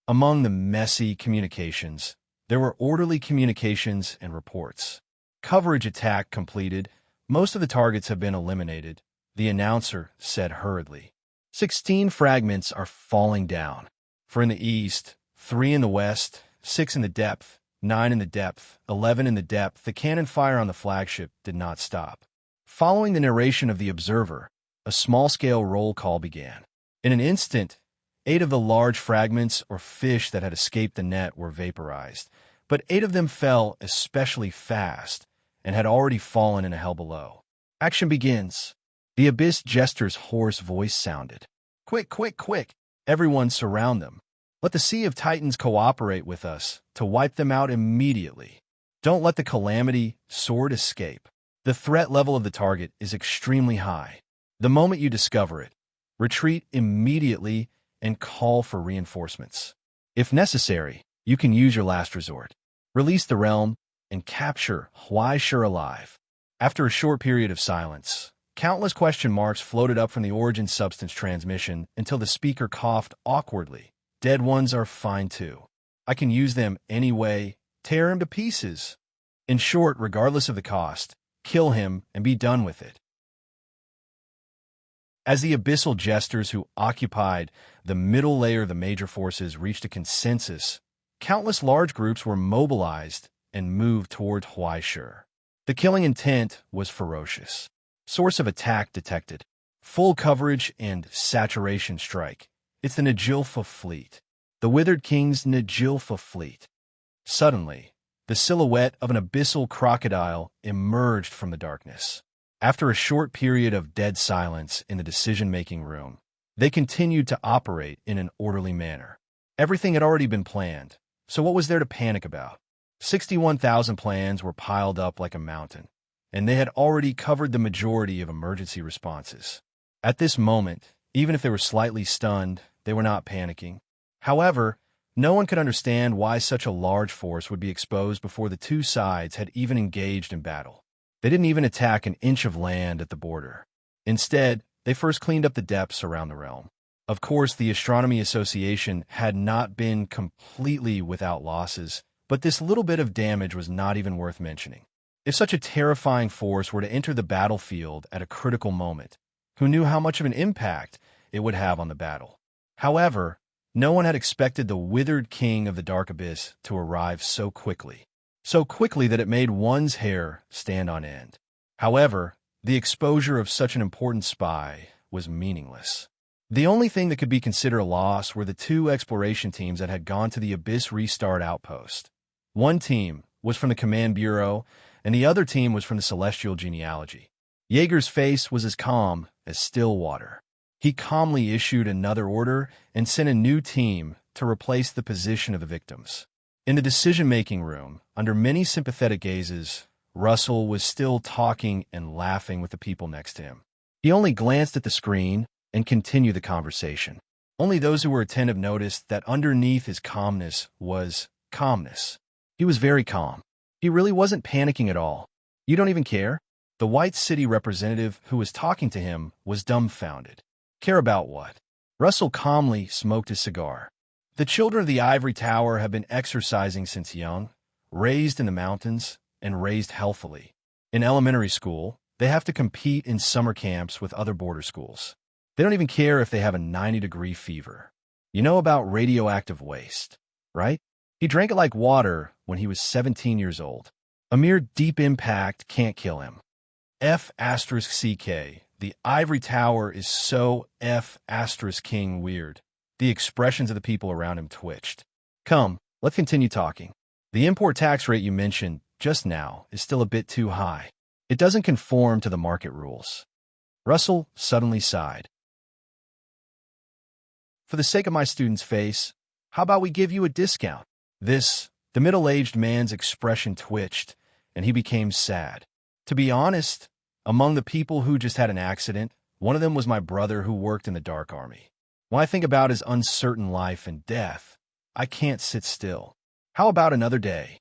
Among the messy communications, there were orderly communications and reports. Coverage attack completed. Most of the targets have been eliminated, the announcer said hurriedly. 16 fragments are falling down. For in the east, 3 in the west, 6 in the depth, 9 in the depth, 11 in the depth. The cannon fire on the flagship did not stop. Following the narration of the observer, a small-scale roll call began. In an instant, 8 of the large fragments or fish that had escaped the net were vaporized, but 8 of them fell especially fast and had already fallen in a hell below. Action begins. The Abyss Jester's hoarse voice sounded. Quick, quick, quick! Everyone surround them. Let the Sea of Titans cooperate with us to wipe them out immediately. Don't let the Calamity sword escape. The threat level of the target is extremely high. The moment you discover it, retreat immediately and call for reinforcements. If necessary, you can use your last resort. Release the realm and capture Huaishur alive. After a short period of silence, countless question marks floated up from the origin substance transmission until the speaker coughed awkwardly. Dead ones are fine too. I can use them anyway. Tear him to pieces. In short, regardless of the cost, kill him and be done with it. As the abyssal jesters who occupied the middle layer of the major forces reached a consensus, countless large groups were mobilized and moved toward Huaishur. The killing intent was ferocious. Source of attack detected. Full coverage and saturation strike. It's the Najilfa fleet. The Withered King's Najilfa fleet. Suddenly, the silhouette of an abyssal crocodile emerged from the darkness. After a short period of dead silence in the decision-making room, they continued to operate in an orderly manner. Everything had already been planned, so what was there to panic about? 61,000 plans were piled up like a mountain, and they had already covered the majority of emergency responses. At this moment, even if they were slightly stunned, they were not panicking. However, no one could understand why such a large force would be exposed before the two sides had even engaged in battle. They didn't even attack an inch of land at the border. Instead, they first cleaned up the depths around the realm. Of course, the Astronomy Association had not been completely without losses, but this little bit of damage was not even worth mentioning. If such a terrifying force were to enter the battlefield at a critical moment, who knew how much of an impact it would have on the battle? However, no one had expected the withered king of the dark abyss to arrive so quickly that it made one's hair stand on end. However, the exposure of such an important spy was meaningless. The only thing that could be considered a loss were the two exploration teams that had gone to the Abyss Restart Outpost. One team was from the Command Bureau, and the other team was from the Celestial Genealogy. Jaeger's face was as calm as still water. He calmly issued another order and sent a new team to replace the position of the victims. In the decision-making room, under many sympathetic gazes, Russell was still talking and laughing with the people next to him. He only glanced at the screen and continued the conversation. Only those who were attentive noticed that underneath his calmness was calmness. He was very calm. He really wasn't panicking at all. "You don't even care?" The White City representative who was talking to him was dumbfounded. Care about what? Russell calmly smoked his cigar. The children of the Ivory Tower have been exercising since young, raised in the mountains, and raised healthily. In elementary school, they have to compete in summer camps with other border schools. They don't even care if they have a 90-degree fever. You know about radioactive waste, right? He drank it like water when he was 17 years old. A mere deep impact can't kill him. F*CK, the Ivory Tower is so F*King weird. The expressions of the people around him twitched. Come, let's continue talking. The import tax rate you mentioned just now is still a bit too high. It doesn't conform to the market rules. Russell suddenly sighed. For the sake of my student's face, how about we give you a discount? The middle-aged man's expression twitched, and he became sad. To be honest, among the people who just had an accident, one of them was my brother who worked in the Dark Army. When I think about his uncertain life and death, I can't sit still. How about another day?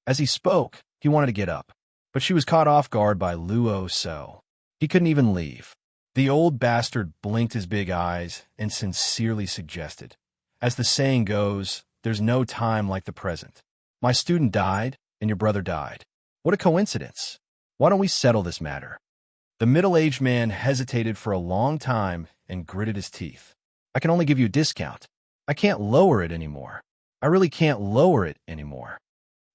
As he spoke, he wanted to get up, but she was caught off guard by Luo So. He couldn't even leave. The old bastard blinked his big eyes and sincerely suggested, "As the saying goes, there's no time like the present. My student died, and your brother died. What a coincidence. Why don't we settle this matter?" The middle-aged man hesitated for a long time and gritted his teeth. "I can only give you a discount. I can't lower it anymore. I really can't lower it anymore."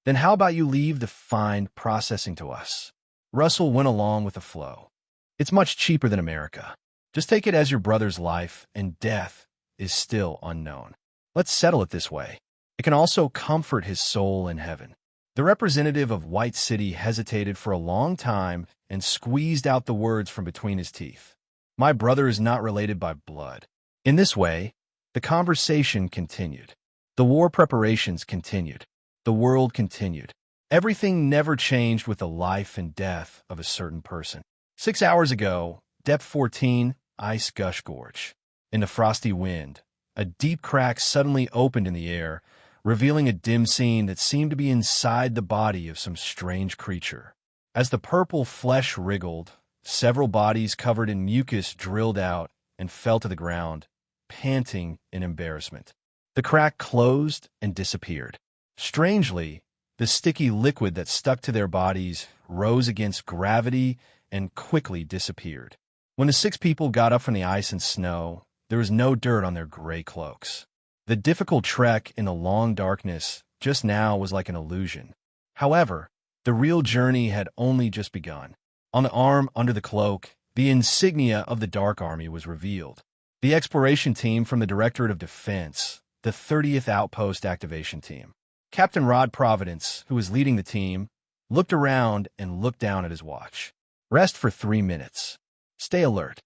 "Then how about you leave the fine processing to us?" Russell went along with the flow. "It's much cheaper than America. Just take it as your brother's life and death is still unknown. Let's settle it this way. It can also comfort his soul in heaven." The representative of White City hesitated for a long time and squeezed out the words from between his teeth. "My brother is not related by blood." In this way, the conversation continued. The war preparations continued. The world continued. Everything never changed with the life and death of a certain person. 6 hours ago, Depth 14, Ice Gush Gorge. In the frosty wind, a deep crack suddenly opened in the air, revealing a dim scene that seemed to be inside the body of some strange creature. As the purple flesh wriggled, several bodies covered in mucus drilled out and fell to the ground, panting in embarrassment. The crack closed and disappeared. Strangely, the sticky liquid that stuck to their bodies rose against gravity and quickly disappeared. When the 6 people got up from the ice and snow, there was no dirt on their gray cloaks. The difficult trek in the long darkness just now was like an illusion. However, the real journey had only just begun. On the arm under the cloak, the insignia of the Dark Army was revealed. The exploration team from the Directorate of Defense, the 30th Outpost Activation Team. Captain Rod Providence, who was leading the team, looked around and looked down at his watch. Rest for 3 minutes. Stay alert.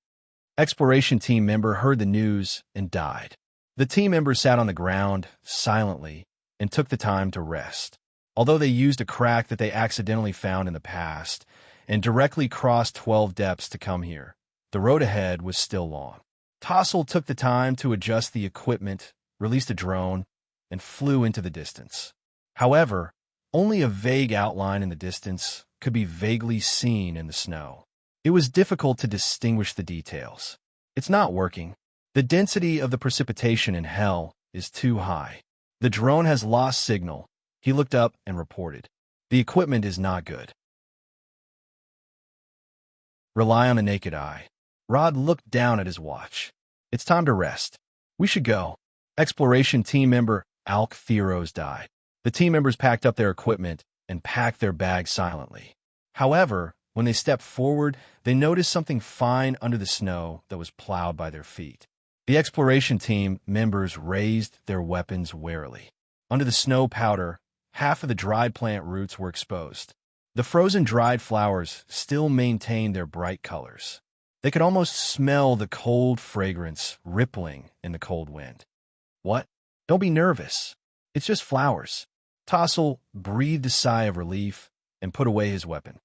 Exploration team member heard the news and died. The team member sat on the ground silently and took the time to rest. Although they used a crack that they accidentally found in the past and directly crossed 12 depths to come here, the road ahead was still long. Tossel took the time to adjust the equipment, released a drone, and flew into the distance. However, only a vague outline in the distance could be vaguely seen in the snow. It was difficult to distinguish the details. "It's not working." The density of the precipitation in hell is too high. The drone has lost signal. He looked up and reported. The equipment is not good. Rely on the naked eye. Rod looked down at his watch. It's time to rest. We should go. Exploration team member Alk Theros died. The team members packed up their equipment and packed their bags silently. However, when they stepped forward, they noticed something fine under the snow that was plowed by their feet. The exploration team members raised their weapons warily. Under the snow powder, half of the dried plant roots were exposed. The frozen dried flowers still maintained their bright colors. They could almost smell the cold fragrance rippling in the cold wind. What? Don't be nervous. It's just flowers. Tossel breathed a sigh of relief and put away his weapon.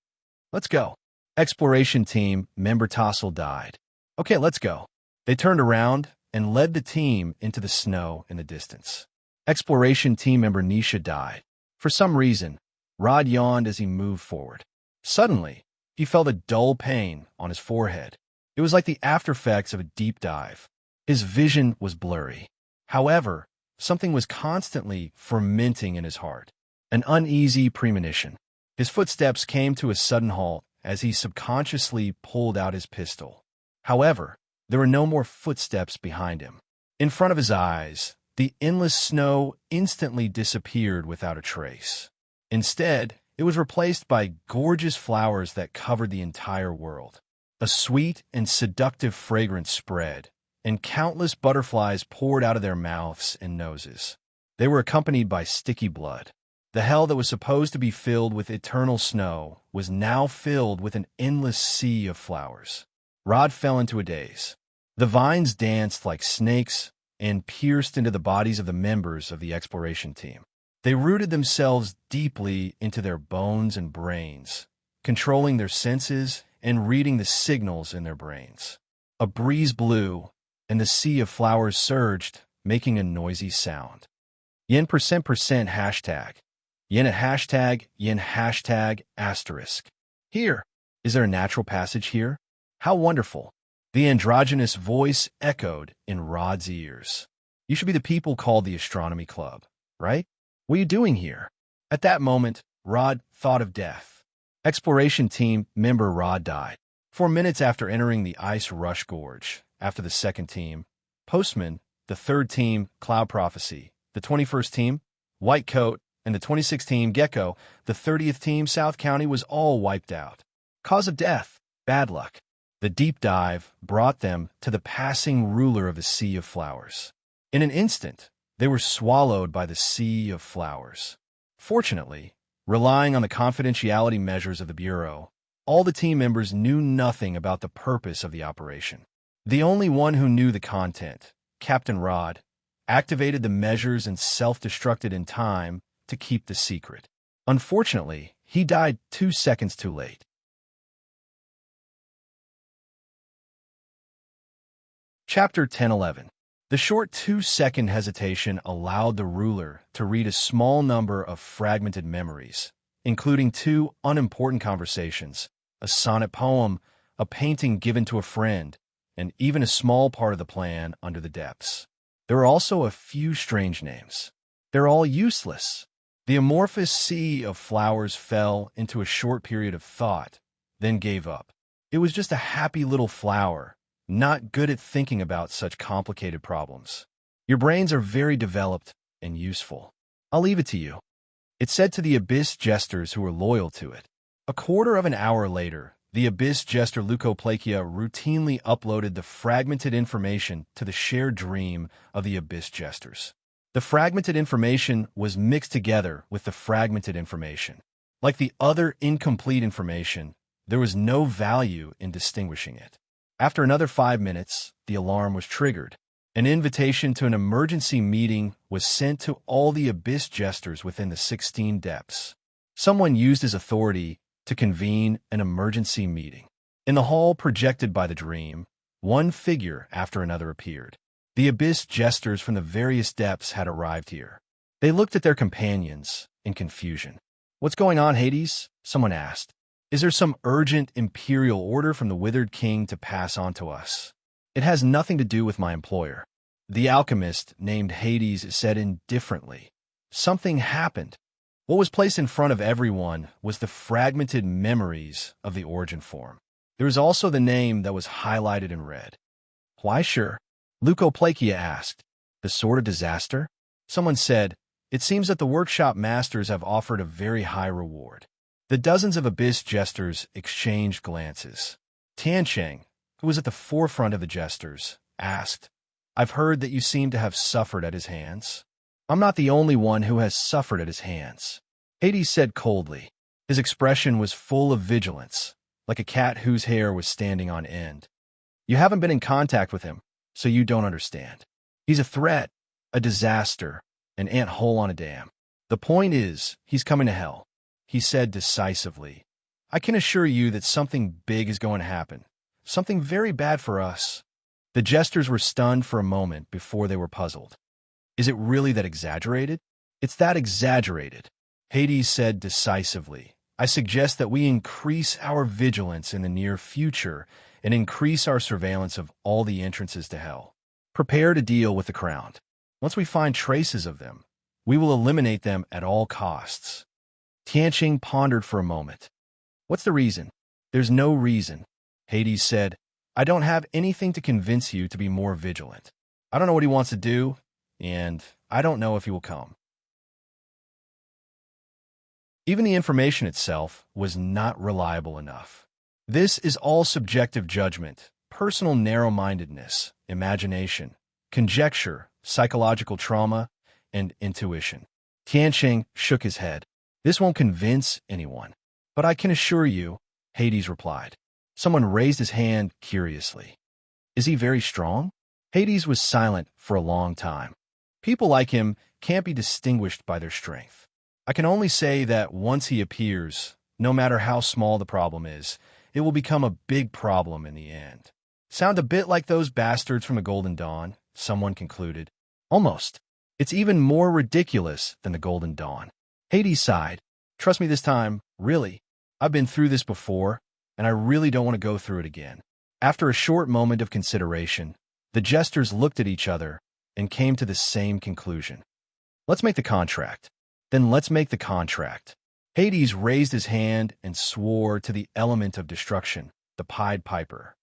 Let's go. Exploration team member Tossel died. Okay, let's go. They turned around and led the team into the snow in the distance. Exploration team member Nisha died. For some reason, Rod yawned as he moved forward. Suddenly, he felt a dull pain on his forehead. It was like the aftereffects of a deep dive. His vision was blurry. However, something was constantly fermenting in his heart. An uneasy premonition. His footsteps came to a sudden halt as he subconsciously pulled out his pistol. However, there were no more footsteps behind him. In front of his eyes, the endless snow instantly disappeared without a trace. Instead, it was replaced by gorgeous flowers that covered the entire world. A sweet and seductive fragrance spread, and countless butterflies poured out of their mouths and noses. They were accompanied by sticky blood. The hell that was supposed to be filled with eternal snow was now filled with an endless sea of flowers. Rod fell into a daze. The vines danced like snakes and pierced into the bodies of the members of the exploration team. They rooted themselves deeply into their bones and brains, controlling their senses and reading the signals in their brains. A breeze blew, and the sea of flowers surged, making a noisy sound. Yen %% hashtag. Yen at hashtag, yen hashtag asterisk. Here. Is there a natural passage here? How wonderful. The androgynous voice echoed in Rod's ears. You should be the people called the Astronomy Club, right? What are you doing here? At that moment, Rod thought of death. Exploration team member Rod died. 4 minutes after entering the Ice Rush Gorge, after the second team, Postman, the third team, Cloud Prophecy, the 21st team, White Coat, and the 26th team, Gecko, the 30th team, South County, was all wiped out. Cause of death, bad luck. The deep dive brought them to the passing ruler of the sea of flowers. In an instant, they were swallowed by the sea of flowers. Fortunately, relying on the confidentiality measures of the Bureau, all the team members knew nothing about the purpose of the operation. The only one who knew the content, Captain Rod, activated the measures and self-destructed in time to keep the secret. Unfortunately, he died 2 seconds too late. Chapter 10:11. The short 2-second hesitation allowed the ruler to read a small number of fragmented memories, including 2 unimportant conversations, a sonnet poem, a painting given to a friend, and even a small part of the plan under the depths. There were also a few strange names. They're all useless. The amorphous sea of flowers fell into a short period of thought, then gave up. It was just a happy little flower, not good at thinking about such complicated problems. Your brains are very developed and useful. I'll leave it to you. It said to the Abyss Jesters who were loyal to it. A quarter of an hour later, the Abyss Jester Leukoplakia routinely uploaded the fragmented information to the shared dream of the Abyss Jesters. The fragmented information was mixed together with the fragmented information. Like the other incomplete information, there was no value in distinguishing it. After another 5 minutes, the alarm was triggered. An invitation to an emergency meeting was sent to all the Abyss Jesters within the 16 depths. Someone used his authority to convene an emergency meeting. In the hall projected by the dream, one figure after another appeared. The Abyss Jesters from the various depths had arrived here. They looked at their companions in confusion. "What's going on, Hades?" someone asked. "Is there some urgent imperial order from the Withered King to pass on to us?" It has nothing to do with my employer. The alchemist named Hades said indifferently. Something happened. What was placed in front of everyone was the fragmented memories of the origin form. There was also the name that was highlighted in red. Why sure? Leucoplakia asked. The sort of disaster? Someone said, it seems that the workshop masters have offered a very high reward. The dozens of abyss jesters exchanged glances. Tiancheng, who was at the forefront of the jesters, asked, I've heard that you seem to have suffered at his hands. I'm not the only one who has suffered at his hands. Hades said coldly. His expression was full of vigilance, like a cat whose hair was standing on end. You haven't been in contact with him, so you don't understand. He's a threat, a disaster, an ant-hole on a dam. The point is, he's coming to hell, he said decisively. I can assure you that something big is going to happen, something very bad for us. The jesters were stunned for a moment before they were puzzled. Is it really that exaggerated? It's that exaggerated, Hades said decisively. I suggest that we increase our vigilance in the near future and increase our surveillance of all the entrances to hell. Prepare to deal with the crown. Once we find traces of them, we will eliminate them at all costs. Tianqing pondered for a moment. What's the reason? There's no reason, Hades said. I don't have anything to convince you to be more vigilant. I don't know what he wants to do, and I don't know if he will come. Even the information itself was not reliable enough. This is all subjective judgment, personal narrow-mindedness, imagination, conjecture, psychological trauma, and intuition. Tianqing shook his head. This won't convince anyone. But I can assure you, Hades replied. Someone raised his hand curiously. Is he very strong? Hades was silent for a long time. People like him can't be distinguished by their strength. I can only say that once he appears, no matter how small the problem is, it will become a big problem in the end. Sound a bit like those bastards from the Golden Dawn, someone concluded. Almost. It's even more ridiculous than the Golden Dawn. Hades sighed. Trust me this time, really. I've been through this before, and I really don't want to go through it again. After a short moment of consideration, the jesters looked at each other and came to the same conclusion. Let's make the contract. Then let's make the contract. Hades raised his hand and swore to the element of destruction, the Pied Piper.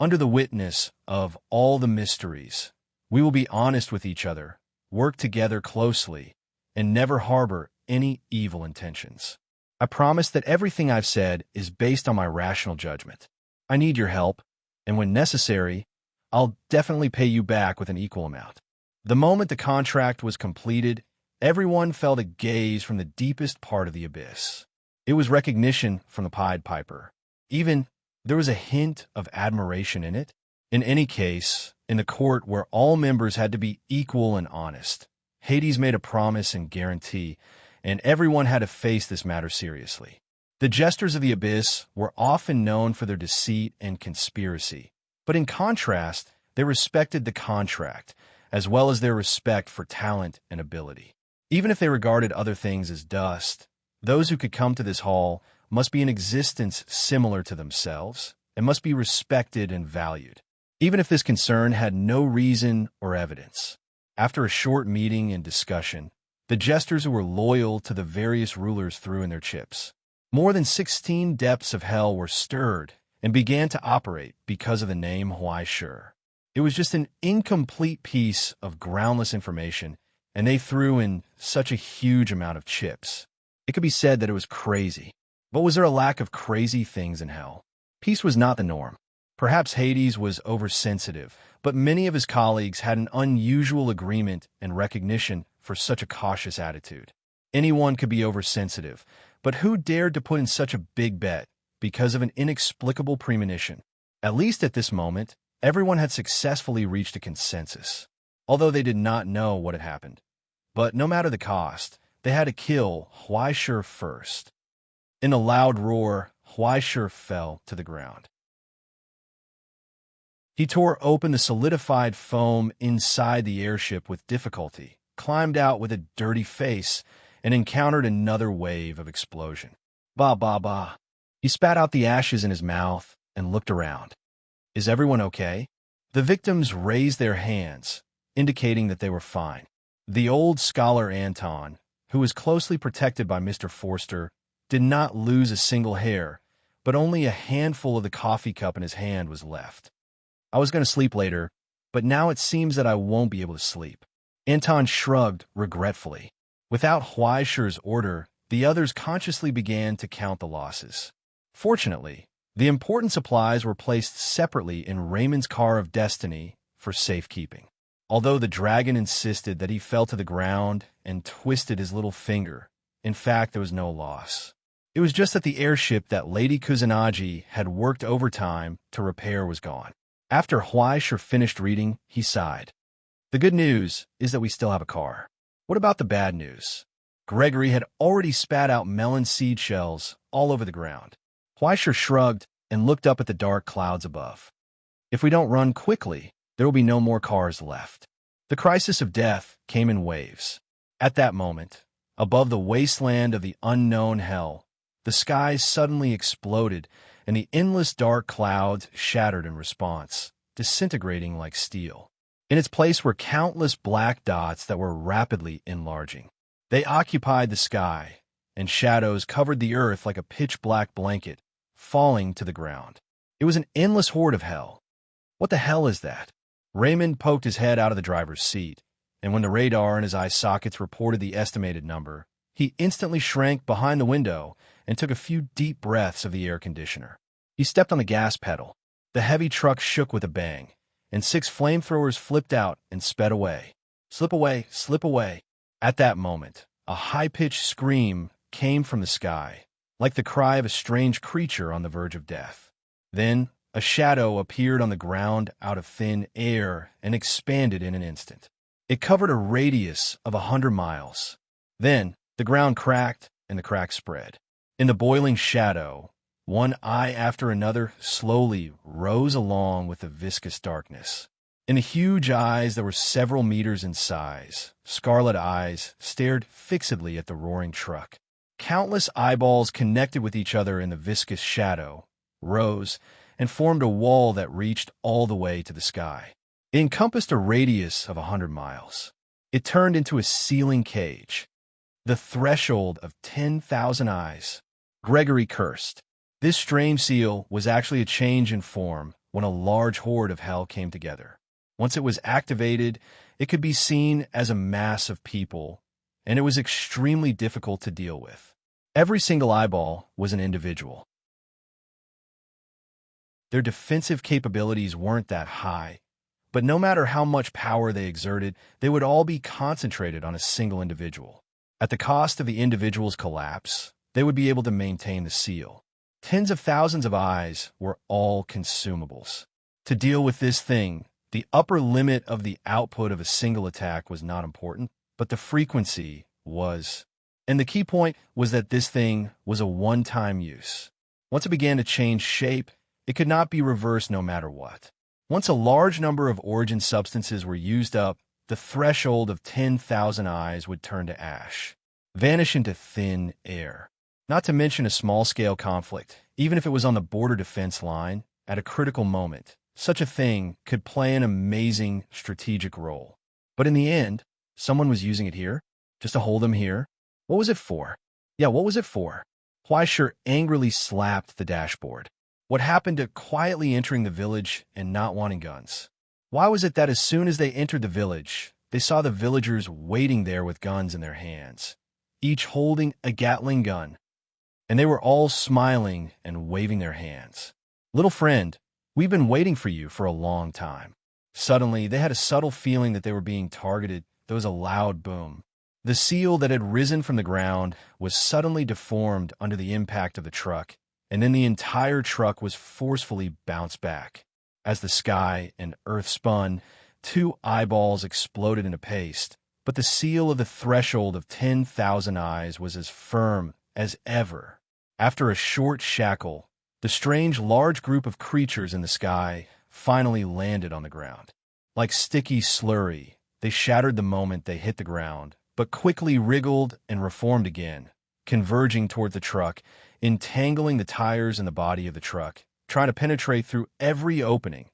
Under the witness of all the mysteries, we will be honest with each other, work together closely, and never harbor any evil intentions. I promise that everything I've said is based on my rational judgment. I need your help, and when necessary, I'll definitely pay you back with an equal amount. The moment the contract was completed, everyone felt a gaze from the deepest part of the abyss. It was recognition from the Pied Piper. Even there was a hint of admiration in it. In any case, in the court where all members had to be equal and honest, Hades made a promise and guarantee, and everyone had to face this matter seriously. The jesters of the abyss were often known for their deceit and conspiracy, but in contrast, they respected the contract, as well as their respect for talent and ability. Even if they regarded other things as dust, those who could come to this hall must be in existence similar to themselves and must be respected and valued, even if this concern had no reason or evidence. After a short meeting and discussion, the jesters who were loyal to the various rulers threw in their chips. More than 16 depths of hell were stirred and began to operate because of the name Huai Shur. It was just an incomplete piece of groundless information, and they threw in such a huge amount of chips. It could be said that it was crazy. But was there a lack of crazy things in hell? Peace was not the norm. Perhaps Hades was oversensitive, but many of his colleagues had an unusual agreement and recognition for such a cautious attitude. Anyone could be oversensitive, but who dared to put in such a big bet because of an inexplicable premonition? At least at this moment, everyone had successfully reached a consensus, although they did not know what had happened. But no matter the cost, they had to kill Huai Shur first. In a loud roar, Huai Shur fell to the ground. He tore open the solidified foam inside the airship with difficulty, climbed out with a dirty face, and encountered another wave of explosion. Ba ba ba. He spat out the ashes in his mouth and looked around. Is everyone okay? The victims raised their hands, indicating that they were fine. The old scholar Anton, who was closely protected by Mr. Forster, did not lose a single hair, but only a handful of the coffee cup in his hand was left. I was going to sleep later, but now it seems that I won't be able to sleep. Anton shrugged regretfully. Without Huaisher's order, the others consciously began to count the losses. Fortunately, the important supplies were placed separately in Raymond's car of destiny for safekeeping. Although the dragon insisted that he fell to the ground and twisted his little finger, in fact, there was no loss. It was just that the airship that Lady Kusanagi had worked overtime to repair was gone. After Huaisher finished reading, he sighed. The good news is that we still have a car. What about the bad news? Gregory had already spat out melon seed shells all over the ground. Huaisher shrugged and looked up at the dark clouds above. If we don't run quickly, there will be no more cars left. The crisis of death came in waves. At that moment, above the wasteland of the unknown hell, the skies suddenly exploded and the endless dark clouds shattered in response, disintegrating like steel. In its place were countless black dots that were rapidly enlarging. They occupied the sky, and shadows covered the earth like a pitch-black blanket, falling to the ground. It was an endless horde of hell. What the hell is that? Raymond poked his head out of the driver's seat, and when the radar in his eye sockets reported the estimated number, he instantly shrank behind the window and took a few deep breaths of the air conditioner. He stepped on the gas pedal. The heavy truck shook with a bang, and 6 flamethrowers flipped out and sped away. Slip away, slip away. At that moment, a high-pitched scream came from the sky, like the cry of a strange creature on the verge of death. Then, a shadow appeared on the ground out of thin air and expanded in an instant. It covered a radius of 100 miles. Then, the ground cracked and the crack spread. In the boiling shadow, one eye after another slowly rose along with the viscous darkness. In the huge eyes that were several meters in size, scarlet eyes stared fixedly at the roaring truck. Countless eyeballs connected with each other in the viscous shadow, rose, and formed a wall that reached all the way to the sky. It encompassed a radius of 100 miles. It turned into a sealing cage, the threshold of 10,000 eyes. Gregory cursed. This strange seal was actually a change in form when a large horde of hell came together. Once it was activated, it could be seen as a mass of people, and it was extremely difficult to deal with. Every single eyeball was an individual. Their defensive capabilities weren't that high, but no matter how much power they exerted, they would all be concentrated on a single individual. At the cost of the individual's collapse, they would be able to maintain the seal. Tens of thousands of eyes were all consumables. To deal with this thing, the upper limit of the output of a single attack was not important, but the frequency was. And the key point was that this thing was a one-time use. Once it began to change shape, it could not be reversed no matter what. Once a large number of origin substances were used up, the threshold of 10,000 eyes would turn to ash, vanish into thin air. Not to mention a small-scale conflict, even if it was on the border defense line, at a critical moment, such a thing could play an amazing strategic role. But in the end, someone was using it here, just to hold them here. What was it for? Yeah, what was it for? Huaisher angrily slapped the dashboard. What happened to quietly entering the village and not wanting guns? Why was it that as soon as they entered the village, they saw the villagers waiting there with guns in their hands, each holding a Gatling gun, and they were all smiling and waving their hands? Little friend, we've been waiting for you for a long time. Suddenly, they had a subtle feeling that they were being targeted. There was a loud boom. The seal that had risen from the ground was suddenly deformed under the impact of the truck, and then the entire truck was forcefully bounced back. As the sky and earth spun, 2 eyeballs exploded into paste, but the seal of the threshold of 10,000 eyes was as firm as ever. After a short shackle, the strange large group of creatures in the sky finally landed on the ground. Like sticky slurry, they shattered the moment they hit the ground, but quickly wriggled and reformed again, converging toward the truck, entangling the tires in the body of the truck, trying to penetrate through every opening,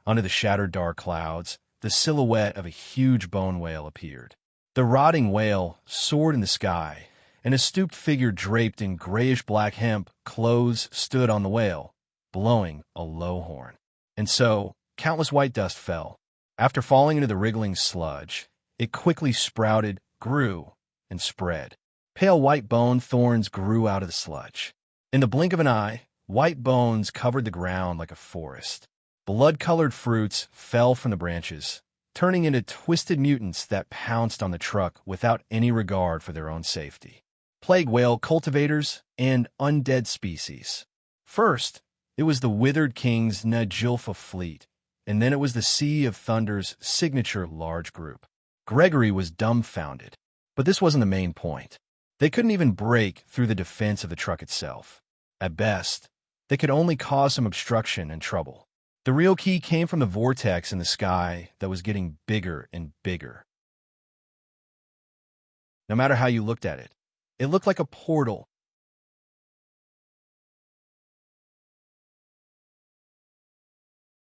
Under the shattered dark clouds, the silhouette of a huge bone whale appeared. The rotting whale soared in the sky, and a stooped figure draped in grayish-black hemp clothes stood on the whale, blowing a low horn. And so, countless white dust fell. After falling into the wriggling sludge, it quickly sprouted, grew, and spread. Pale white bone thorns grew out of the sludge. In the blink of an eye, white bones covered the ground like a forest. Blood-colored fruits fell from the branches, turning into twisted mutants that pounced on the truck without any regard for their own safety. Plague whale cultivators and undead species. First, it was the Withered King's Najilfa fleet, and then it was the Sea of Thunder's signature large group. Gregory was dumbfounded, but this wasn't the main point. They couldn't even break through the defense of the truck itself. At best, they could only cause some obstruction and trouble. The real key came from the vortex in the sky that was getting bigger and bigger. No matter how you looked at it, it looked like a portal.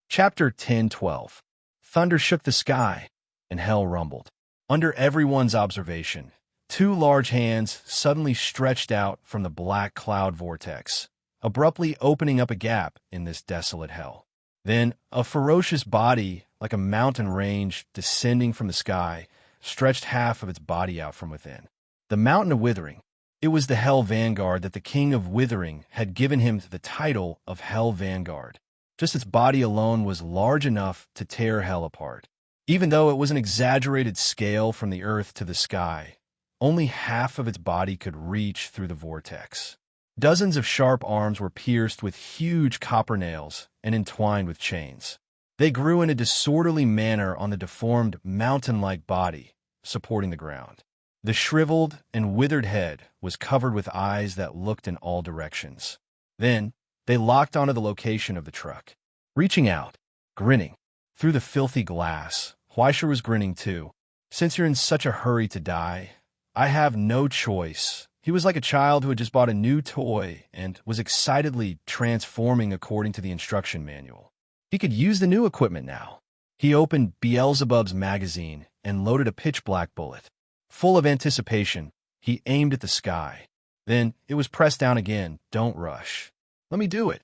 Chapter 10:12. Thunder shook the sky, and hell rumbled. Under everyone's observation, two large hands suddenly stretched out from the black cloud vortex, abruptly opening up a gap in this desolate hell. Then, a ferocious body, like a mountain range descending from the sky, stretched half of its body out from within. The Mountain of Withering. It was the Hell Vanguard that the King of Withering had given him the title of Hell Vanguard. Just its body alone was large enough to tear hell apart. Even though it was an exaggerated scale from the earth to the sky, only half of its body could reach through the vortex. Dozens of sharp arms were pierced with huge copper nails and entwined with chains. They grew in a disorderly manner on the deformed, mountain-like body, supporting the ground. The shriveled and withered head was covered with eyes that looked in all directions. Then, they locked onto the location of the truck. Reaching out, grinning. Through the filthy glass, Huaisha was grinning too. Since you're in such a hurry to die, I have no choice. He was like a child who had just bought a new toy and was excitedly transforming according to the instruction manual. He could use the new equipment now. He opened Beelzebub's magazine and loaded a pitch-black bullet. Full of anticipation, he aimed at the sky. Then it was pressed down again. Don't rush. Let me do it.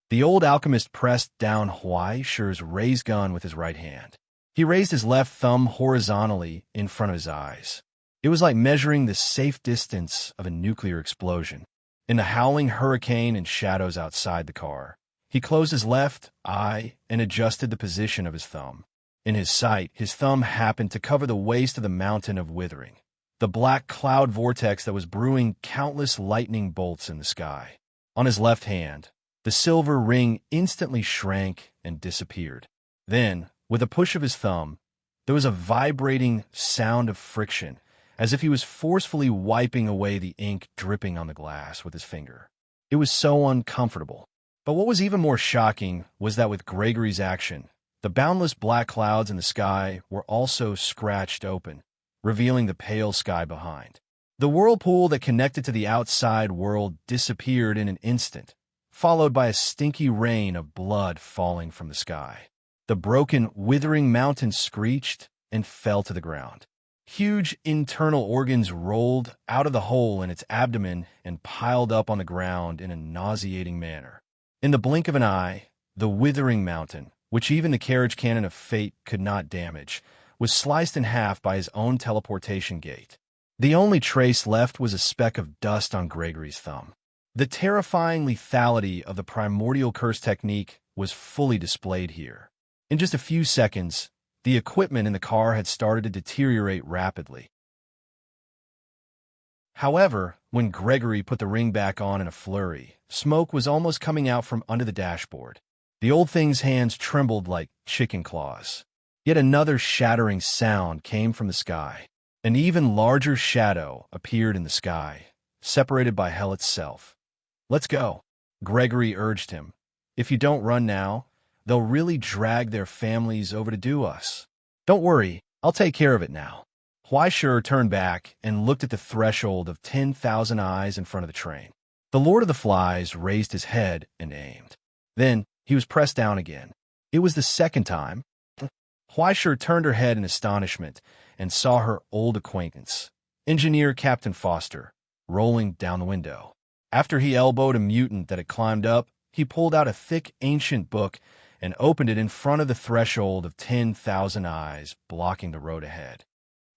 The old alchemist pressed down Huaisha's raised gun with his right hand. He raised his left thumb horizontally in front of his eyes. It was like measuring the safe distance of a nuclear explosion. In the howling hurricane and shadows outside the car, he closed his left eye and adjusted the position of his thumb. In his sight, his thumb happened to cover the waist of the Mountain of Withering, the black cloud vortex that was brewing countless lightning bolts in the sky. On his left hand, the silver ring instantly shrank and disappeared. Then, with a push of his thumb, there was a vibrating sound of friction, as if he was forcefully wiping away the ink dripping on the glass with his finger. It was so uncomfortable. But what was even more shocking was that with Gregory's action, the boundless black clouds in the sky were also scratched open, revealing the pale sky behind. The whirlpool that connected to the outside world disappeared in an instant, followed by a stinky rain of blood falling from the sky. The broken, withering mountain screeched and fell to the ground. Huge internal organs rolled out of the hole in its abdomen and piled up on the ground in a nauseating manner. In the blink of an eye, the withering mountain, which even the carriage cannon of fate could not damage, was sliced in half by his own teleportation gate. The only trace left was a speck of dust on Gregory's thumb. The terrifying lethality of the primordial curse technique was fully displayed here. In just a few seconds, the equipment in the car had started to deteriorate rapidly. However, when Gregory put the ring back on in a flurry, smoke was almost coming out from under the dashboard. The old thing's hands trembled like chicken claws. Yet another shattering sound came from the sky. An even larger shadow appeared in the sky, separated by hell itself. "Let's go," Gregory urged him. "If you don't run now, they'll really drag their families over to do us. Don't worry, I'll take care of it now." Huaisha turned back and looked at the threshold of 10,000 eyes in front of the train. The Lord of the Flies raised his head and aimed. Then he was pressed down again. It was the second time. Huaisher turned her head in astonishment and saw her old acquaintance, Engineer Captain Foster, rolling down the window. After he elbowed a mutant that had climbed up, he pulled out a thick ancient book and opened it in front of the threshold of 10,000 eyes blocking the road ahead.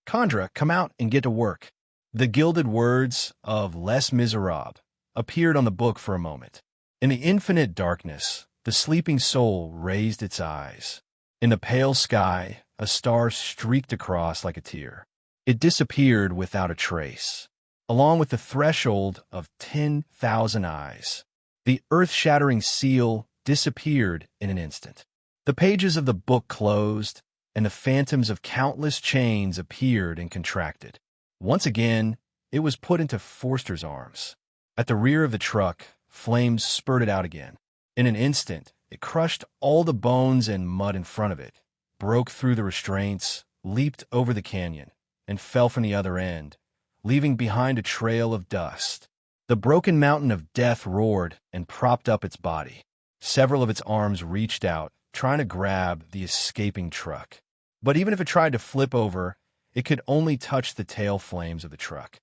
"Chandra, come out and get to work." The gilded words of Les Miserables appeared on the book for a moment. In the infinite darkness, the sleeping soul raised its eyes. In the pale sky, a star streaked across like a tear. It disappeared without a trace, along with the threshold of 10,000 eyes. The earth-shattering seal disappeared in an instant. The pages of the book closed, and the phantoms of countless chains appeared and contracted. Once again, it was put into Forster's arms. At the rear of the truck, flames spurted out again. In an instant, it crushed all the bones and mud in front of it, broke through the restraints, leaped over the canyon, and fell from the other end, leaving behind a trail of dust. The broken mountain of death roared and propped up its body. Several of its arms reached out, trying to grab the escaping truck. But even if it tried to flip over, it could only touch the tail flames of the truck.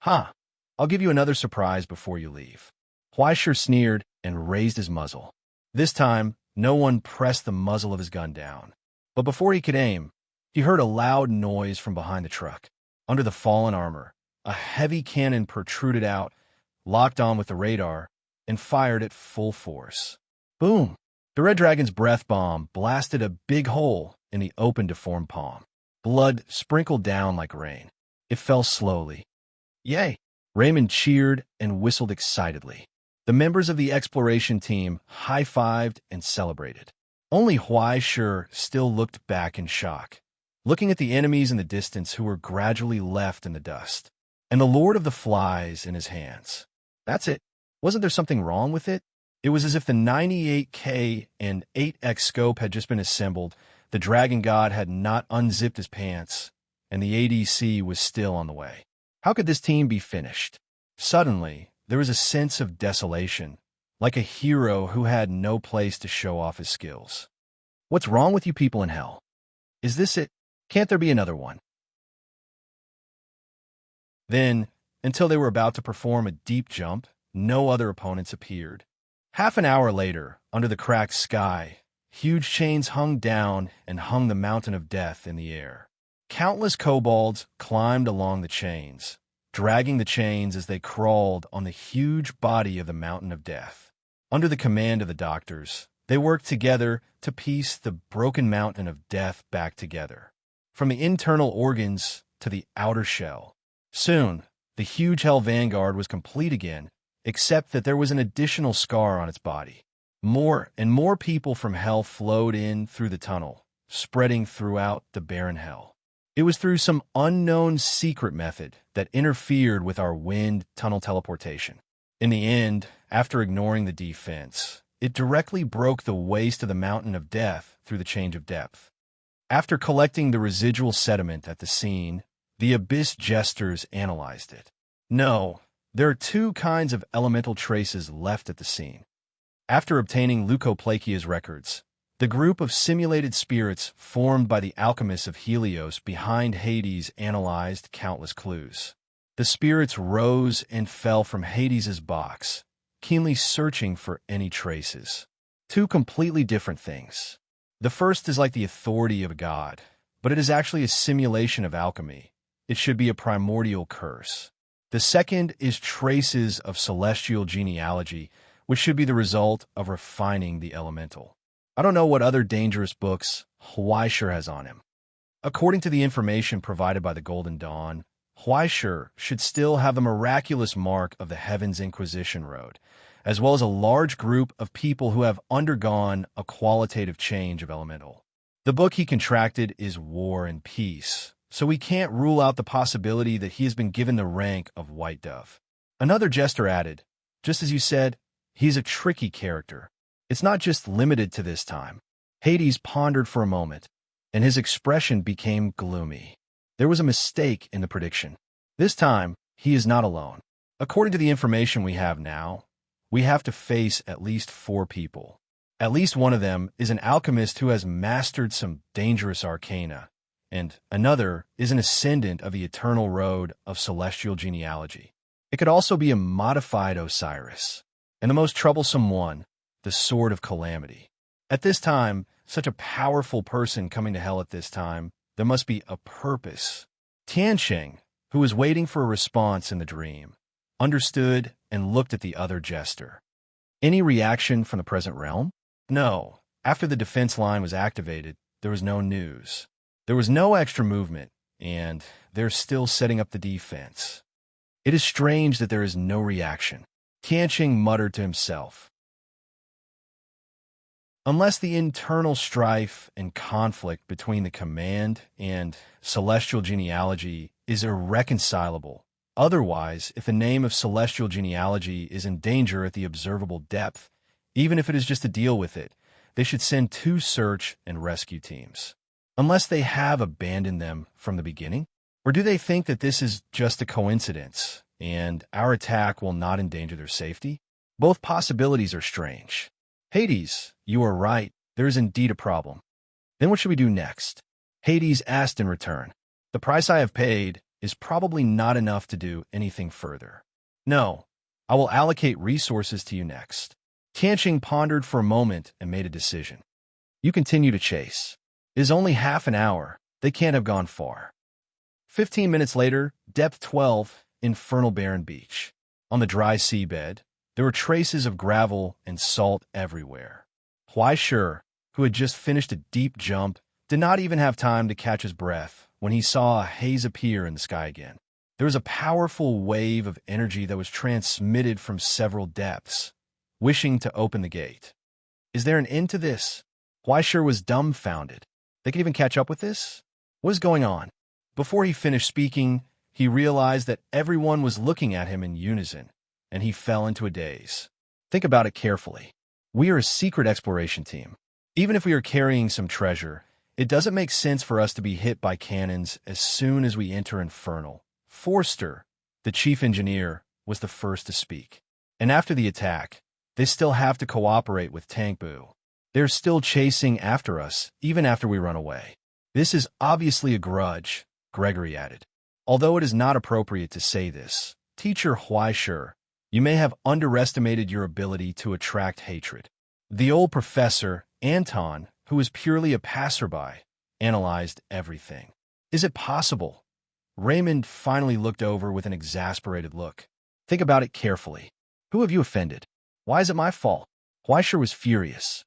"Ha! I'll give you another surprise before you leave." Huaisher sneered and raised his muzzle. This time, no one pressed the muzzle of his gun down. But before he could aim, he heard a loud noise from behind the truck. Under the fallen armor, a heavy cannon protruded out, locked on with the radar, and fired at full force. Boom! The Red Dragon's breath bomb blasted a big hole in the open deformed palm. Blood sprinkled down like rain. It fell slowly. "Yay!" Raymond cheered and whistled excitedly. The members of the exploration team high-fived and celebrated. Only Huaisher still looked back in shock, looking at the enemies in the distance who were gradually left in the dust, and the Lord of the Flies in his hands. That's it. Wasn't there something wrong with it? It was as if the 98K and 8X scope had just been assembled, the Dragon God had not unzipped his pants, and the ADC was still on the way. How could this team be finished? Suddenly, there was a sense of desolation, like a hero who had no place to show off his skills. What's wrong with you people in hell? Is this it? Can't there be another one? Then, until they were about to perform a deep jump, no other opponents appeared. Half an hour later, under the cracked sky, huge chains hung down and hung the mountain of death in the air. Countless kobolds climbed along the chains, dragging the chains as they crawled on the huge body of the mountain of death. Under the command of the doctors, they worked together to piece the broken mountain of death back together, from the internal organs to the outer shell. Soon, the huge Hell Vanguard was complete again, except that there was an additional scar on its body. More and more people from Hell flowed in through the tunnel, spreading throughout the barren Hell. It was through some unknown secret method that interfered with our wind tunnel teleportation. In the end, after ignoring the defense, it directly broke the waste of the mountain of death through the change of depth. After collecting the residual sediment at the scene, the Abyss Jesters analyzed it. No, there are two kinds of elemental traces left at the scene. After obtaining Leucoplakia's records, the group of simulated spirits formed by the alchemists of Helios behind Hades analyzed countless clues. The spirits rose and fell from Hades's box, keenly searching for any traces. Two completely different things. The first is like the authority of a god, but it is actually a simulation of alchemy. It should be a primordial curse. The second is traces of celestial genealogy, which should be the result of refining the elemental. I don't know what other dangerous books Huaisher has on him. According to the information provided by the Golden Dawn, Huaisher should still have the miraculous mark of the Heaven's Inquisition Road, as well as a large group of people who have undergone a qualitative change of elemental. The book he contracted is War and Peace, so we can't rule out the possibility that he has been given the rank of White Dove. Another jester added, just as you said, he's a tricky character. It's not just limited to this time. Hades pondered for a moment, and his expression became gloomy. There was a mistake in the prediction. This time, he is not alone. According to the information we have now, we have to face at least 4 people. At least one of them is an alchemist who has mastered some dangerous arcana, and another is an ascendant of the eternal road of celestial genealogy. It could also be a modified Osiris, and the most troublesome one, the Sword of Calamity. At this time, such a powerful person coming to hell at this time, there must be a purpose. Tianqing, who was waiting for a response in the dream, understood and looked at the other jester. Any reaction from the present realm? No. After the defense line was activated, there was no news. There was no extra movement, and they're still setting up the defense. It is strange that there is no reaction. Tianqing muttered to himself. Unless the internal strife and conflict between the command and celestial genealogy is irreconcilable. Otherwise, if the name of celestial genealogy is in danger at the observable depth, even if it is just to deal with it, they should send 2 search and rescue teams. Unless they have abandoned them from the beginning? Or do they think that this is just a coincidence, and our attack will not endanger their safety? Both possibilities are strange. Hades, you are right. There is indeed a problem. Then what should we do next? Hades asked in return. The price I have paid is probably not enough to do anything further. No, I will allocate resources to you next. Tianqing pondered for a moment and made a decision. You continue to chase. It is only half an hour. They can't have gone far. 15 minutes later, depth 12, infernal barren beach. On the dry seabed, there were traces of gravel and salt everywhere. Huaishur, who had just finished a deep jump, did not even have time to catch his breath when he saw a haze appear in the sky again. There was a powerful wave of energy that was transmitted from several depths, wishing to open the gate. Is there an end to this? Huaishur was dumbfounded. They could even catch up with this? What is going on? Before he finished speaking, he realized that everyone was looking at him in unison, and he fell into a daze. Think about it carefully. We are a secret exploration team. Even if we are carrying some treasure, it doesn't make sense for us to be hit by cannons as soon as we enter Infernal. Forster, the chief engineer, was the first to speak. And after the attack, they still have to cooperate with Tankbu. They're still chasing after us, even after we run away. This is obviously a grudge, Gregory added. Although it is not appropriate to say this, Teacher Huaishur, you may have underestimated your ability to attract hatred. The old professor, Anton, who was purely a passerby, analyzed everything. Is it possible? Raymond finally looked over with an exasperated look. Think about it carefully. Who have you offended? Why is it my fault? Huaishur was furious.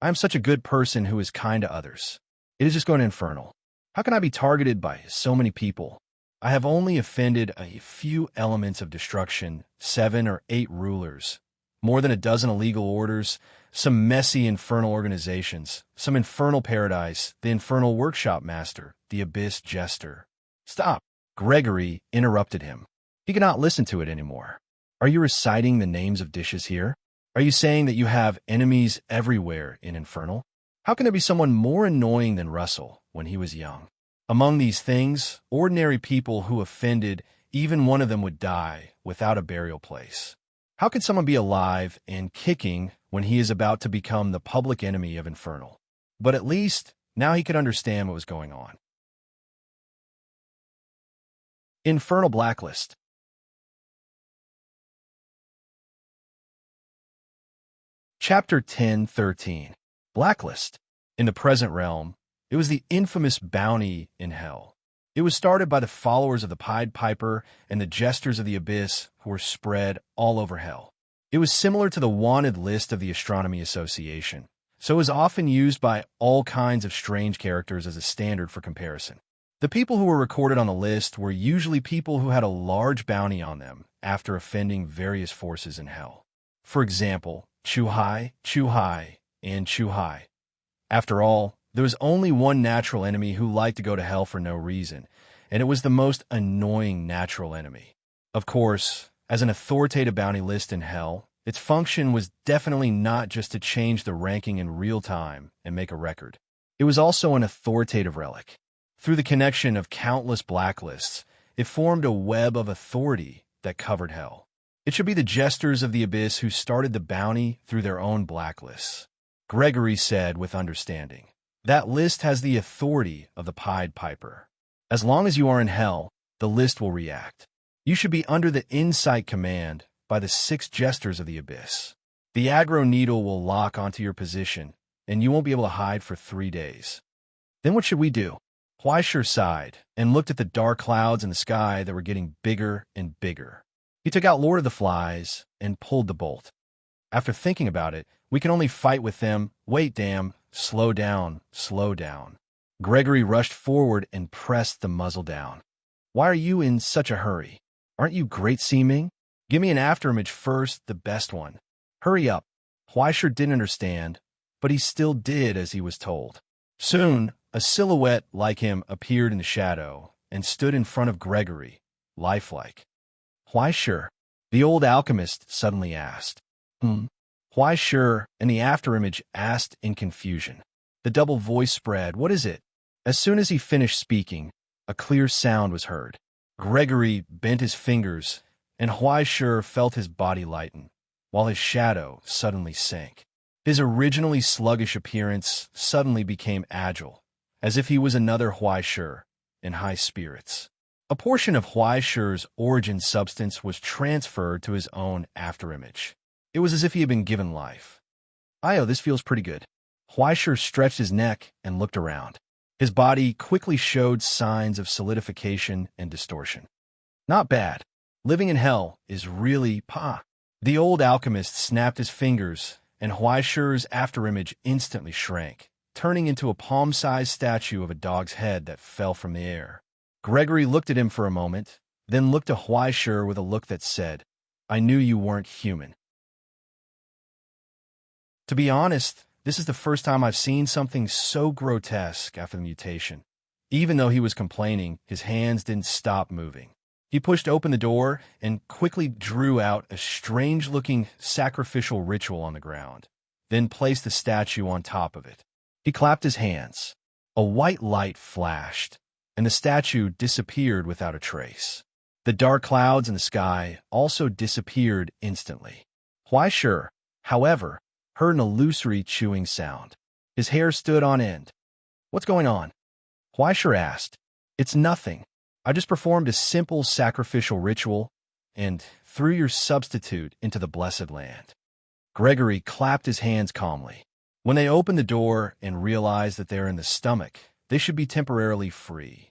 I am such a good person who is kind to others. It is just going infernal. How can I be targeted by so many people? I have only offended a few elements of destruction, 7 or 8 rulers, more than a dozen illegal orders, some messy infernal organizations, some infernal paradise, the infernal workshop master, the abyss jester. Stop! Gregory interrupted him. He could not listen to it anymore. Are you reciting the names of dishes here? Are you saying that you have enemies everywhere in Infernal? How can there be someone more annoying than Russell when he was young? Among these things, ordinary people who offended, even one of them would die without a burial place. How can someone be alive and kicking when he is about to become the public enemy of Infernal? But at least, now he could understand what was going on. Infernal Blacklist. Chapter 10:13. Blacklist. In the present realm, it was the infamous bounty in hell. It was started by the followers of the Pied Piper and the jesters of the abyss who were spread all over hell. It was similar to the wanted list of the Astronomy Association, so it was often used by all kinds of strange characters as a standard for comparison. The people who were recorded on the list were usually people who had a large bounty on them after offending various forces in hell. For example, Chuhai, and Chuhai. After all, there was only one natural enemy who liked to go to hell for no reason, and it was the most annoying natural enemy. Of course, as an authoritative bounty list in hell, its function was definitely not just to change the ranking in real time and make a record. It was also an authoritative relic. Through the connection of countless blacklists, it formed a web of authority that covered hell. It should be the jesters of the abyss who started the bounty through their own blacklists. Gregory said with understanding. That list has the authority of the Pied Piper. As long as you are in hell, the list will react. You should be under the insight command by the 6 jesters of the abyss. The aggro needle will lock onto your position, and you won't be able to hide for 3 days. Then what should we do? Huaishur sighed and looked at the dark clouds in the sky that were getting bigger and bigger. He took out Lord of the Flies and pulled the bolt. After thinking about it, we can only fight with them. Wait, damn. Slow down, slow down. Gregory rushed forward and pressed the muzzle down. Why are you in such a hurry? Aren't you great seeming? Give me an afterimage first, the best one. Hurry up. Huaishur didn't understand, but he still did as he was told. Soon, a silhouette like him appeared in the shadow and stood in front of Gregory, lifelike. Huaishur, the old alchemist suddenly asked. Huaishur and the afterimage asked in confusion. The double voice spread. What is it? As soon as he finished speaking, a clear sound was heard. Gregory bent his fingers, and Huaishur felt his body lighten, while his shadow suddenly sank. His originally sluggish appearance suddenly became agile, as if he was another Huaishur in high spirits. A portion of Huaishur's origin substance was transferred to his own afterimage. It was as if he had been given life. This feels pretty good. Huaishur stretched his neck and looked around. His body quickly showed signs of solidification and distortion. Not bad. Living in hell is really pa. The old alchemist snapped his fingers, and Huaishur's afterimage instantly shrank, turning into a palm-sized statue of a dog's head that fell from the air. Gregory looked at him for a moment, then looked to Huaishur with a look that said, I knew you weren't human. To be honest, this is the first time I've seen something so grotesque after the mutation. Even though he was complaining, his hands didn't stop moving. He pushed open the door and quickly drew out a strange-looking sacrificial ritual on the ground, then placed the statue on top of it. He clapped his hands. A white light flashed, and the statue disappeared without a trace. The dark clouds in the sky also disappeared instantly. Huaishur, however, heard an illusory chewing sound. His hair stood on end. What's going on? Huaishur asked. It's nothing. I just performed a simple sacrificial ritual and threw your substitute into the blessed land. Gregory clapped his hands calmly. When they opened the door and realized that they're in the stomach, they should be temporarily free.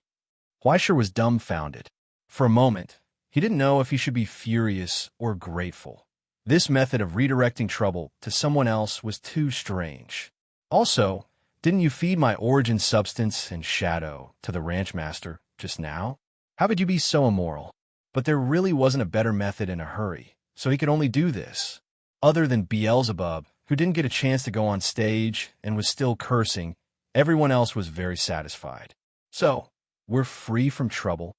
Huaishur was dumbfounded. For a moment, he didn't know if he should be furious or grateful. This method of redirecting trouble to someone else was too strange. Also, didn't you feed my origin substance and shadow to the ranch master just now? How could you be so immoral? But there really wasn't a better method in a hurry, so he could only do this. Other than Beelzebub, who didn't get a chance to go on stage and was still cursing, everyone else was very satisfied. So, we're free from trouble?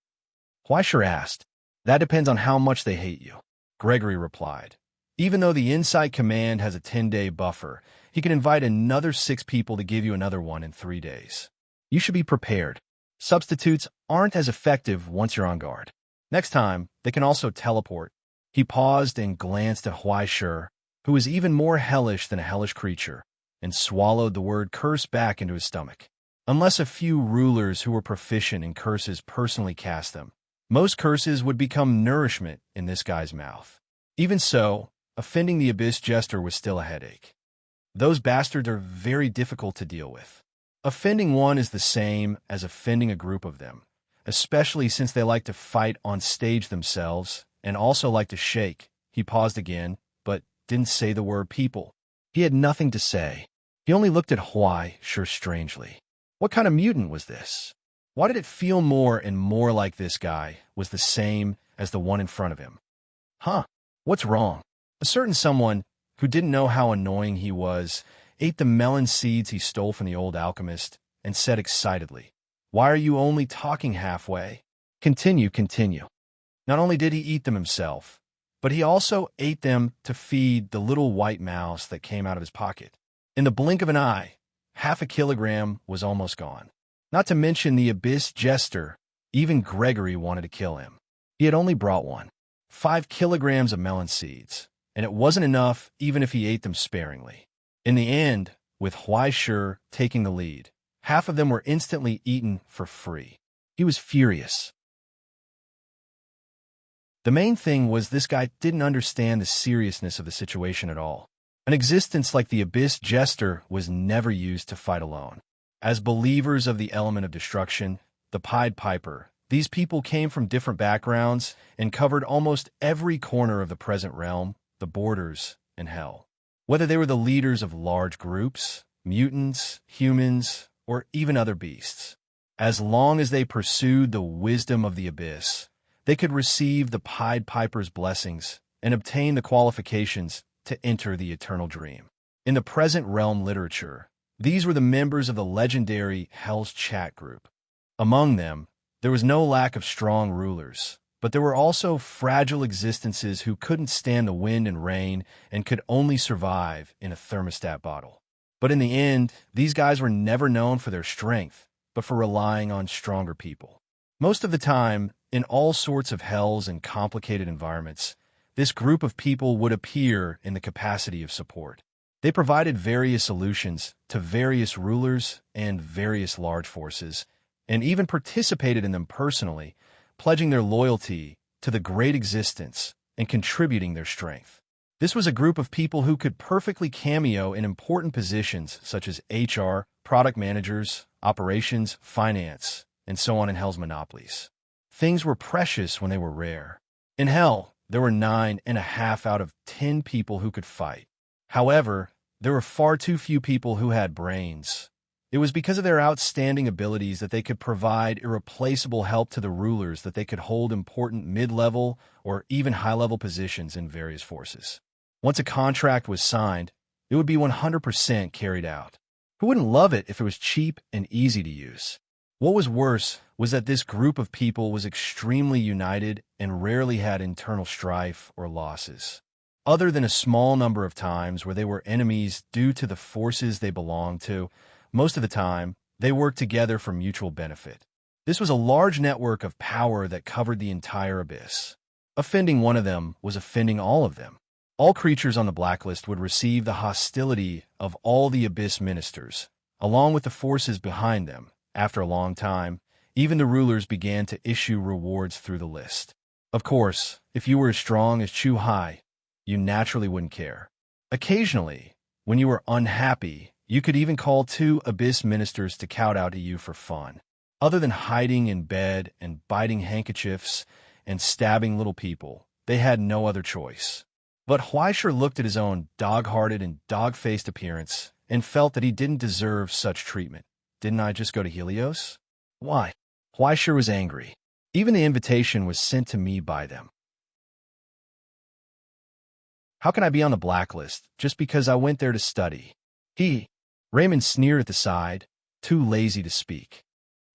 Huaishur asked. That depends on how much they hate you, Gregory replied. Even though the Insight Command has a 10-day buffer, he can invite another 6 people to give you another one in 3 days. You should be prepared. Substitutes aren't as effective once you're on guard. Next time, they can also teleport. He paused and glanced at Huaishur, who was even more hellish than a hellish creature, and swallowed the word curse back into his stomach. Unless a few rulers who were proficient in curses personally cast them, most curses would become nourishment in this guy's mouth. Even so, offending the Abyss Jester was still a headache. Those bastards are very difficult to deal with. Offending one is the same as offending a group of them, especially since they like to fight on stage themselves and also like to shake. He paused again, but didn't say the word people. He had nothing to say. He only looked at Huaishur strangely. What kind of mutant was this? Why did it feel more and more like this guy was the same as the one in front of him? What's wrong? A certain someone, who didn't know how annoying he was, ate the melon seeds he stole from the old alchemist and said excitedly, Why are you only talking halfway? Continue. Not only did he eat them himself, but he also ate them to feed the little white mouse that came out of his pocket. In the blink of an eye, 1/2 kilogram was almost gone. Not to mention the Abyss Jester, even Gregory wanted to kill him. He had only brought 5 kilograms of melon seeds, and it wasn't enough even if he ate them sparingly. In the end, with Huaishir taking the lead. Half of them were instantly eaten for free. He was furious. The main thing was this guy didn't understand the seriousness of the situation at all. An existence like the Abyss Jester was never used to fight alone. As believers of the element of destruction, the Pied Piper, these people came from different backgrounds and covered almost every corner of the present realm, the borders, and hell. Whether they were the leaders of large groups, mutants, humans, or even other beasts. As long as they pursued the wisdom of the Abyss, they could receive the Pied Piper's blessings and obtain the qualifications to enter the eternal dream. In the present realm literature, these were the members of the legendary Hell's Chat group. Among them, there was no lack of strong rulers, but there were also fragile existences who couldn't stand the wind and rain and could only survive in a thermostat bottle. But in the end, these guys were never known for their strength, but for relying on stronger people. Most of the time, in all sorts of hells and complicated environments, this group of people would appear in the capacity of support. They provided various solutions to various rulers and various large forces, and even participated in them personally, pledging their loyalty to the great existence and contributing their strength. This was a group of people who could perfectly cameo in important positions such as HR, product managers, operations, finance, and so on in Hell's monopolies. Things were precious when they were rare. In Hell, there were 9.5 out of 10 people who could fight. However, there were far too few people who had brains. It was because of their outstanding abilities that they could provide irreplaceable help to the rulers, that they could hold important mid-level or even high-level positions in various forces. Once a contract was signed, it would be 100% carried out. Who wouldn't love it if it was cheap and easy to use? What was worse was that this group of people was extremely united and rarely had internal strife or losses. Other than a small number of times where they were enemies due to the forces they belonged to, most of the time, they worked together for mutual benefit. This was a large network of power that covered the entire Abyss. Offending one of them was offending all of them. All creatures on the blacklist would receive the hostility of all the Abyss ministers, along with the forces behind them. After a long time, even the rulers began to issue rewards through the list. Of course, if you were as strong as Chu Hai, you naturally wouldn't care. Occasionally, when you were unhappy, you could even call 2 Abyss ministers to kowtow to you for fun. Other than hiding in bed and biting handkerchiefs and stabbing little people, they had no other choice. But Huaishir looked at his own dog-hearted and dog-faced appearance and felt that he didn't deserve such treatment. Didn't I just go to Helios? Why? Huaishir was angry. Even the invitation was sent to me by them. How can I be on the blacklist just because I went there to study? Raymond sneered at the side, too lazy to speak.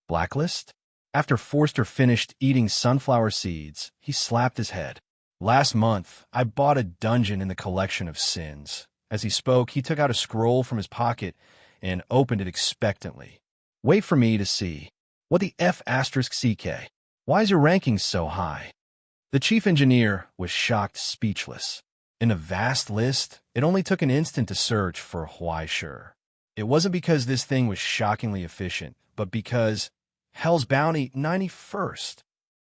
Blacklist? After Forster finished eating sunflower seeds, he slapped his head. Last month, I bought a dungeon in the collection of sins. As he spoke, he took out a scroll from his pocket and opened it expectantly. Wait for me to see. What the F***CK? Why is your ranking so high? The chief engineer was shocked speechless. In a vast list, it only took an instant to search for Huaishir. It wasn't because this thing was shockingly efficient, but because Hell's Bounty 91st.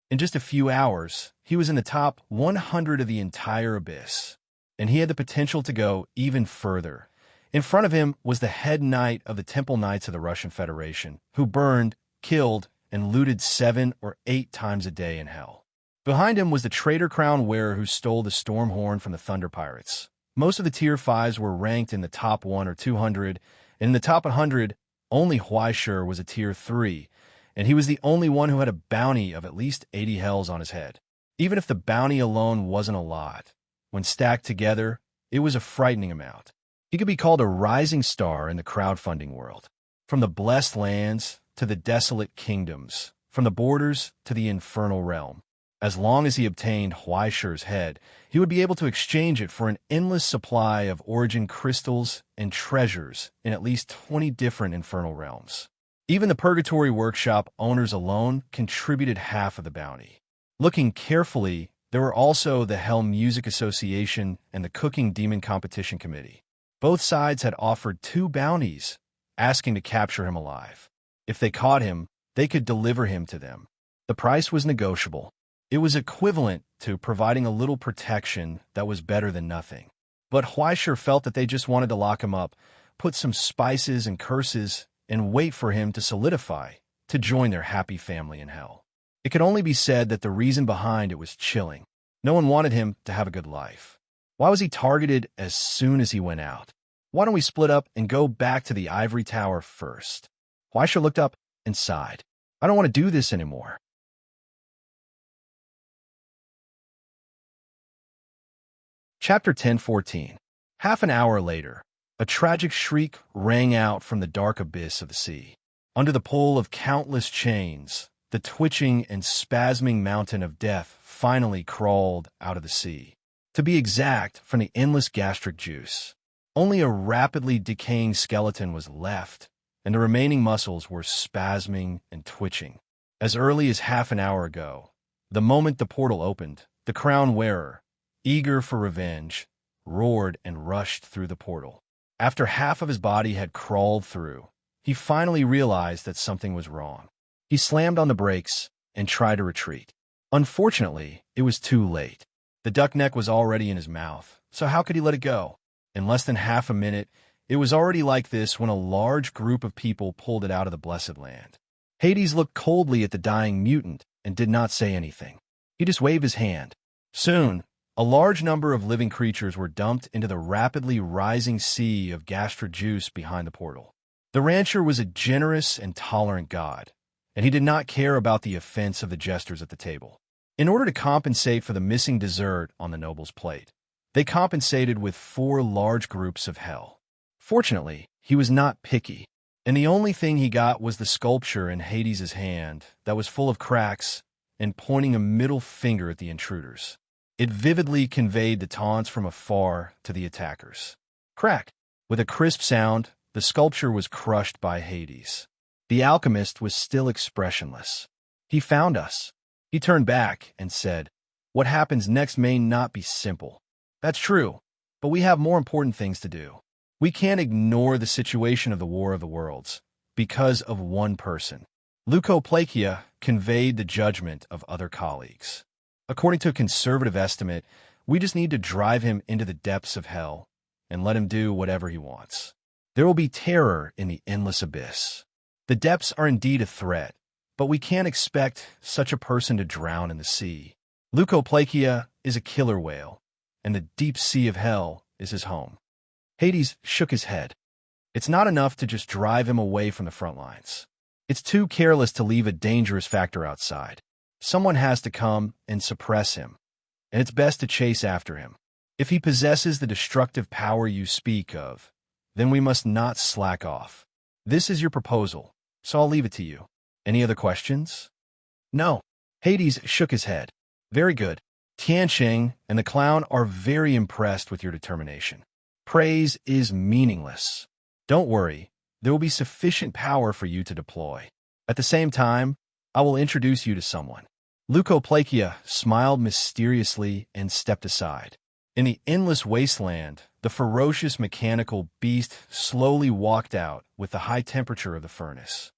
In just a few hours, he was in the top 100 of the entire Abyss, and he had the potential to go even further. In front of him was the head knight of the Temple Knights of the Russian Federation, who burned, killed, and looted 7 or 8 times a day in Hell. Behind him was the traitor crown wearer who stole the Stormhorn from the Thunder Pirates. Most of the Tier 5s were ranked in the top 1 or 200, and in the top 100, only Huaishir was a Tier 3, and he was the only one who had a bounty of at least 80 hells on his head. Even if the bounty alone wasn't a lot, when stacked together, it was a frightening amount. He could be called a rising star in the crowdfunding world. From the blessed lands to the desolate kingdoms, from the borders to the infernal realm. As long as he obtained Huaishir's head, he would be able to exchange it for an endless supply of origin crystals and treasures in at least 20 different infernal realms. Even the Purgatory Workshop owners alone contributed half of the bounty. Looking carefully, there were also the Hell Music Association and the Cooking Demon Competition Committee. Both sides had offered 2 bounties, asking to capture him alive. If they caught him, they could deliver him to them. The price was negotiable. It was equivalent to providing a little protection that was better than nothing. But Huaisher felt that they just wanted to lock him up, put some spices and curses, and wait for him to solidify, to join their happy family in hell. It could only be said that the reason behind it was chilling. No one wanted him to have a good life. Why was he targeted as soon as he went out? Why don't we split up and go back to the ivory tower first? Huaisher looked up and sighed. I don't want to do this anymore. Chapter 10:14. Half an hour later, a tragic shriek rang out from the dark abyss of the sea. Under the pull of countless chains, the twitching and spasming mountain of death finally crawled out of the sea. To be exact, from the endless gastric juice. Only a rapidly decaying skeleton was left, and the remaining muscles were spasming and twitching. As early as half an hour ago, the moment the portal opened, the crown wearer, eager for revenge, roared and rushed through the portal. After half of his body had crawled through, he finally realized that something was wrong. He slammed on the brakes and tried to retreat. Unfortunately, it was too late. The duck neck was already in his mouth, so how could he let it go? In less than half a minute, it was already like this when a large group of people pulled it out of the blessed land. Hades looked coldly at the dying mutant and did not say anything. He just waved his hand. Soon, a large number of living creatures were dumped into the rapidly rising sea of gastric juice behind the portal. The rancher was a generous and tolerant god, and he did not care about the offense of the jesters at the table. In order to compensate for the missing dessert on the noble's plate, they compensated with 4 large groups of hell. Fortunately, he was not picky, and the only thing he got was the sculpture in Hades' hand that was full of cracks and pointing a middle finger at the intruders. It vividly conveyed the taunts from afar to the attackers. Crack! With a crisp sound, the sculpture was crushed by Hades. The alchemist was still expressionless. He found us. He turned back and said, "What happens next may not be simple." That's true, but we have more important things to do. We can't ignore the situation of the War of the Worlds because of one person. Leucoplakia conveyed the judgment of other colleagues. According to a conservative estimate, we just need to drive him into the depths of hell and let him do whatever he wants. There will be terror in the endless abyss. The depths are indeed a threat, but we can't expect such a person to drown in the sea. Leucoplakia is a killer whale, and the deep sea of hell is his home. Hades shook his head. It's not enough to just drive him away from the front lines. It's too careless to leave a dangerous factor outside. Someone has to come and suppress him, and it's best to chase after him. If he possesses the destructive power you speak of, then we must not slack off. This is your proposal, so I'll leave it to you. Any other questions? No. Hades shook his head. Very good. Tianqing and the clown are very impressed with your determination. Praise is meaningless. Don't worry, there will be sufficient power for you to deploy. At the same time, I will introduce you to someone. Leucoplakia smiled mysteriously and stepped aside. In the endless wasteland, the ferocious mechanical beast slowly walked out with the high temperature of the furnace.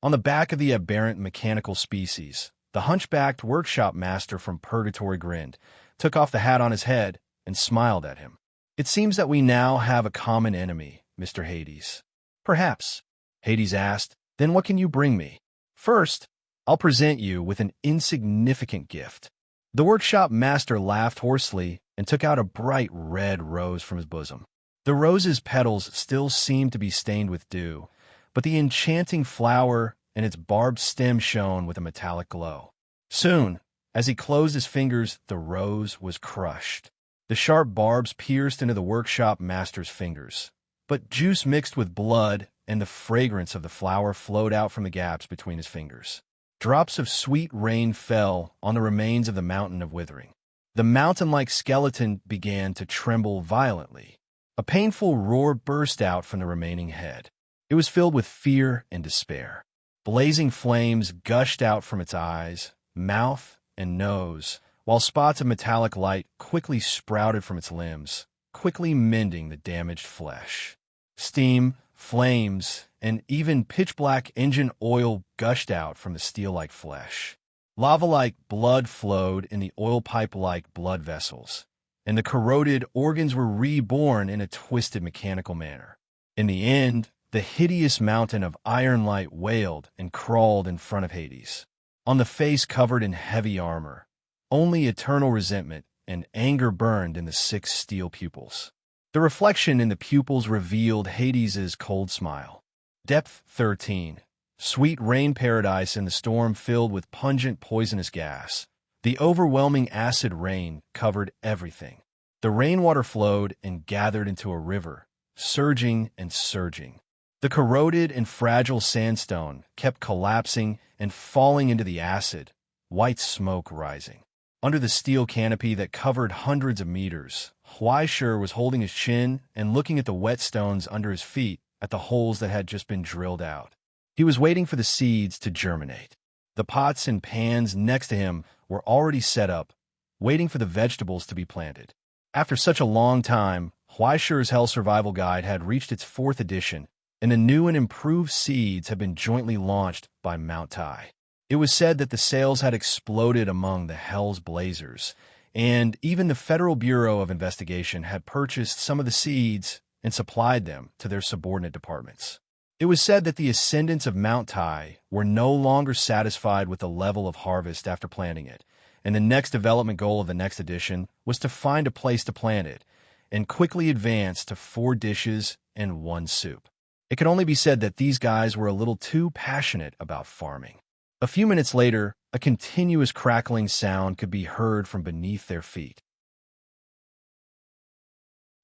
On the back of the aberrant mechanical species, the hunchbacked workshop master from Purgatory grinned, took off the hat on his head, and smiled at him. It seems that we now have a common enemy, Mr. Hades. Perhaps, Hades asked. Then what can you bring me? First, I'll present you with an insignificant gift. The workshop master laughed hoarsely and took out a bright red rose from his bosom. The rose's petals still seemed to be stained with dew, but the enchanting flower and its barbed stem shone with a metallic glow. Soon, as he closed his fingers, the rose was crushed. The sharp barbs pierced into the workshop master's fingers, but juice mixed with blood and the fragrance of the flower flowed out from the gaps between his fingers. Drops of sweet rain fell on the remains of the mountain of withering. The mountain-like skeleton began to tremble violently. A painful roar burst out from the remaining head. It was filled with fear and despair. Blazing flames gushed out from its eyes, mouth, and nose, while spots of metallic light quickly sprouted from its limbs, quickly mending the damaged flesh. Steam, flames, and even pitch-black engine oil gushed out from the steel-like flesh. Lava-like blood flowed in the oil pipe-like blood vessels, and the corroded organs were reborn in a twisted mechanical manner. In the end, the hideous mountain of iron light wailed and crawled in front of Hades. On the face covered in heavy armor, only eternal resentment and anger burned in the 6 steel pupils. The reflection in the pupils revealed Hades's cold smile. Depth 13. Sweet rain paradise in the storm filled with pungent poisonous gas. The overwhelming acid rain covered everything. The rainwater flowed and gathered into a river, surging and surging. The corroded and fragile sandstone kept collapsing and falling into the acid, white smoke rising. Under the steel canopy that covered hundreds of meters, Huaishur was holding his chin and looking at the wet stones under his feet at the holes that had just been drilled out. He was waiting for the seeds to germinate. The pots and pans next to him were already set up, waiting for the vegetables to be planted. After such a long time, Huaishur's Hell Survival Guide had reached its 4th edition, and the new and improved seeds had been jointly launched by Mount Tai. It was said that the sales had exploded among the Hell's Blazers, and even the Federal Bureau of Investigation had purchased some of the seeds and supplied them to their subordinate departments. It was said that the ascendants of Mount Tai were no longer satisfied with the level of harvest after planting it, and the next development goal of the next edition was to find a place to plant it, and quickly advance to 4 dishes and 1 soup. It can only be said that these guys were a little too passionate about farming. A few minutes later, a continuous crackling sound could be heard from beneath their feet.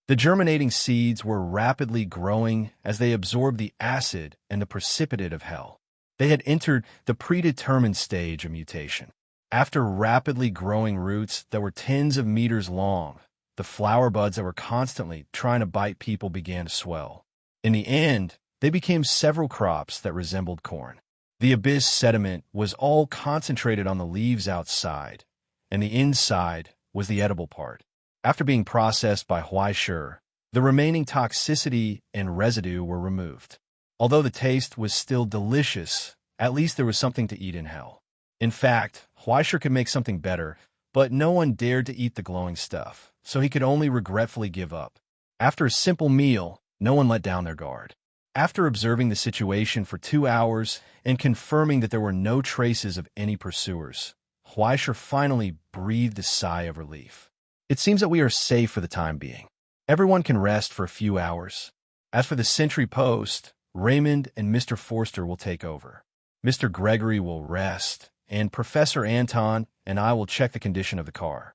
The germinating seeds were rapidly growing as they absorbed the acid and the precipitate of hell. They had entered the predetermined stage of mutation. After rapidly growing roots that were tens of meters long, the flower buds that were constantly trying to bite people began to swell. In the end, they became several crops that resembled corn. The abyss sediment was all concentrated on the leaves outside, and the inside was the edible part. After being processed by Huaishur, the remaining toxicity and residue were removed. Although the taste was still delicious, at least there was something to eat in hell. In fact, Huaishur could make something better, but no one dared to eat the glowing stuff, so he could only regretfully give up. After a simple meal, no one let down their guard. After observing the situation for 2 hours and confirming that there were no traces of any pursuers, Huaishur finally breathed a sigh of relief. It seems that we are safe for the time being. Everyone can rest for a few hours. As for the sentry post, Raymond and Mr. Forster will take over. Mr. Gregory will rest, and Professor Anton and I will check the condition of the car.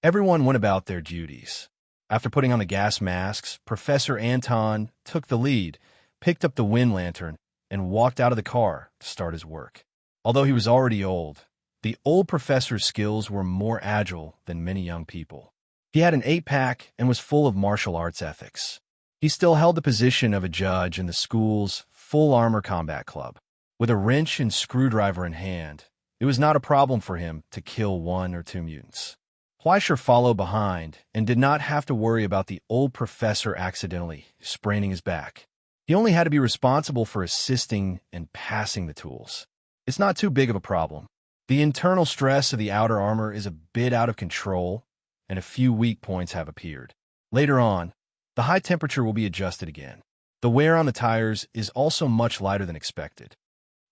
Everyone went about their duties. After putting on the gas masks, Professor Anton took the lead, picked up the wind lantern, and walked out of the car to start his work. Although he was already old, the old professor's skills were more agile than many young people. He had an 8-pack and was full of martial arts ethics. He still held the position of a judge in the school's full-armor combat club. With a wrench and screwdriver in hand, it was not a problem for him to kill 1 or 2 mutants. Huaishur followed behind and did not have to worry about the old professor accidentally spraining his back. He only had to be responsible for assisting and passing the tools. It's not too big of a problem. The internal stress of the outer armor is a bit out of control, and a few weak points have appeared. Later on, the high temperature will be adjusted again. The wear on the tires is also much lighter than expected.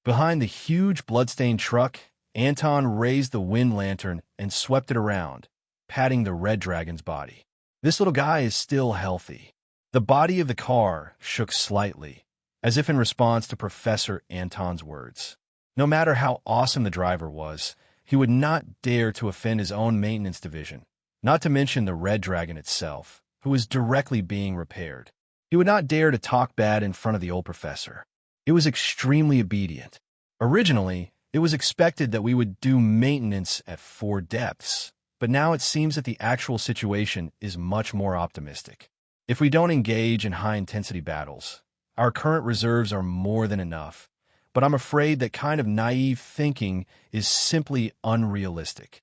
Behind the huge bloodstained truck, Anton raised the wind lantern and swept it around, patting the Red Dragon's body. This little guy is still healthy. The body of the car shook slightly, as if in response to Professor Anton's words. No matter how awesome the driver was, he would not dare to offend his own maintenance division, not to mention the Red Dragon itself, who was directly being repaired. He would not dare to talk bad in front of the old professor. It was extremely obedient. Originally, it was expected that we would do maintenance at 4 depths, but now it seems that the actual situation is much more optimistic. If we don't engage in high-intensity battles, our current reserves are more than enough, but I'm afraid that kind of naive thinking is simply unrealistic.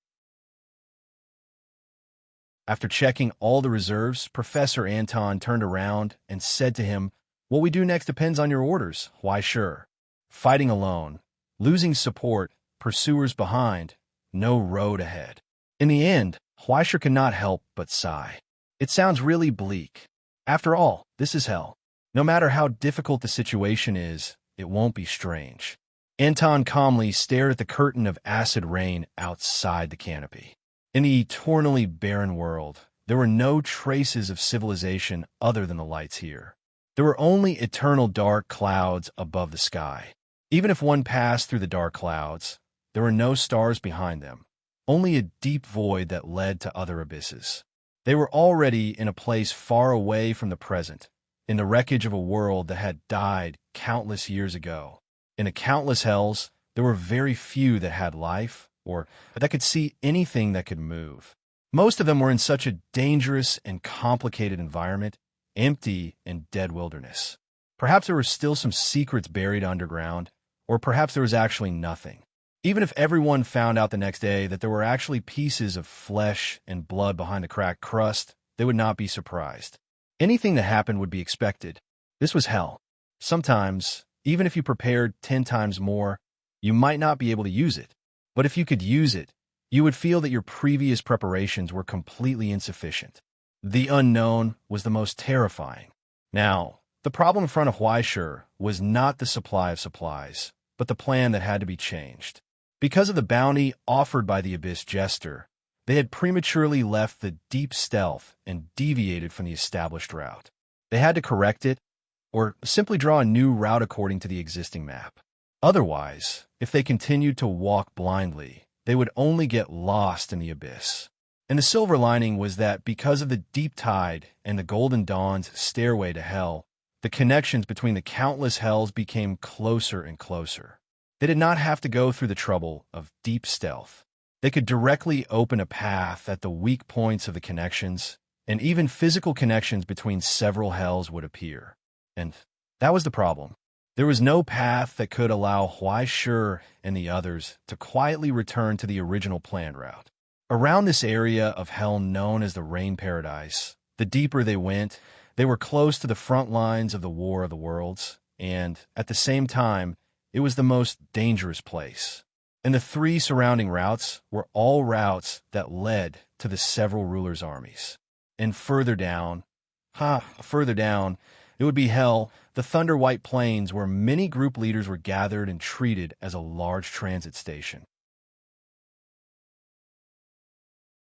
After checking all the reserves, Professor Anton turned around and said to him, "What we do next depends on your orders. Why, sure. Fighting alone, losing support, pursuers behind, no road ahead." In the end, Huaisher could not help but sigh. It sounds really bleak. After all, this is hell. No matter how difficult the situation is, it won't be strange. Anton calmly stared at the curtain of acid rain outside the canopy. In the eternally barren world, there were no traces of civilization other than the lights here. There were only eternal dark clouds above the sky. Even if one passed through the dark clouds, there were no stars behind them, only a deep void that led to other abysses. They were already in a place far away from the present, in the wreckage of a world that had died countless years ago. In the countless hells, there were very few that had life, or that could see anything that could move. Most of them were in such a dangerous and complicated environment, empty and dead wilderness. Perhaps there were still some secrets buried underground, or perhaps there was actually nothing. Even if everyone found out the next day that there were actually pieces of flesh and blood behind the cracked crust, they would not be surprised. Anything that happened would be expected. This was hell. Sometimes, even if you prepared 10 times more, you might not be able to use it. But if you could use it, you would feel that your previous preparations were completely insufficient. The unknown was the most terrifying. Now, the problem in front of Huaisher was not the supply of supplies, but the plan that had to be changed. Because of the bounty offered by the Abyss Jester, they had prematurely left the deep stealth and deviated from the established route. They had to correct it, or simply draw a new route according to the existing map. Otherwise, if they continued to walk blindly, they would only get lost in the abyss. And the silver lining was that because of the deep tide and the Golden Dawn's stairway to hell, the connections between the countless hells became closer and closer. They did not have to go through the trouble of deep stealth. They could directly open a path at the weak points of the connections, and even physical connections between several hells would appear. And that was the problem. There was no path that could allow Huaisher and the others to quietly return to the original planned route. Around this area of hell known as the Rain Paradise, the deeper they went, they were close to the front lines of the War of the Worlds, and, at the same time, it was the most dangerous place. And the 3 surrounding routes were all routes that led to the several rulers' armies. And further down, it would be hell, the Thunder White Plains, where many group leaders were gathered and treated as a large transit station.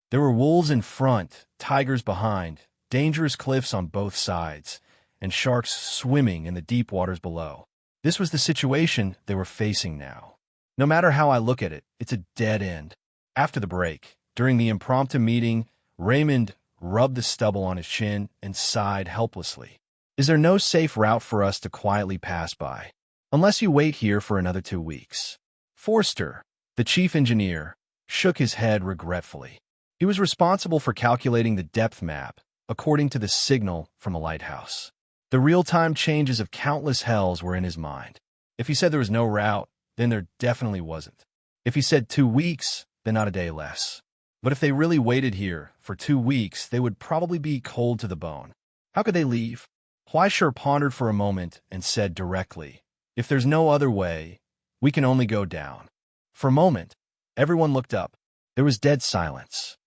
There were wolves in front, tigers behind, dangerous cliffs on both sides, and sharks swimming in the deep waters below. This was the situation they were facing now. No matter how I look at it, it's a dead end. After the break, during the impromptu meeting, Raymond rubbed the stubble on his chin and sighed helplessly. Is there no safe route for us to quietly pass by? Unless you wait here for another 2 weeks. Forster, the chief engineer, shook his head regretfully. He was responsible for calculating the depth map according to the signal from the lighthouse. The real-time changes of countless hells were in his mind. If he said there was no route, then there definitely wasn't. If he said 2 weeks, then not a day less. But if they really waited here for 2 weeks, they would probably be cold to the bone. How could they leave? Huaisher pondered for a moment and said directly, "If there's no other way, we can only go down." For a moment, everyone looked up. There was dead silence.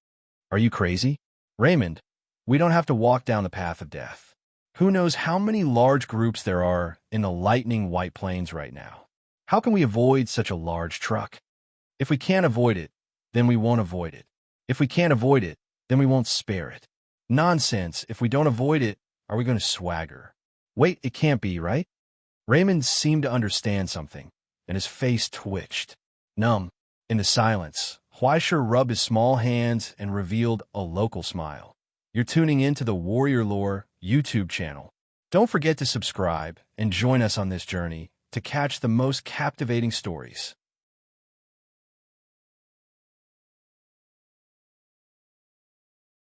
"Are you crazy?" "Raymond, we don't have to walk down the path of death. Who knows how many large groups there are in the lightning White Plains right now? How can we avoid such a large truck? If we can't avoid it, then we won't avoid it. If we can't avoid it, then we won't spare it. Nonsense. If we don't avoid it, are we going to swagger? Wait, it can't be, right?" Raymond seemed to understand something, and his face twitched. Numb, in the silence, Huaisher rubbed his small hands and revealed a local smile. You're tuning in to the Warrior Lore YouTube channel. Don't forget to subscribe and join us on this journey to catch the most captivating stories.